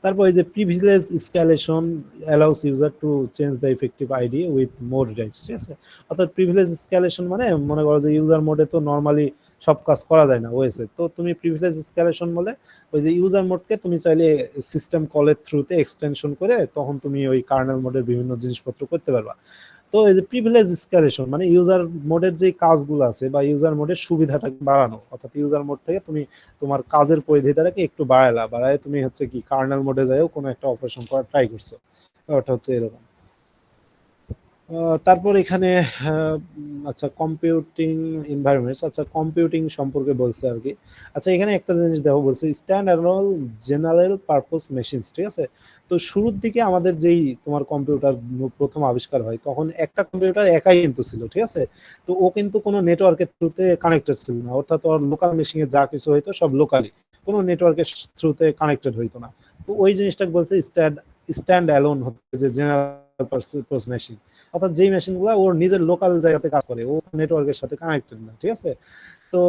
তারপর এই যে privilege escalation allows user to change the effective ID with more rights, ঠিক আছে। অর্থাৎ প্রিভিলেজ স্কেলেশন মানে মনে করো যে ইউজার মোডে তো নরমালি সব কাজ করা যায় না ওএসে, তো তুমি প্রিভিলেজ স্কেলেশন বলে ওই যে ইউজার মোডকে তুমি চাইলে সিস্টেম কলের থ্রুতে এক্সটেনশন করে তখন তুমি ওই কার্নেল মোডের বিভিন্ন জিনিসপত্র করতে পারবা। তো এই যে প্রিভিলেজ স্কেলেশন মানে ইউজার মোডের যে কাজগুলো আছে বা ইউজার মোডের সুবিধাটা বাড়ানো, অর্থাৎ ইউজার মোড থেকে তুমি তোমার কাজের পরিধিটাকে একটু বাড়ায় তুমি হচ্ছে কি কার্নেল মোডে যাও কোনো একটা অপারেশন করার ট্রাই করছো, ওটা হচ্ছে এরকম। তারপর এখানে আচ্ছা কম্পিউটিং এনভায়রনমেন্টস, আচ্ছা কম্পিউটিং সম্পর্কে বলছে আর কি। আচ্ছা এখানে একটা জিনিস দেখো, বলছে stand alone general purpose machines, ঠিক আছে। তো শুরুর দিকে আমাদের যেই তোমার কম্পিউটার প্রথম আবিষ্কার হয় তখন একটা কম্পিউটার একাই কিন্তু ছিল, ঠিক আছে। তো ও কিন্তু কোনো নেটওয়ার্কের থ্রুতে কানেক্টেড ছিল না, অর্থাৎ ওর লোকাল মেশিনে যা কিছু হইতো সব লোকালি, কোনো নেটওয়ার্কের থ্রুতে কানেক্টেড হইতো না। তো ওই জিনিসটাকে বলছে স্ট্যান্ড স্ট্যান্ড অ্যালোন, হচ্ছে যে জেনারেল পারপোজ মেশিন। অর্থাৎ যেই মেশিন গুলা ওর নিজের লোকাল জায়গাতে কাজ করে, ও নেটওয়ার্কের সাথে কানেক্টেড না, ঠিক আছে। তো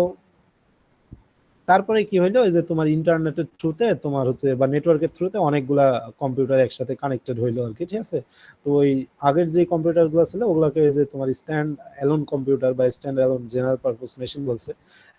তারপরে কি হইলো, ওই যে তোমার ইন্টারনেটের থ্রুতে তোমার হচ্ছে বা নেটওয়ার্কের থ্রুতে অনেকগুলা কম্পিউটার একসাথে কানেক্টেড হইলো আর কি, ঠিক আছে। তো ওই আগের যে কম্পিউটার গুলো ছিল ওগুলাকে যে তোমার স্ট্যান্ড অ্যালোন কম্পিউটার বা stand alone general purpose machine বলছে।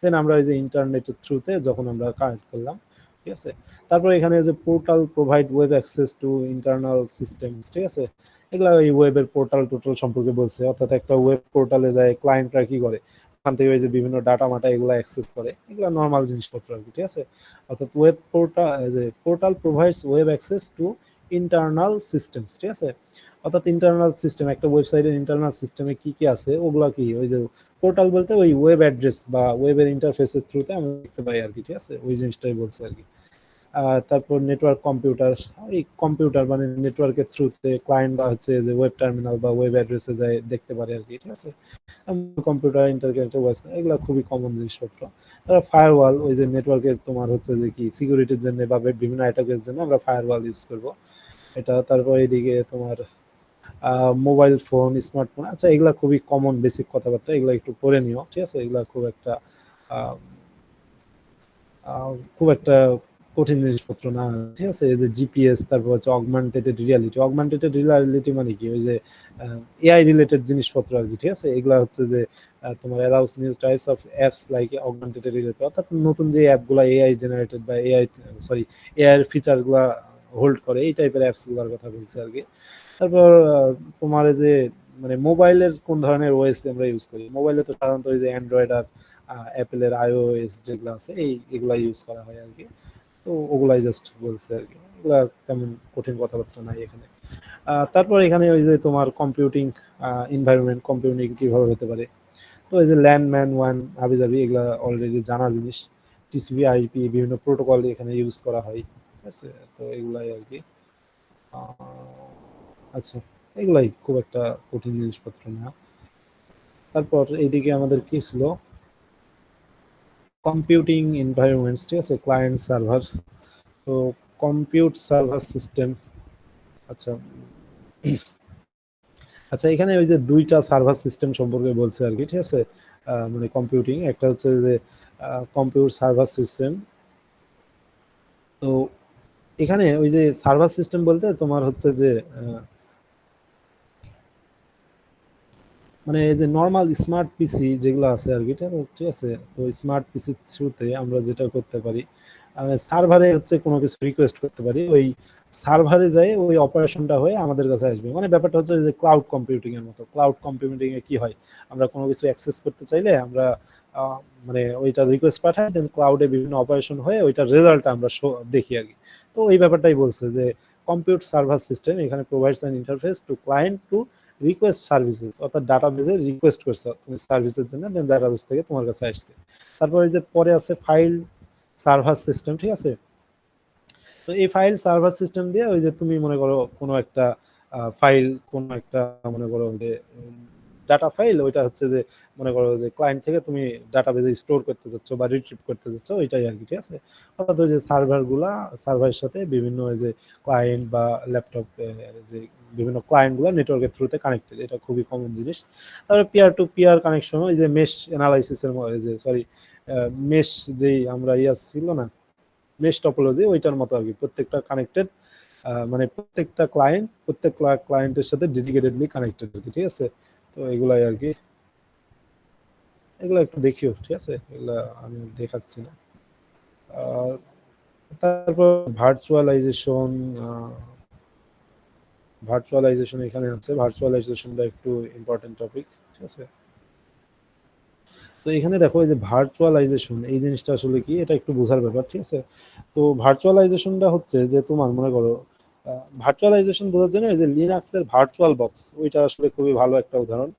দেন আমরা ওই যে ইন্টারনেটের থ্রুতে যখন আমরা কানেক্ট করলাম, ঠিক আছে। তারপর এখানে যে portal provide web access to internal system, ঠিক আছে। এগুলা ওই ওয়েবের পোর্টাল টোটাল সম্পর্কে বলছে, অর্থাৎ একটা ওয়েব পোর্টালে যায় ক্লায়েন্টরা কি করে, ওখান থেকে ওই যে বিভিন্ন ডাটা মাটা এগুলো অ্যাক্সেস করে, এগুলো নর্মাল জিনিসপত্র আর কি, ঠিক আছে। অর্থাৎ ওয়েব পোর্টাল, যে portal provides web access to internal systems, ঠিক আছে। অর্থাৎ ইন্টারনাল সিস্টেম, একটা ওয়েবসাইটের ইন্টারনাল সিস্টেমে কি কি আছে ওগুলা কি, ওই যে পোর্টাল বলতে ওই ওয়েব অ্যাড্রেস বা ওয়েবের ইন্টারফেসের থ্রুতে আমরা দেখতে পাই আর কি, ঠিক আছে, ওই জিনিসটাই বলছে আর কি। তারপর নেটওয়ার্ক কম্পিউটার, এই কম্পিউটার মানে নেটওয়ার্কের থ্রুতে ক্লায়েন্ট বা হচ্ছে যে ওয়েব টার্মিনাল বা ওয়েব অ্যাড্রেসে যায় দেখতে পারে আর কি, ঠিক আছে। কম্পিউটার ইন্টারকানেক্টেড ওয়েস, এগুলো খুবই কমন জিনিসপত্র। তারপর ফায়ারওয়াল, ওই যে নেটওয়ার্কের তোমার হচ্ছে যে কি সিকিউরিটির জন্য বা বিভিন্ন অ্যাটাকের জন্য আমরা ফায়ারওয়াল ইউজ করব এটা। তারপর এইদিকে তোমার মোবাইল ফোন, স্মার্টফোন, আচ্ছা এগুলা খুবই কমন বেসিক কথাবার্তা, এগুলা একটু পড়ে নিও, ঠিক আছে। এগুলা খুব একটা আহ, খুব একটা কঠিন জিনিসপত্র না, ঠিক আছে। এই যে জিপিএস, তারপর হচ্ছে অগমেন্টেড রিয়ালিটি। অগমেন্টেড রিয়ালিটি মানে কি, ওই যে এআই রিলেটেড জিনিসপত্র আর কি, ঠিক আছে। এগুলা হচ্ছে যে তোমার allows new types of apps like augmented reality, অর্থাৎ নতুন যে অ্যাপগুলা এআই জেনারেটেড বা এআই, সরি, এআই এর ফিচার গুলা হোল্ড করে, এই টাইপের অ্যাপস গুলার কথা বলছে আর কি। তারপর তোমার এই যে মানে মোবাইলের কোন ধরনের ওএস আমরা ইউজ করি, মোবাইলে তো সাধারণত ওই যে অ্যান্ড্রয়েড আর অ্যাপেলের আইওএস যেগুলো আছে এগুলা ইউজ করা হয় আর কি। তো ওগুলাই জাস্ট বলছে আর কি, এগুলা তেমন কঠিন কথাবার্তা নাই এখানে। তারপর এখানে ওই যে তোমার কম্পিউটিং এনভায়রনমেন্ট, কম্পিউটিং কিভাবে হতে পারে। তো এই যে ল্যান্ড ম্যান ওয়ান হাবি জাবি, এগুলা অলরেডি জানা জিনিস। টিসিপি আইপি বিভিন্ন প্রোটোকল এখানে ইউজ করা হয়, ঠিক আছে। তো এগুলাই আর কি। আচ্ছা, এগুলাই খুব একটা কঠিন জিনিসপত্র না। তারপর এইদিকে আমাদের কি ছিল, কম্পিউটিং এনভায়রনমেন্টস, ঠিক আছে, ক্লায়েন্ট সার্ভার। তো কম্পিউট সার্ভার সিস্টেম, আচ্ছা। আচ্ছা, এখানে ওই যে দুইটা সার্ভার সিস্টেম সম্পর্কে বলছে আর কি, ঠিক আছে। মানে কম্পিউটিং, একটা হচ্ছে যে কম্পিউট সার্ভার সিস্টেম। তো এখানে ওই যে সার্ভার সিস্টেম বলতে তোমার হচ্ছে যে মানে এই যে নর্মাল স্মার্ট পিসি যেগুলো আছে আর কি, ঠিক আছে। তো স্মার্ট পিসির থ্রুতে আমরা যেটা করতে পারি, সার্ভারে হচ্ছে কোনো কিছু রিকোয়েস্ট করতে পারি, ওই সার্ভারে যায় ওই অপারেশনটা হয়ে আমাদের কাছে আসবে। মানে ব্যাপারটা হচ্ছে যে ক্লাউড কম্পিউটিং এর মতো। ক্লাউড কম্পিউটিং এ কি হয়, আমরা কোনো কিছু অ্যাক্সেস করতে চাইলে আমরা মানে ওইটা রিকোয়েস্ট পাঠাই, দেন ক্লাউডে বিভিন্ন অপারেশন হয়ে ওইটার রেজাল্ট আমরা দেখি আর কি। তো এই ব্যাপারটাই বলছে যে কম্পিউট সার্ভার সিস্টেম এখানে provides an interface to client to request services, অর্থাৎ ডাটাবেজে রিকোয়েস্ট করছো তুমি সার্ভিসের জন্য, দেন ডাটাবেস থেকে তোমার কাছে আসছে। তারপর এই যে পরে আছে ফাইল সার্ভার সিস্টেম, ঠিক আছে। তো এই ফাইল সার্ভার সিস্টেম দিয়ে ওই যে তুমি মনে করো কোনো একটা ফাইল, কোনো একটা মনে করো যে ডাটা ফাইল, ওইটা হচ্ছে যে মনে করো যে ক্লায়েন্ট থেকে তুমি ডাটাবেজে স্টোর করতে যাচ্ছ বা রিট্রিভ করতে যাচ্ছ, ওইটাই আর কি, ঠিক আছে। অর্থাৎ ওই যে সার্ভার গুলা, সার্ভারের সাথে বিভিন্ন ওই যে ক্লায়েন্ট বা ল্যাপটপ, যে বিভিন্ন ক্লায়েন্ট গুলা নেটওয়ার্কের থ্রুতে কানেক্টেড, এটা খুবই কমন জিনিস। তারপরে পিয়ার টু পিয়ার কানেকশন, ওই যে মেশ অ্যানালাইসিস এর যে সরি মেশ, যেই আমরা ছিল না, মেশ টপোলজি, ওইটার মতো আর কি, প্রত্যেকটা কানেক্টেড, মানে প্রত্যেকটা ক্লায়েন্ট প্রত্যেক ক্লায়েন্টের সাথে ডেডিকেটেডলি কানেক্টেড আর কি, ঠিক আছে। তো এগুলাই আর কি, এগুলো একটু দেখিও, ঠিক আছে, এগুলা আমি দেখাচ্ছি না। আহ, তারপর ভার্চুয়ালাইজেশন, ভার্চুয়ালাইজেশন এখানে আছে, ভার্চুয়ালাইজেশনটা একটু ইম্পর্টেন্ট টপিক, ঠিক আছে। তো এখানে দেখো এই যে ভার্চুয়ালাইজেশন এই জিনিসটা আসলে কি, এটা একটু বোঝার ব্যাপার, ঠিক আছে। তো ভার্চুয়ালাইজেশনটা হচ্ছে যে তোমার মনে করো, ভার্চুয়ালাইজেশন বোঝার জন্য এই যে লিনাক্সের ভার্চুয়াল বক্স, ওইটা আসলে খুবই ভালো একটা উদাহরণ।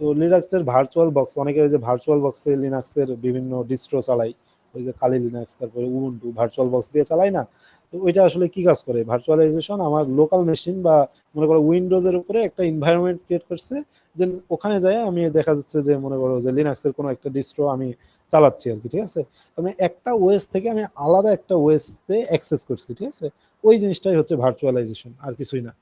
তো লিনাক্সের ভার্চুয়াল বক্স, অনেকে ওই যে ভার্চুয়াল বক্সে লিনাক্সের বিভিন্ন ডিস্ট্রো চালাই, ওই যে কালি লিনাক্স, তারপরে উবুন্টু ভার্চুয়াল বক্স দিয়ে চালাই না। তো ওইটা আসলে কি কাজ করে, ভার্চুয়ালাইজেশন আমার লোকাল মেশিন বা মনে করো উইন্ডোজের উপরে একটা এনভায়রনমেন্ট ক্রিয়েট করছে, যে ওখানে যায় আমি দেখা যাচ্ছে যে মনে করো যে লিনাক্সের কোনো একটা ডিস্ট্রো আমি চালাচ্ছি আর কি, ঠিক আছে। মানে একটা ওএস থেকে আমি আলাদা একটা ওএস তে অ্যাক্সেস করছি, ঠিক আছে। ওই জিনিসটাই হচ্ছে ভার্চুয়ালাইজেশন, আর কিছুই না।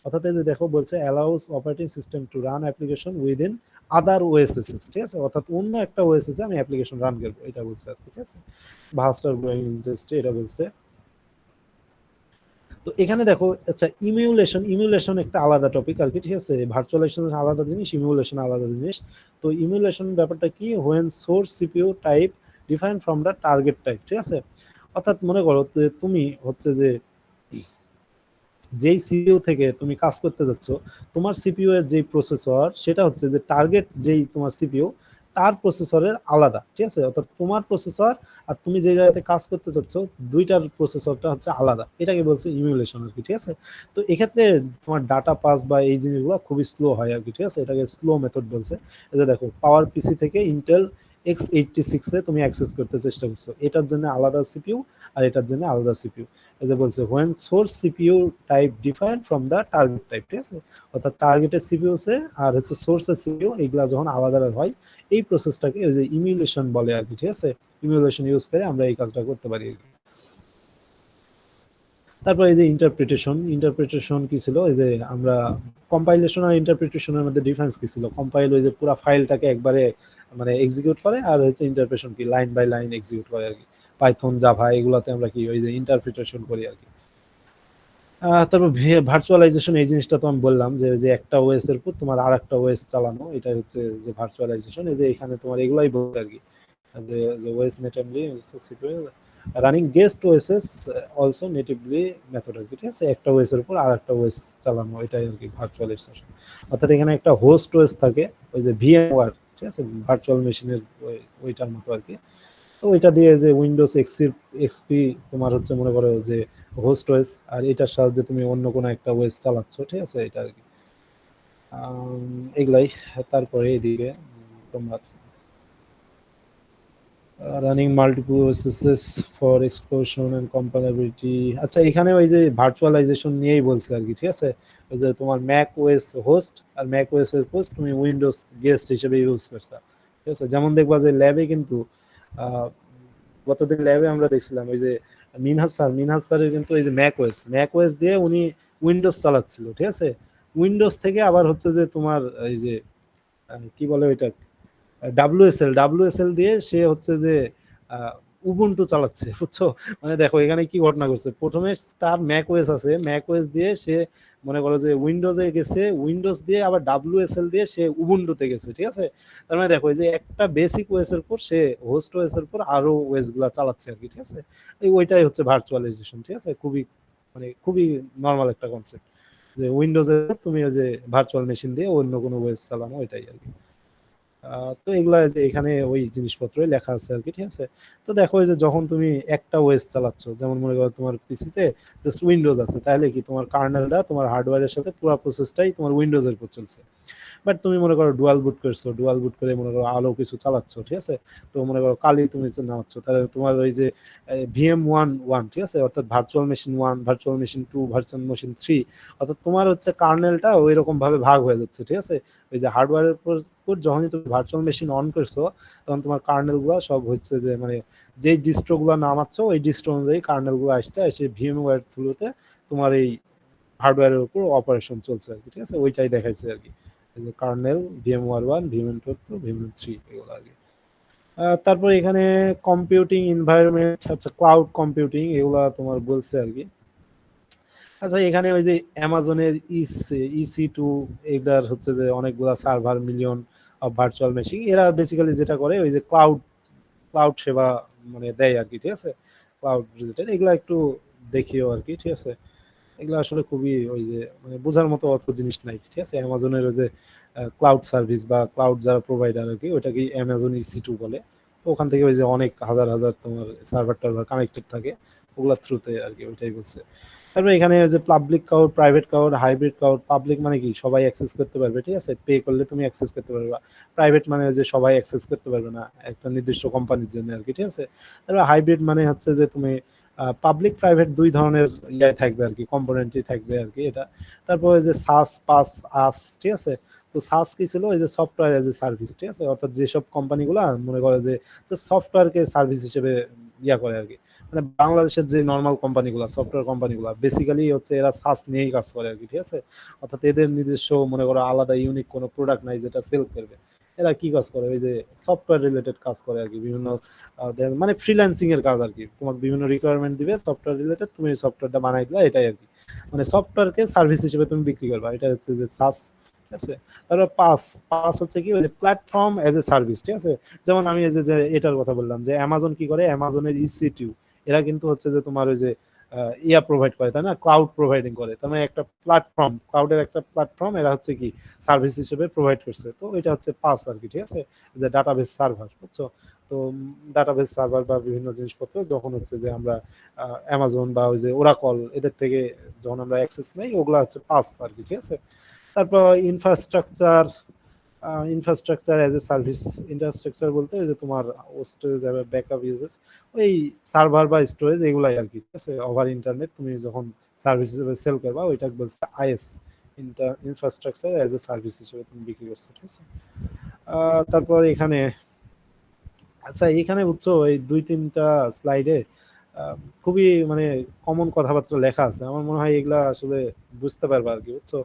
অর্থাৎ এই যে দেখো বলছে allows operating system to run application within other OSS, ঠিক আছে। অর্থাৎ অন্য একটা ওএসএস এ আমি অ্যাপ্লিকেশন রান করবো, এটা বলছে আর কি, ঠিক আছে। ভাস্টার গ্রোয়িং ইন্ডাস্ট্রি, এটা বলছে। তো এখানে দেখো, আচ্ছা, ইমিউলেশন, ইমিউলেশন একটা আলাদা টপিক আর কি, ঠিক আছে। ভার্চুয়ালাইজেশন আলাদা জিনিস, ইমিউলেশন আলাদা জিনিস। তো ইমিউলেশন ব্যাপারটা কি, when source CPU type define from the target type, ঠিক আছে। অর্থাৎ মনে করো যে তুমি হচ্ছে যে যেই সিপিইউ থেকে তুমি কাজ করতে যাচ্ছ, তোমার সিপিইউ এর যেই প্রসেসর সেটা হচ্ছে যে টার্গেট যেই তোমার সিপিইউ তার প্রসেসরের আলাদা, ঠিক আছে। অর্থাৎ তোমার প্রসেসর আর তুমি যে জায়গাতে কাজ করতে চাচ্ছ দুইটার প্রসেসরটা হচ্ছে আলাদা, এটাকে বলছে ইমিউলেশন আর কি, ঠিক আছে। তো এক্ষেত্রে তোমার ডাটা পাস বা এই জিনিসগুলো খুবই স্লো হয় আর কি, ঠিক আছে, এটাকে স্লো মেথড বলছে। এই যে দেখো পাওয়ার পিসি থেকে ইন্টেল x86 এ তুমি অ্যাক্সেস করতে চেষ্টা করছো, এটার জন্য আলাদা সিপিইউ আর এটার জন্য আলাদা সিপিইউ। এই যে বলছে when source CPU type different from the target type, ঠিক আছে, অর্থাৎ টার্গেটের সিপিইউ সে আর হচ্ছে সোর্সের সিপিইউ এইগুলা যখন আলাদা হয় এই প্রসেসটাকে ওই যে ইমিউলেশন বলে আর কি, ঠিক আছে, ইমিউলেশন ইউজ করে আমরা এই কাজটা করতে পারি। তারপর এই যে ইন্টারপ্রিটেশন, ইন্টারপ্রিটেশন কি ছিল, এই যে আমরা কম্পাইলেশন আর ইন্টারপ্রিটেশনের মধ্যে ডিফারেন্স কি ছিল, কম্পাইল ওই যে পুরো ফাইলটাকে একবারে মানে এক্সিকিউট করে, আর হচ্ছে ইন্টারপ্রিটেশন কি লাইন বাই লাইন এক্সিকিউট করে আর কি। পাইথন জাভা এগুলাতে আমরা কি ওই যে ইন্টারপ্রিটেশন করি আর কি। তারপর ভার্চুয়ালাইজেশন, এই জিনিসটা তো আমি বললাম যে যে একটা ওএস এর উপর তোমার আর একটা ওএস চালানো, এটা হচ্ছে যে ভার্চুয়ালাইজেশন। এই যে এখানে তোমার এগুলাই বলতে আর কি, যে OS natively running guest OSes also natively method আর কি, ঠিক আছে, একটা ওএস এর উপর আর একটা ওএস চালানো, এটাই আর কি ভার্চুয়ালাইজেশন। অর্থাৎ এখানে একটা হোস্ট ওএস থাকে ওই যে ভিএমওয়ার, ঠিক আছে, ভার্চুয়াল মেশিনের ওইটার মতো আর কি। তো ওইটা দিয়ে যে উইন্ডোজ এক্সপি তোমার হচ্ছে মনে করো যে হোস্ট ওএস, আর এটার সাহায্যে তুমি অন্য কোনো একটা ওএস চালাচ্ছ, ঠিক আছে, এটা আর কি। এগুলাই। তারপরে এদিকে তোমার running multiple OSs for explosion and compatibility. আচ্ছা এখানে ওই যে ভার্চুয়ালাইজেশন নিয়েই বলছে আর কি, ঠিক আছে, ওই যে তোমার ম্যাক ওএস হোস্ট আর ম্যাক ওএস এর হোস্ট তুমি উইন্ডোজ গেস্ট হিসেবে ইউজ করছো, ঠিক আছে। যেমন দেখবা যে ল্যাবে কিন্তু আহ, গতদিন ল্যাবে আমরা দেখছিলাম ওই যে মিনহাজ স্যারের কিন্তু এই যে ম্যাক ওএস দিয়ে উনি উইন্ডোজ চালাচ্ছিল, ঠিক আছে। উইন্ডোজ থেকে আবার হচ্ছে যে তোমার এই যে কি বলে ওইটা, ডাব্লিউএসএল দিয়ে সে হচ্ছে যে উবুন্টু চালাচ্ছে, বুঝছো। মানে দেখো এখানে কি ঘটনা করছে, প্রথমে তার ম্যাক ওএস আছে, ম্যাক ওএস দিয়ে সে মনে করো যে উইন্ডোজে গেছে, উইন্ডোজ দিয়ে আবার ডাব্লিউএসএল দিয়ে সে উবুন্টুতে গেছে, ঠিক আছে। তার মানে দেখো এই যে একটা বেসিক ওএস এর উপর সে হোস্ট ওএস এর উপর আরো ওএস গুলা চালাচ্ছে আর কি, ঠিক আছে। ওইটাই হচ্ছে ভার্চুয়ালাইজেশন, ঠিক আছে, খুবই মানে খুবই নর্মাল একটা কনসেপ্ট, যে উইন্ডোজের তুমি ওই যে ভার্চুয়াল মেশিন দিয়ে অন্য কোনো ওএস চালানো, এটাই আর কি। তো এগুলা যে এখানে ওই জিনিসপত্রই লেখা আছে আর কি, ঠিক আছে। তো দেখো এই যে যখন তুমি একটা ওএস চালাচ্ছ, যেমন মনে করো তোমার পিসিতে জাস্ট উইন্ডোজ আছে, তাহলে কি তোমার কার্নেলটা তোমার হার্ডওয়্যারের সাথে পুরো প্রসেসটাই তোমার উইন্ডোজের উপর চলছে। বাট তুমি মনে করো ডুয়াল বুট করছো, ডুয়াল বুট করে মনে করো আলো কিছু চালাচ্ছ, ঠিক আছে। তো মনে করো কালি তুমি নামাচ্ছ, তাহলে তোমার ওই যে VM11, ঠিক আছে, অর্থাৎ virtual machine 1, virtual machine 2, virtual machine 3, অর্থাৎ তোমার হচ্ছে কার্নেলটা ওই রকম ভাবে ভাগ হয়ে যাচ্ছে, ঠিক আছে। ওই যে হার্ডওয়্যারের উপর যখনই তুমি ভার্চুয়াল মেশিন অন করছো, তখন তোমার কার্নেল গুলা সব হচ্ছে যে মানে যে ডিস্ট্রো গুলা নামাচ্ছ ওই ডিস্ট্রো অনুযায়ী কার্নেল গুলো আসছে, এসে ভিএমওয়্যার থ্রুতে তোমার এই হার্ডওয়্যারের উপর অপারেশন চলছে আর কি, ঠিক আছে, ওইটাই দেখাইছে আর কি। এই যে কার্নেল ভিএমওয়ার 1, ভিএমওয়ার 2, ভিএমওয়ার 3 এগুলো আর কি। তারপর এখানে কম্পিউটিং এনভায়রনমেন্ট, আচ্ছা ক্লাউড কম্পিউটিং এগুলা তোমার বলছে আর কি। আচ্ছা এখানে ওই যে অ্যামাজনের EC2 এগুলার হচ্ছে যে অনেকগুলা server, million of virtual machine, এরা বেসিক্যালি যেটা করে ওই যে ক্লাউড ক্লাউড সেবা মানে দেয় আর কি, ঠিক আছে। ক্লাউড রিলেটেড এগুলা একটু দেখিও আর কি, ঠিক আছে। এগুলো আসলে খুবই ওই যে মানে বোঝার মতো অত জিনিস নাই, ঠিক আছে। অ্যামাজনের ওই যে ক্লাউড সার্ভিস বা ক্লাউড যারা প্রোভাইডার আর কি, ওটাকে অ্যামাজন EC2 বলে। তো ওখান থেকে ওই যে অনেক হাজার হাজার তোমার সার্ভার টার্ভার কানেক্টেড থাকে, ওগুলা থ্রুতে আর কি, ওইটাই বলছে। তারপরে এখানে যে public cloud, private cloud, hybrid cloud. Public মানে কি সবাই অ্যাক্সেস করতে পারবে, ঠিক আছে, পে করলে তুমি অ্যাক্সেস করতে পারবে। প্রাইভেট মানে যে সবাই অ্যাক্সেস করতে পারবে না, একটা নির্দিষ্ট কোম্পানির জন্য আর কি, ঠিক আছে। তারপর হাইব্রিড মানে হচ্ছে যে তুমি পাবলিক প্রাইভেট দুই ধরনের ইয়ে থাকবে আর কি, কম্পোনেন্টই থাকবে আর কি এটা। তারপর ওই যে সাস পাস আস, ঠিক আছে। তো সাস কি ছিল, ওই যে সফটওয়্যার এজ এ সার্ভিস, ঠিক আছে, অর্থাৎ যেসব কোম্পানিগুলা মনে করে যে সফটওয়্যারকে সার্ভিস হিসেবে ইয়া করে আর কি। মানে বাংলাদেশের যে নর্মাল কোম্পানিগুলা, সফটওয়্যার কোম্পানিগুলা বেসিক্যালি হচ্ছে এরা সাস নিয়েই কাজ করে আর কি, ঠিক আছে। অর্থাৎ এদের নিজস্ব মনে করো আলাদা ইউনিক কোনো প্রোডাক্ট নাই যেটা সেল করবে। এরা কি কাজ করে, ওই যে সফটওয়্যার রিলেটেড কাজ করে আর কি, বিভিন্ন মানে ফ্রিল্যান্সিং এর কাজ আর কি। তোমাকে বিভিন্ন রিকোয়ারমেন্ট দিবে সফটওয়্যার রিলেটেড, তুমি সফটওয়্যারটা বানাই দিলা, এটাই আর কি। মানে সফটওয়্যারকে সার্ভিস হিসেবে তুমি বিক্রি করবা, এটা হচ্ছে যে সাস, ঠিক আছে। তারপর পাস, পাস হচ্ছে কি ওই যে প্ল্যাটফর্ম এজ এ সার্ভিস, ঠিক আছে। যেমন আমি এই যে এটার কথা বললাম যে অ্যামাজন কি করে, অ্যামাজনের EC2 এরা কিন্তু হচ্ছে যে তোমার ওই যে ইয়া প্রোভাইড করে, তাই না, ক্লাউড প্রোভাইডিং করে। তার মানে একটা প্ল্যাটফর্ম, ক্লাউডের একটা প্ল্যাটফর্ম এরা হচ্ছে কি সার্ভিস হিসেবে প্রোভাইড করছে, তো এটা হচ্ছে পাস আর কি, ঠিক আছে। যে ডাটাবেস সার্ভার, বুঝছো। তো ডাটাবেস সার্ভার বা বিভিন্ন জিনিসপত্র যখন হচ্ছে যে আমরা অ্যামাজন বা ওই যে ওরাকল এদের থেকে যখন আমরা অ্যাক্সেস নেই, ওগুলা হচ্ছে পাস আর কি, ঠিক আছে। তারপর infrastructure, infrastructure as a service. Infrastructure বলতে ওই যে তোমার স্টোরেজ ব্যাকআপ ইউজেস, ওই সার্ভার বা স্টোরেজ এগুলাই আর কি, ঠিক আছে। ওভার ইন্টারনেট তুমি যখন সার্ভিস হিসেবে সেল করবা ওইটাকে বলছে is, infrastructure as a service হিসেবে তুমি বিক্রি করছো, ঠিক আছে। তারপর এখানে, আচ্ছা এখানে বুঝছো এই দুই তিনটা স্লাইডে খুবই মানে কমন কথাবার্তা লেখা আছে, আমার মনে হয় এগুলা আসলে বুঝতে পারবা আর কি, বুঝছো।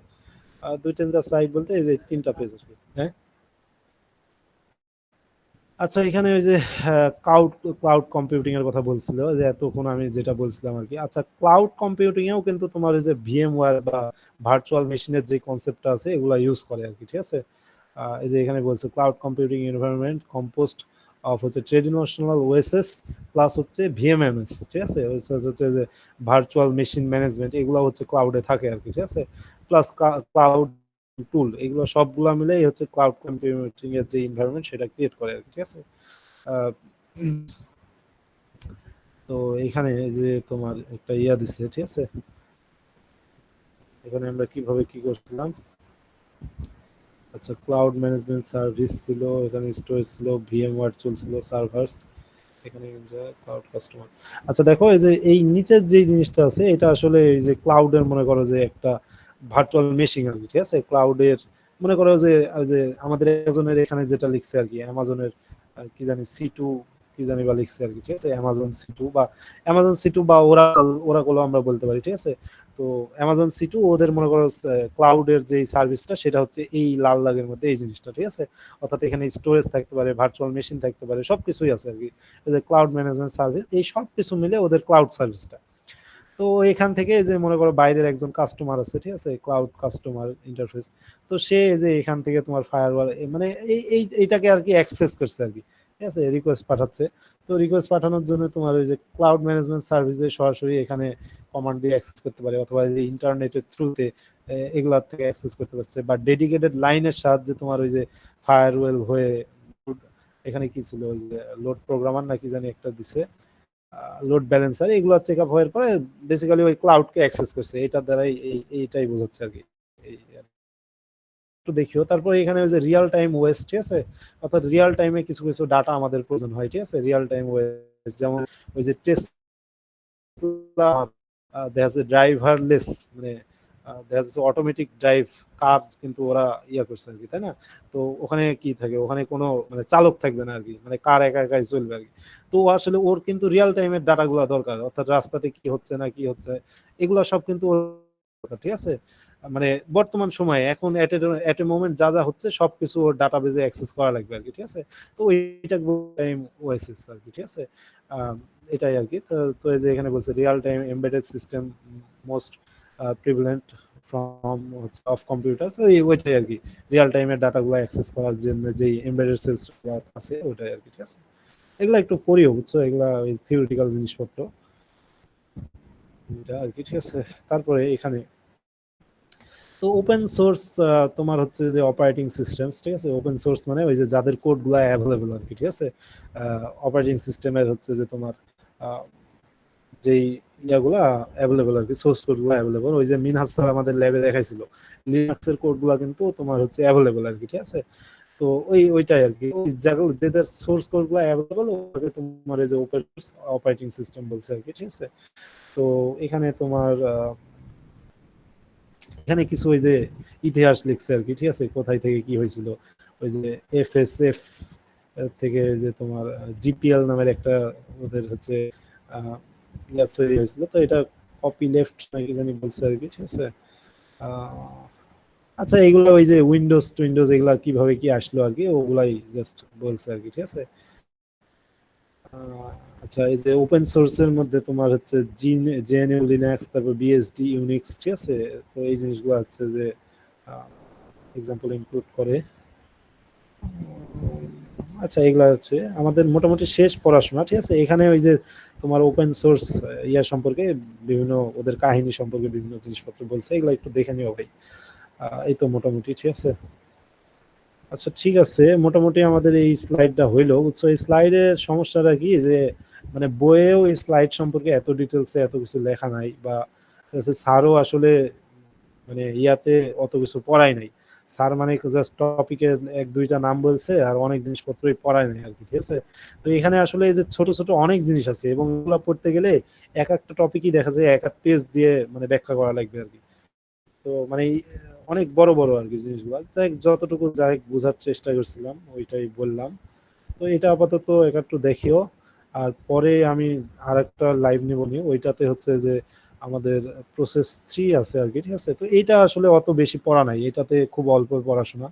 দুই তিনটা স্লাইড বলতে এই যে তিনটা পেজ আর কি। হ্যাঁ, আচ্ছা এখানে ওই যে ক্লাউড ক্লাউড কম্পিউটিং এর কথা বলছিল যে এতক্ষণ আমি যেটা বলছিলাম আর কি। আচ্ছা ক্লাউড কম্পিউটিং এও কিন্তু তোমার এই যে ভিএমওয়্যার বা ভার্চুয়াল মেশিনের যে কনসেপ্টটা আছে এগুলা ইউজ করে আর কি, ঠিক আছে। এই যে এখানে বলছে cloud computing environment compost of হচ্ছে ট্রেডিশনাল ওএসএস প্লাস হচ্ছে ভিএমএমএস, ঠিক আছে। হচ্ছে যে ভার্চুয়াল মেশিন ম্যানেজমেন্ট এগুলো হচ্ছে ক্লাউডে থাকে আর কি, ঠিক আছে। প্লাস ক্লাউড টুল, এগুলো সবগুলা মিলেই হচ্ছে ক্লাউড কম্পিউটিং এর যে এনভায়রনমেন্ট সেটা ক্রিয়েট করে আর কি, ঠিক আছে। আহ, তো এখানে এই যে তোমার একটা ইয়া দিচ্ছে, ঠিক আছে। এখানে আমরা কিভাবে কি করছিলাম, আচ্ছা ক্লাউড ম্যানেজমেন্ট সার্ভিস ছিল, এখানে স্টোরেজ ছিল, ভিএমওয়্যার চলছিল, সার্ভার্স, এখানে ক্লাউড কাস্টমার। আচ্ছা দেখো এই যে এই নিচের যে জিনিসটা আছে এটা আসলে এই যে ক্লাউডের মনে করো যে একটা ভার্চুয়াল মেশিন আর কি, ঠিক আছে। ক্লাউডের মনে করো যে ওই যে আমাদের অ্যামাজনের এখানে যেটা লিখছে আর কি, অ্যামাজনের কি জানি সি2 কি জানি বা লিখছে আর কি, ঠিক আছে। অ্যামাজন সি2 বা ওরাকলও আমরা বলতে পারি, ঠিক আছে। তো অ্যামাজন সি2 ওদের মনে করো ক্লাউডের যে সার্ভিসটা সেটা হচ্ছে এই লাল দাগের মধ্যে এই জিনিসটা, ঠিক আছে। অর্থাৎ এখানে স্টোরেজ থাকতে পারে, ভার্চুয়াল মেশিন থাকতে পারে, সবকিছুই আছে আর কি। এই যে ক্লাউড ম্যানেজমেন্ট সার্ভিস এই সব কিছু মিলে ওদের ক্লাউড সার্ভিসটা। তো এখান থেকে যে মনে করো বাইরের একজন কাস্টমার আছে, ঠিক আছে, ক্লাউড কাস্টমার ইন্টারফেস, তো সে যে এখান থেকে তোমার ফায়ারওয়াল মানে এইটাকে আর কি অ্যাক্সেস করছে আর কি, ঠিক আছে, রিকোয়েস্ট পাঠাচ্ছে। তো রিকোয়েস্ট পাঠানোর জন্য তোমার ওই যে ক্লাউড ম্যানেজমেন্ট সার্ভিসে সরাসরি এখানে কমান্ড দিয়ে অ্যাক্সেস করতে পারে, অথবা এই যে ইন্টারনেটের থ্রুতে এগুলার থেকে অ্যাক্সেস করতে পারছে, বা ডেডিকেটেড লাইনের সাহায্যে তোমার ওই যে ফায়ারওয়েল হয়ে এখানে কি ছিল ওই যে লোড প্রোগ্রামার নাকি জানি একটা দিছে, লোড ব্যালেন্সার, এগুলো চেক আপ হওয়ার পরে বেসিক্যালি ওই ক্লাউডকে অ্যাক্সেস করছে, এটার দ্বারাই এইটাই বোঝাচ্ছে আর কি। একটু দেখিও তারপর এখানে ওই যে রিয়েল টাইম ওয়েস্ট, ঠিক আছে। অর্থাৎ রিয়েল টাইমে কিছু কিছু ডাটা আমাদের প্রয়োজন হয়, ঠিক আছে। রিয়েল টাইম ওয়েস্ট যেমন ওই যে টেসলা দেখা যাচ্ছে ড্রাইভারলেস, মানে দেখা যাচ্ছে অটোমেটিক ড্রাইভ কার কিন্তু ওরা ইয়া করছে আর কি, তাই না। তো ওখানে কি থাকে, ওখানে কোনো মানে চালক থাকবে না আর কি, মানে কার একা একাই চলবে আর কি। তো আসলে ওর কিন্তু রিয়েল টাইমের ডাটাগুলো দরকার, অর্থাৎ রাস্তাতে কি হচ্ছে না কি হচ্ছে এগুলো সব কিন্তু ওর দরকার, ঠিক আছে। মানে বর্তমান সময়ে এখন এট এ মোমেন্ট যা যা হচ্ছে সবকিছু ওর ডাটাবেজে অ্যাক্সেস করা লাগবে আর কি, ঠিক আছে। তো ওইটা টাইম ওএসএস আর কি, ঠিক আছে। আহ, এটাই আর কি। তো এই যে এখানে বলছে real time embedded system most prevalent from of computer, ওইটাই আর কি, রিয়েল টাইমের ডাটাগুলো অ্যাক্সেস করার জন্য যেই এমবেডেড সিস্টেম আছে ওইটাই আর কি, ঠিক আছে। এগুলা একটু পড়িও, বুঝছো, এগুলা ওই থিওরিটিক্যাল জিনিসপত্র এটা আর কি, ঠিক আছে। তারপরে এখানে তো ওপেন সোর্স তোমার হচ্ছে যে অপারেটিং সিস্টেম, ঠিক আছে। ওপেন সোর্স মানে ওই যে যাদের কোড গুলা অ্যাভেলেবল আর কি, ঠিক আছে। অপারেটিং সিস্টেমের হচ্ছে যে তোমার আহ, যেই ইয়াগুলা অ্যাভেলেবল আর কি, সোর্স কোড গুলো অ্যাভেলেবল, ওই যে মিনহাজ স্যার আমাদের ল্যাবে দেখাইছিল লিনাক্স এর কোড গুলা কিন্তু তোমার হচ্ছে অ্যাভেলেবল আর কি, ঠিক আছে। তো ওইটাই আর কি, ওই যেগুলো যেদের সোর্স কোড গুলো অ্যাভেলেবল ওটাকে তোমার এই যে ওপেন অপারেটিং সিস্টেম বলছে আর কি, ঠিক আছে। তো এখানে তোমার এখানে কিছু ওই যে ইতিহাস লিখছে আর কি, ঠিক আছে, কোথায় থেকে কি হয়েছিল। ওই যে এফএসএফ থেকে যে তোমার জিপিএল নামের একটা ওদের হচ্ছে আহ, ইয়া তৈরি হয়েছিল, তো এটা কপি লেফট নাকি জানি বলছে আর কি, ঠিক আছে। আহ, আচ্ছা এগুলো ওই যে উইন্ডোজ টুইন্ডোজ এগুলা কিভাবে কি আসলো আর কি ওগুলাই জাস্ট বলছে আর কি, ঠিক আছে। আহ, আচ্ছা এই যে ওপেন সোর্সের মধ্যে তোমার হচ্ছে জেএনইউ লিনাক্স, তারপর বিএসডি ইউনিক্স, ঠিক আছে। তো এই জিনিসগুলো হচ্ছে যে এক্সাম্পল ইনক্লুড করে। আচ্ছা এগুলা হচ্ছে আমাদের মোটামুটি শেষ পড়াশোনা, ঠিক আছে। এখানে ওই যে তোমার ওপেন সোর্স ইয়া সম্পর্কে বিভিন্ন ওদের কাহিনী সম্পর্কে বিভিন্ন জিনিসপত্র বলছে, এগুলো একটু দেখে নিও ভাই। এই তো মোটামুটি, ঠিক আছে। আচ্ছা ঠিক আছে, মোটামুটি আমাদের এই স্লাইডটা হইলো, বুঝছো। এই স্লাইডের সমস্যাটা কি যে মানে বইয়েও এই স্লাইড সম্পর্কে এত ডিটেলসে এত কিছু লেখা নাই, বা স্যারও আসলে মানে ইয়াতে অত কিছু পড়াই নাই। স্যার মানে জাস্ট টপিকের এক দুইটা নাম বলছে আর অনেক জিনিসপত্রই পড়ায় নাই আর কি, ঠিক আছে। তো এখানে আসলে এই যে ছোট ছোট অনেক জিনিস আছে এবং এগুলো পড়তে গেলে এক একটা টপিকই দেখা যায় এক এক পেজ দিয়ে মানে ব্যাখ্যা করা লাগবে আর কি। তো মানে অনেক বড় বড় আর কি জিনিসগুলো, তাই যতটুকু যাই বোঝার চেষ্টা করছিলাম ওইটাই বললাম। তো এটা আপাতত একটু দেখিও। আর পরে আমি আর একটা লাইভ নিব নি, ওইটাতে হচ্ছে যে আমাদের প্রসেস 3 আছে আর কি, ঠিক আছে। তো এইটা আসলে অত বেশি পড়া নাই, এটাতে খুব অল্প পড়াশোনা,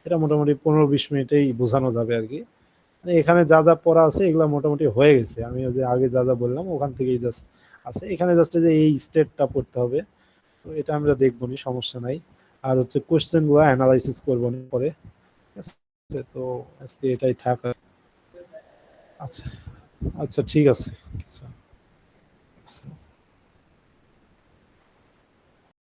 এটা মোটামুটি 15-20 মিনিটেই বোঝানো যাবে আর কি। মানে এখানে যা যা পড়া আছে এগুলা মোটামুটি হয়ে গেছে, আমি ওই যে আগে যা যা বললাম ওখান থেকেই জাস্ট আছে, এখানে জাস্ট যে এই স্টেটটা পড়তে হবে। তো এটা আমরা দেখবো নি, সমস্যা নাই। আর হচ্ছে কোশ্চেন গুলা অ্যানালাইসিস করবো নি পরে, ঠিক আছে। তো আজকে এটাই থাক। আচ্ছা, আচ্ছা ঠিক আছে। আচ্ছা।